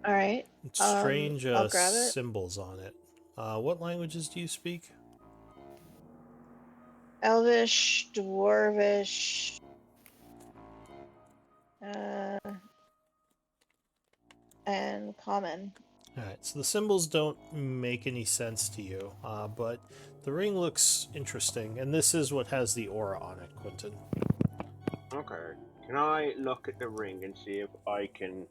Alright. It's strange I'll grab it. symbols on it. What languages do you speak? Elvish, Dwarvish, and Common. Alright, so the symbols don't make any sense to you, but the ring looks interesting, and this is what has the aura on it, Quentin. Okay. Can I look at the ring and see if I can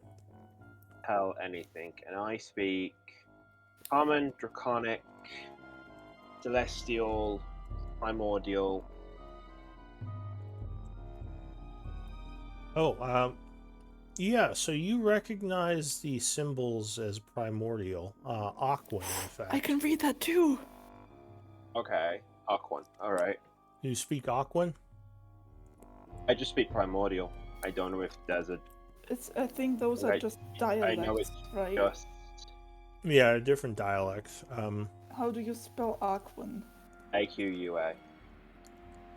tell anything? And I speak Common, Draconic, Celestial, Primordial. Oh, yeah, so you recognize the symbols as primordial. Aquan, in fact. I can read that too. Okay, Aquan. Alright. You speak Aquan? I just speak Primordial. I don't know if there's a... I think those are just dialects, I know it's right? just... Yeah, different dialects. How do you spell Aquan? AQUA.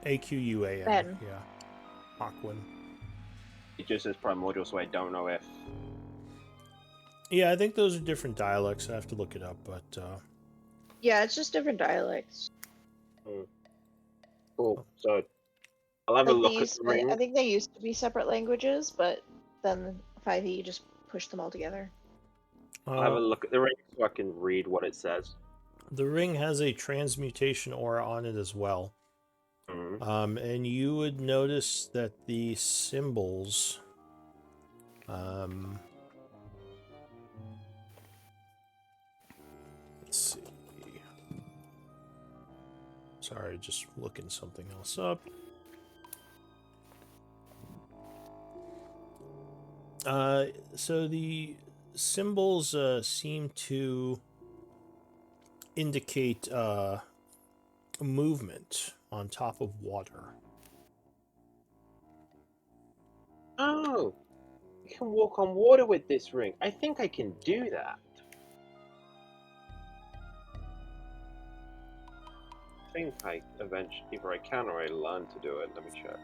AQUAN. Ben. Yeah. Aquan. It just says Primordial, so I don't know if... Yeah, I think those are different dialects. I have to look it up, but... Yeah, it's just different dialects. Cool. So, I'll have a look at the ring. I think they used to be separate languages, but then 5e just pushed them all together. I'll have a look at the ring so I can read what it says. The ring has a transmutation aura on it as well. Mm-hmm. And you would notice that the symbols... let's see. Sorry, just looking something else up. So the symbols seem to indicate movement on top of water. Oh! You can walk on water with this ring. I think I can do that. I think I eventually, either I can or I learn to do it. Let me check.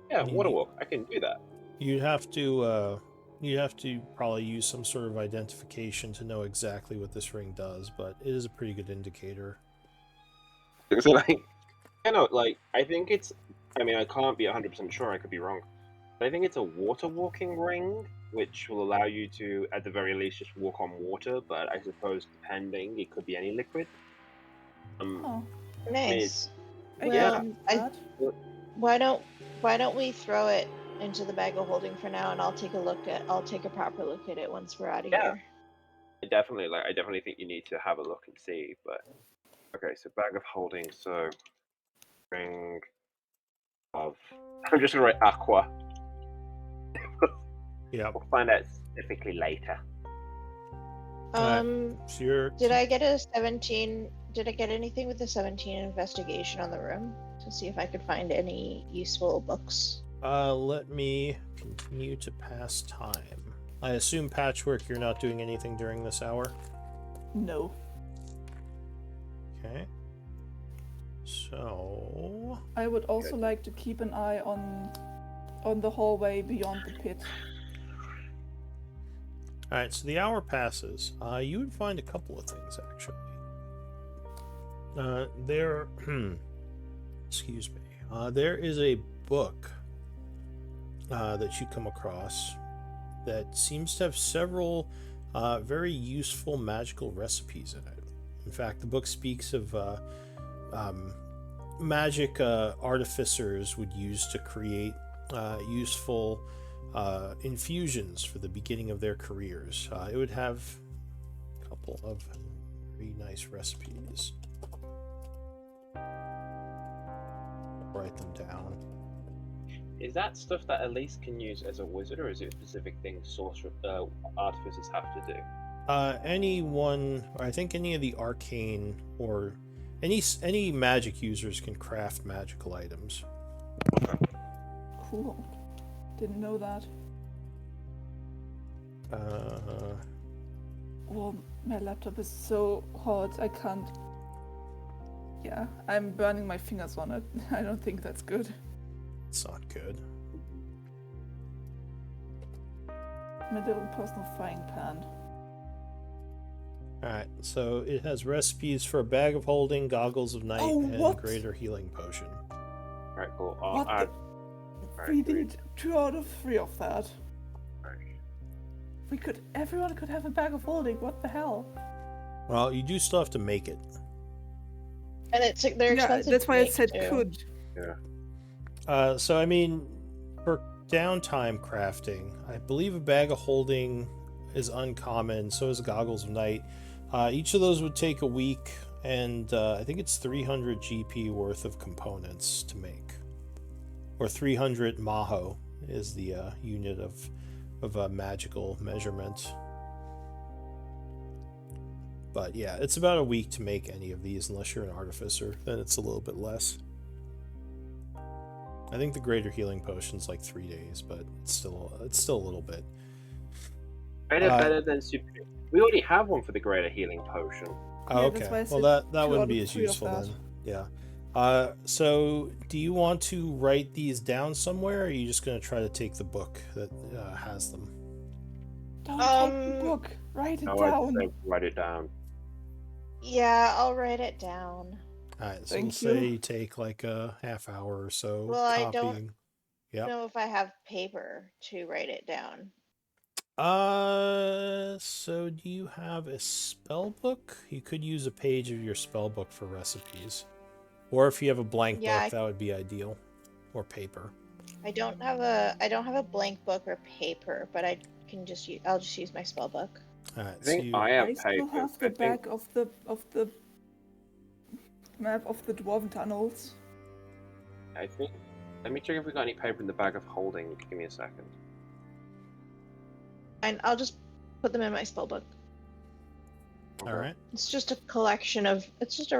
Yeah, water walk. I can do that. You'd have to probably use some sort of identification to know exactly what this ring does, but it is a pretty good indicator. So, like, you know, like, I think it's, I mean, I can't be 100% sure, I could be wrong, but I think it's a water walking ring, which will allow you to, at the very least, just walk on water, but I suppose, depending, it could be any liquid. Oh, Nice. Yeah. Why don't we throw it into the bag of holding for now, and I'll take a proper look at it once we're out of here. I definitely think you need to have a look and see, but okay, so bag of holding, so ring of, I'm just gonna write aqua. Yeah. We'll find out specifically later. Did I get a 17? Did I get anything with the 17 investigation on the room to see if I could find any useful books? Let me continue to pass time. I assume, Patchwork, you're not doing anything during this hour? No. Okay. So... I would also like to keep an eye on the hallway beyond the pit. Alright, so the hour passes. You would find a couple of things, actually. Excuse me. There is a book that you come across that seems to have several very useful magical recipes in it. In fact, the book speaks of magic artificers would use to create useful infusions for the beginning of their careers. It would have a couple of very nice recipes. Write them down. Is that stuff that Elise can use as a wizard, or is it a specific thing artificers have to do? Anyone, I think any of the arcane or any magic users can craft magical items. Cool. Didn't know that. Well, my laptop is so hot, I can't... Yeah, I'm burning my fingers on it. I don't think that's good. It's not good. My little personal frying pan. Alright, so it has recipes for a bag of holding, goggles of night, and greater healing potion. Alright, cool. We need 2 out of 3 of that. Everyone could have a bag of holding, what the hell? Well, you do still have to make it. And they're expensive. Yeah, that's why I to said make, too. could. Yeah. So I mean, for downtime crafting, I believe a bag of holding is uncommon, so is goggles of night. Each of those would take a week, and I think it's 300 GP worth of components to make. Or 300 Maho is the unit of magical measurement. But yeah, it's about a week to make any of these, unless you're an artificer. Then it's a little bit less. I think the greater healing potion's like 3 days, but it's still a little bit. Better than super. We already have one for the greater healing potion. Oh, okay. Well, that wouldn't be as useful then. Yeah. So, do you want to write these down somewhere, or are you just going to try to take the book that has them? Don't take the book. Write it down. I'd say write it down. Yeah, I'll write it down. Alright, so we'll say you take like a half hour or so. Well, I don't Yep. know if I have paper to write it down. So do you have a spell book? You could use a page of your spell book for recipes. Or if you have a blank book, that would be ideal. Or paper. I don't have a blank book or paper, but I'll just use my spell book. Alright, I think I have paper. I still have the back of the map of the Dwarven Tunnels. I think. Let me check if we got any paper in the bag of holding. Give me a second. And I'll just put them in my spell book. Alright. It's just a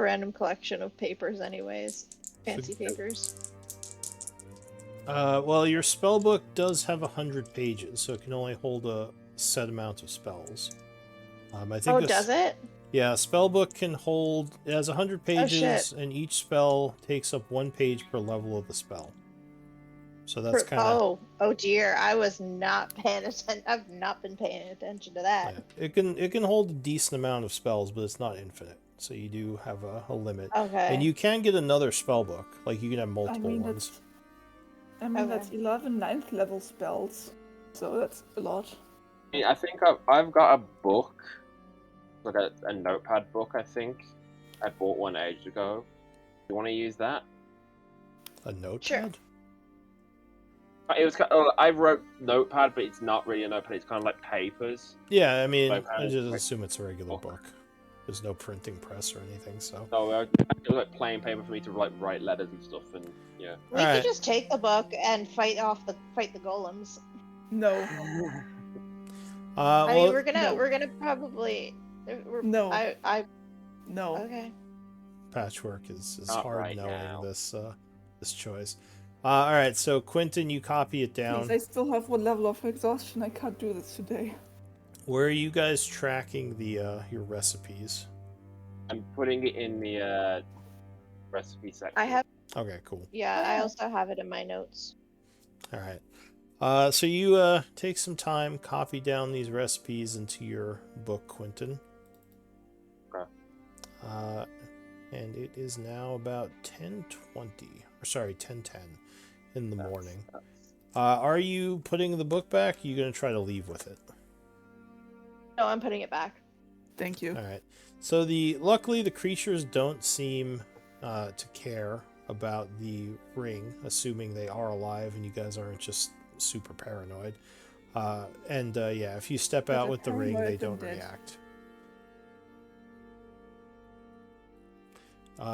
random collection of papers anyways. Fancy papers. Well, your spell book does have 100 pages, so it can only hold a set amount of spells. I think does it? Yeah, spellbook can hold. It has 100 pages, and each spell takes up 1 page per level of the spell. So that's kind of. Oh dear! I was not paying attention. I've not been paying attention to that. Yeah, it can hold a decent amount of spells, but it's not infinite. So you do have a limit. Okay. And you can get another spellbook. Like you can have multiple ones. That's 11 9th level spells, so that's a lot. I think I've got a book, like a notepad book. I think I bought one ages ago. You want to use that? A notepad? Sure. It was. I wrote notepad, but it's not really a notepad. It's kind of like papers. Yeah, I mean, Notepad I just like assume it's a regular book. There's no printing press or anything, so. So it was like plain paper for me to write letters and stuff, and yeah. We could just take the book and fight the golems. No. I mean, we're gonna probably. No. No. Okay. Patchwork is Not hard right knowing now. this choice. All right, so Quentin, you copy it down. Please, I still have 1 level of exhaustion. I can't do this today. Where are you guys tracking the your recipes? I'm putting it in the recipe section. I have. Okay, cool. Yeah, I also have it in my notes. All right. So you take some time, copy down these recipes into your book, Quentin. Okay. And it is now about 10:20, or sorry, 10:10 in the morning. Are you putting the book back? Or are you going to try to leave with it? No, I'm putting it back. Thank you. All right. So luckily the creatures don't seem to care about the ring, assuming they are alive and you guys aren't just super paranoid. Yeah, if you step out with the ring, they don't react.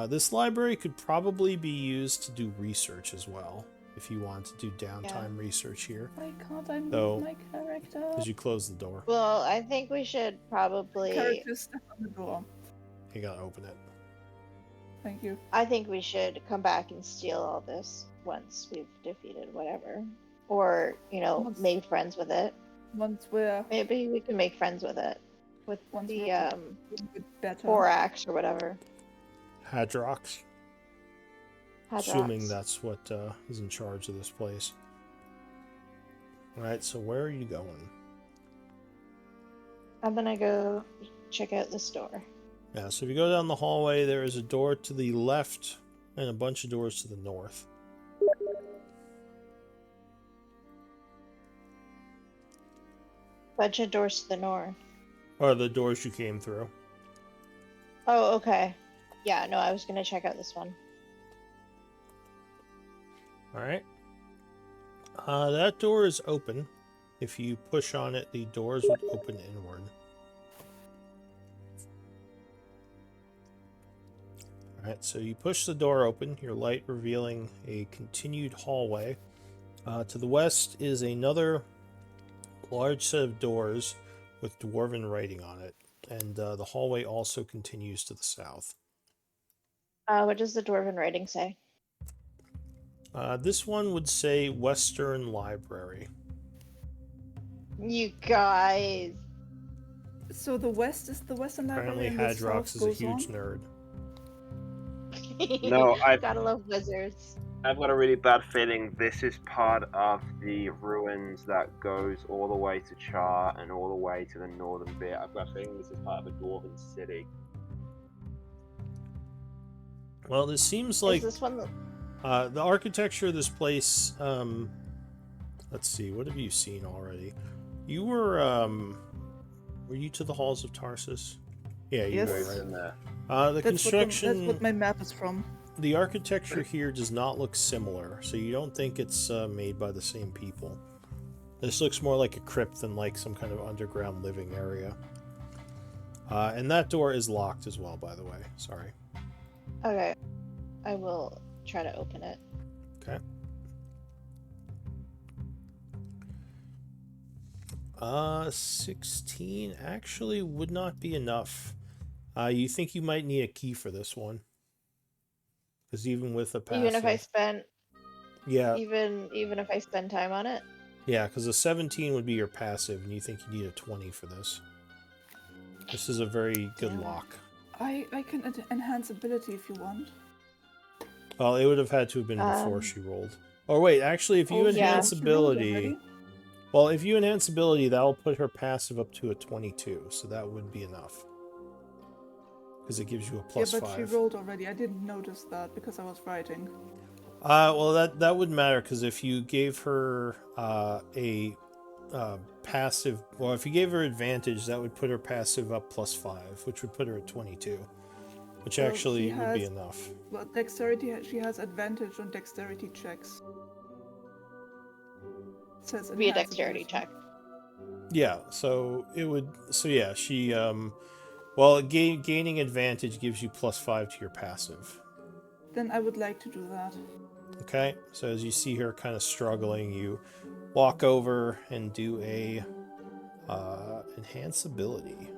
This library could probably be used to do research as well, if you want to do downtime research here. Why can't I move my character? Because you closed the door. Well, I think we should probably. Character step on the door. You gotta open it. Thank you. I think we should come back and steal all this once we've defeated whatever, or make friends with it. Once we're Maybe we can make friends with it with once the we're better. Borax or whatever. Hadrox. Assuming that's what is in charge of this place. Alright, so where are you going? I'm gonna go check out the store. Yeah, so if you go down the hallway, there is a door to the left and a bunch of doors to the north. Bunch of doors to the north. Or the doors you came through. Oh, okay. Yeah, no, I was gonna check out this one. Alright. That door is open. If you push on it, the doors would open inward. Alright, so you push the door open, your light revealing a continued hallway. To the west is another large set of doors with dwarven writing on it. And the hallway also continues to the south. What does the dwarven writing say? This one would say Western Library. You guys. So the west is the Western Library. Apparently Hadrox is a huge nerd. No, Gotta love wizards. I've got a really bad feeling this is part of the ruins that goes all the way to Char and all the way to the northern bit. I've got a feeling this is part of a dwarven city. Well, this seems like Is this one the architecture of this place. Let's see, what have you seen already? You were you to the halls of Tarsus? Yeah, you Yes. were Right in there. The construction. That's what my map is from. The architecture here does not look similar, so you don't think it's made by the same people. This looks more like a crypt than like some kind of underground living area. And that door is locked as well, by the way. Sorry. Okay. I will try to open it. Okay. 16 actually would not be enough. You think you might need a key for this one? Because even with a passive... Even if I spend... Yeah. Even if I spend time on it? Yeah, because a 17 would be your passive, and you think you need a 20 for this. This is a very good lock. I can enhance ability if you want. Well, it would have had to have been before she rolled. Or wait, actually, if you enhance ability... Well, if you enhance ability, that'll put her passive up to a 22, so that would be enough. Because it gives you a plus 5. Yeah, but she rolled already. I didn't notice that because I was writing. Well, that wouldn't matter, because if you gave her a passive... Well, if you gave her advantage, that would put her passive up plus 5, which would put her at 22. Which Well, actually would be enough. Well, dexterity, she has advantage on dexterity checks. It says Be a dexterity check. Yeah, so it would... So yeah, she... Well, gaining advantage gives you plus 5 to your passive. Then I would like to do that. Okay, so as you see her kind of struggling, you walk over and do a enhance ability.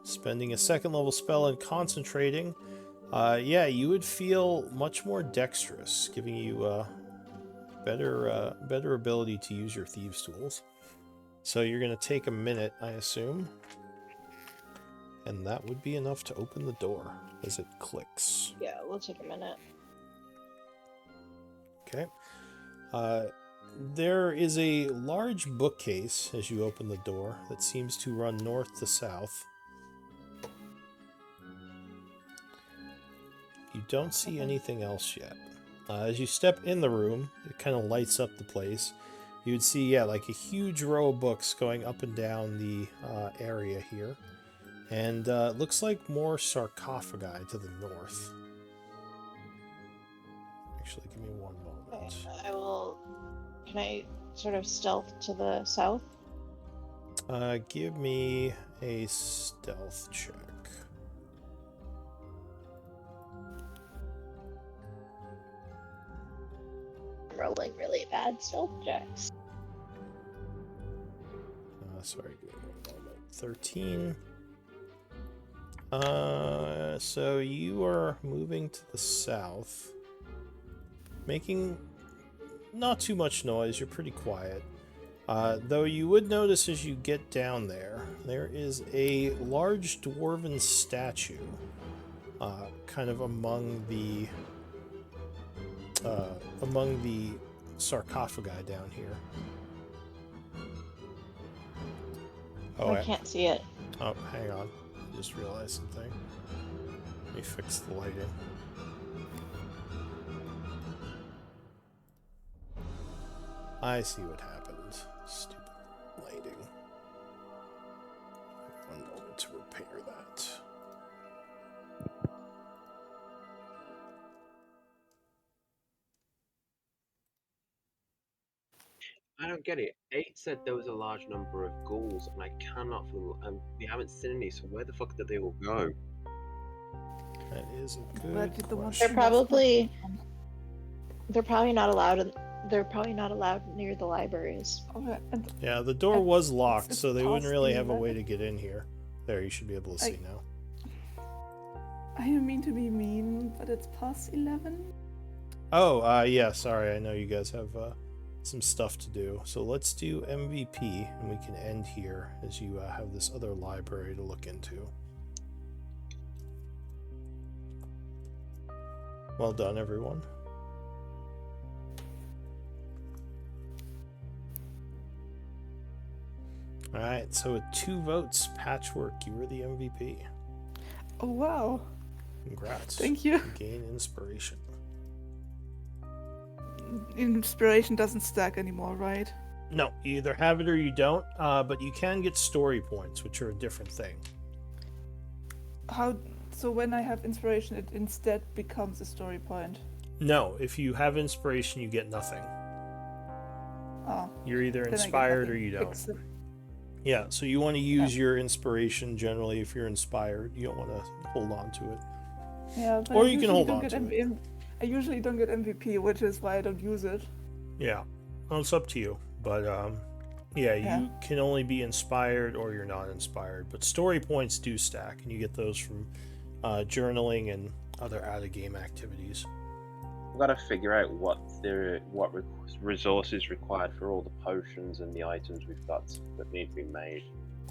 Spending a 2nd level spell and concentrating, yeah, you would feel much more dexterous, giving you better ability to use your thieves' tools. So you're going to take a minute, I assume. And that would be enough to open the door as it clicks. Yeah, we'll take a minute. Okay. There is a large bookcase as you open the door that seems to run north to south. You don't see anything else yet. As you step in the room, it kind of lights up the place. You would see, yeah, like a huge row of books going up and down the area here. And it looks like more sarcophagi to the north. Actually, give me one moment. I will. Can I sort of stealth to the south? Give me a stealth check. Rolling really bad stealth checks. Sorry, give me one moment. 13. So you are moving to the south, making not too much noise. You're pretty quiet. Though you would notice as you get down there, there is a large dwarven statue, kind of among the sarcophagi down here. Oh, I can't see it. Oh, hang on. I just realized something. Let me fix the lighting. I see what happened. Stupid lighting. One moment to repair that. I don't get it. 8 said there was a large number of ghouls, and I cannot feel. We haven't seen any. So where the fuck did they all go? That is a Where good did the ones question. They're probably not allowed. They're probably not allowed near the libraries. Okay, and Yeah, the door was locked, it's so they wouldn't really have a past way to get in here. There, you should be able to see now. I didn't mean to be mean, but it's past 11. Oh, yeah, sorry. I know you guys have some stuff to do. So let's do MVP, and we can end here as you have this other library to look into. Well done, everyone. Alright, so with 2 votes, Patchwork, you were the MVP. Oh wow! Congrats. Thank you. You gain inspiration. Inspiration doesn't stack anymore, right? No, you either have it or you don't, but you can get story points, which are a different thing. How? So when I have inspiration, it instead becomes a story point. No, if you have inspiration, you get nothing. Oh. You're either Then I get inspired or nothing, you don't. except- Yeah, so you want to use your inspiration generally if you're inspired. You don't want to hold on to it. Yeah, but Or I you can usually hold don't on get to it. I usually don't get MVP, which is why I don't use it. Yeah, well, it's up to you. But yeah, Yeah. you can only be inspired or you're not inspired. But story points do stack, and you get those from journaling and other out-of-game activities. We've got to figure out what resources required for all the potions and the items we've got that need to be made.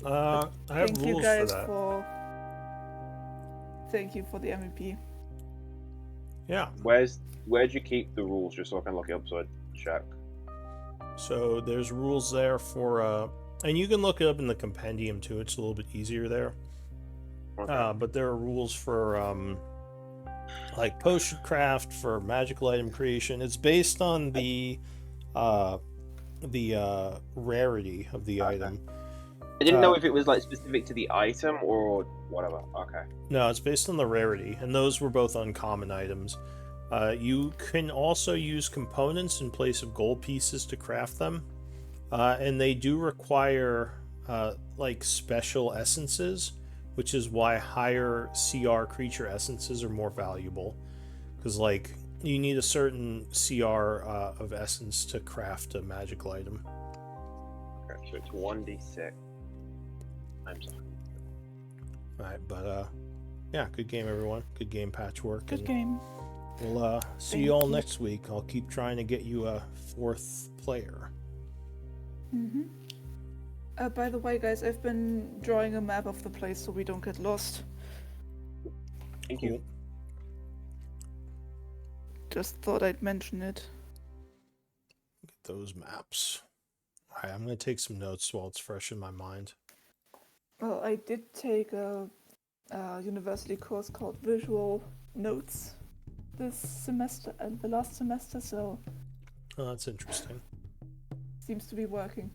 I have Thank rules you guys for that. Thank you for the MVP. Yeah. Where'd you keep the rules, just so I can look it up so I check? So there's rules there for, and you can look it up in the compendium too. It's a little bit easier there. Okay. But there are rules for like potion craft, for magical item creation. It's based on the rarity of the item. I didn't know if it was like specific to the item or whatever. Okay. No, it's based on the rarity, and those were both uncommon items. You can also use components in place of gold pieces to craft them, and they do require like special essences, which is why higher CR creature essences are more valuable, because like you need a certain CR of essence to craft a magical item. Okay, so it's 1d6. I'm sorry. Alright, but yeah, good game, everyone. Good game, Patchwork. Good and game. We'll see you all next week. I'll keep trying to get you a 4th player. Mm-hmm. By the way, guys, I've been drawing a map of the place so we don't get lost. Thank you. Cool. Just thought I'd mention it. Get those maps. Alright, I'm going to take some notes while it's fresh in my mind. Well, I did take a university course called Visual Notes, this semester and the last semester, so Oh, that's interesting. seems to be working.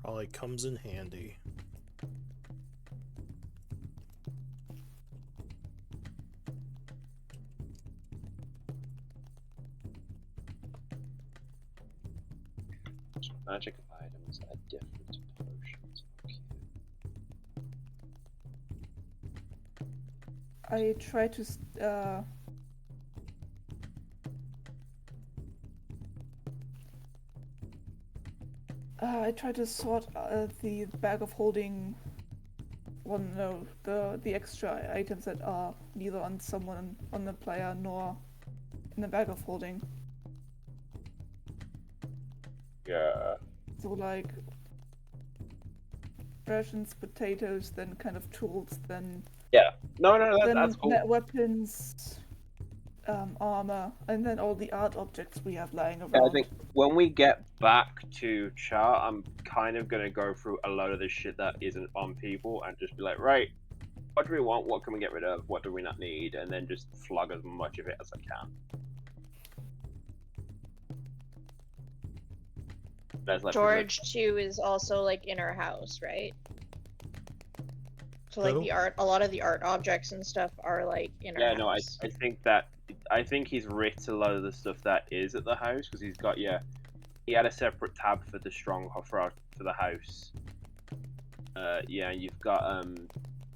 Probably comes in handy. Magic items are different potions. Okay. I try to sort the bag of holding. Well, no, the extra items that are neither on someone on the player nor in the bag of holding. Yeah. So like rations, potatoes, then kind of tools, then No, then that's cool. weapons, armor, and then all the art objects we have lying around. Yeah, I think when we get back to chart, I'm kind of gonna go through a lot of the shit that isn't on people and just be like, right, what do we want? What can we get rid of? What do we not need? And then just flog as much of it as I can. There's like George too is also like in our house, right? So like Who? the art, a lot of the art objects and stuff are like in our no, house. I think he's writ a lot of the stuff that is at the house because he's got he had a separate tab for the stronghold for the house. You've got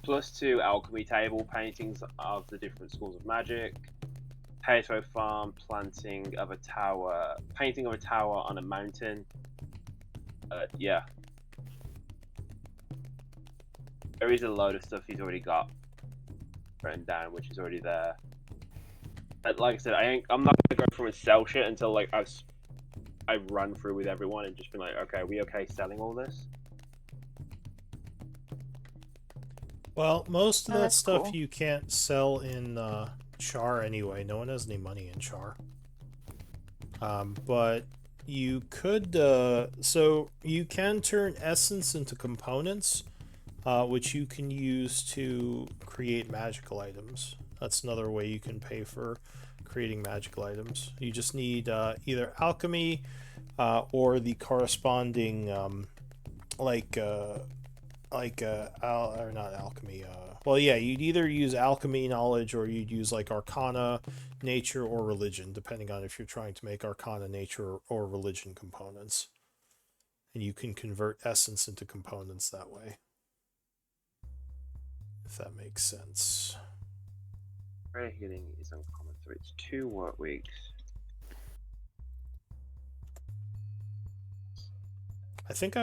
+2 alchemy table paintings of the different schools of magic, potato farm, painting of a tower on a mountain. There is a load of stuff he's already got written down, which is already there. But like I said, I'm not gonna go through and sell shit until like I run through with everyone and just be like, okay, are we okay selling all this? Well, most of that that's stuff cool. you can't sell in Char anyway. No one has any money in Char. But you could, so you can turn essence into components, which you can use to create magical items. That's another way you can pay for creating magical items. You just need either alchemy or the corresponding, or not alchemy. Well, yeah, you'd either use alchemy knowledge or you'd use like arcana, nature, or religion, depending on if you're trying to make arcana, nature, or religion components. And you can convert essence into components that way. If that makes sense. Prayer healing is uncommon, so it's 2 work weeks. I think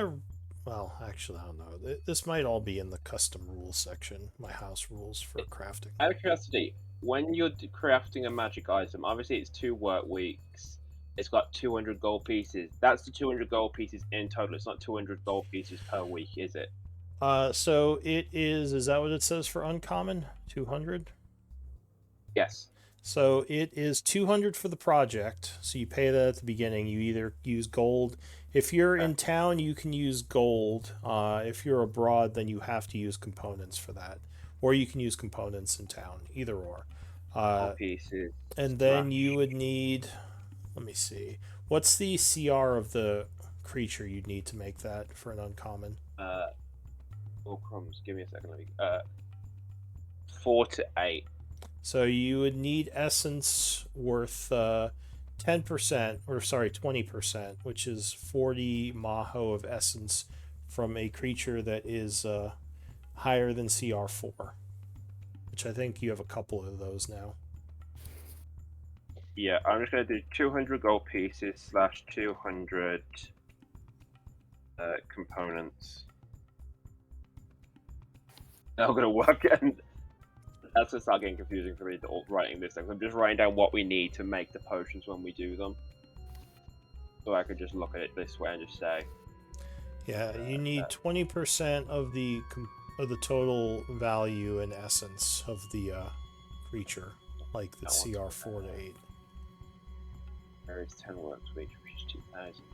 well, actually, I don't know. This might all be in the custom rules section, my house rules for crafting. Out of curiosity, when you're crafting a magic item, obviously it's 2 work weeks. It's got 200 gold pieces. That's the 200 gold pieces in total. It's not 200 gold pieces per week, is it? So it is that what it says for uncommon? 200? Yes. So it is 200 for the project. So you pay that at the beginning. You either use gold. If you're in town, you can use gold. If you're abroad, then you have to use components for that. Or you can use components in town. Either or. Pieces. And then you would need... Let me see. What's the CR of the creature you'd need to make that for an uncommon? Oh, crumbs. Give me a second. 4 to 8. So you would need essence worth 10%, or sorry, 20%, which is 40 Maho of essence from a creature that is higher than CR4, which I think you have a couple of those now. Yeah, I'm just going to do 200 gold pieces / 200 components. Not going to work, and that's going to start getting confusing for me writing this thing. I'm just writing down what we need to make the potions when we do them. So I could just look at it this way and just say... Yeah, you need 20% of the total value and essence of the creature, like the CR4 to 8. There is 10 works week, which is 2,000.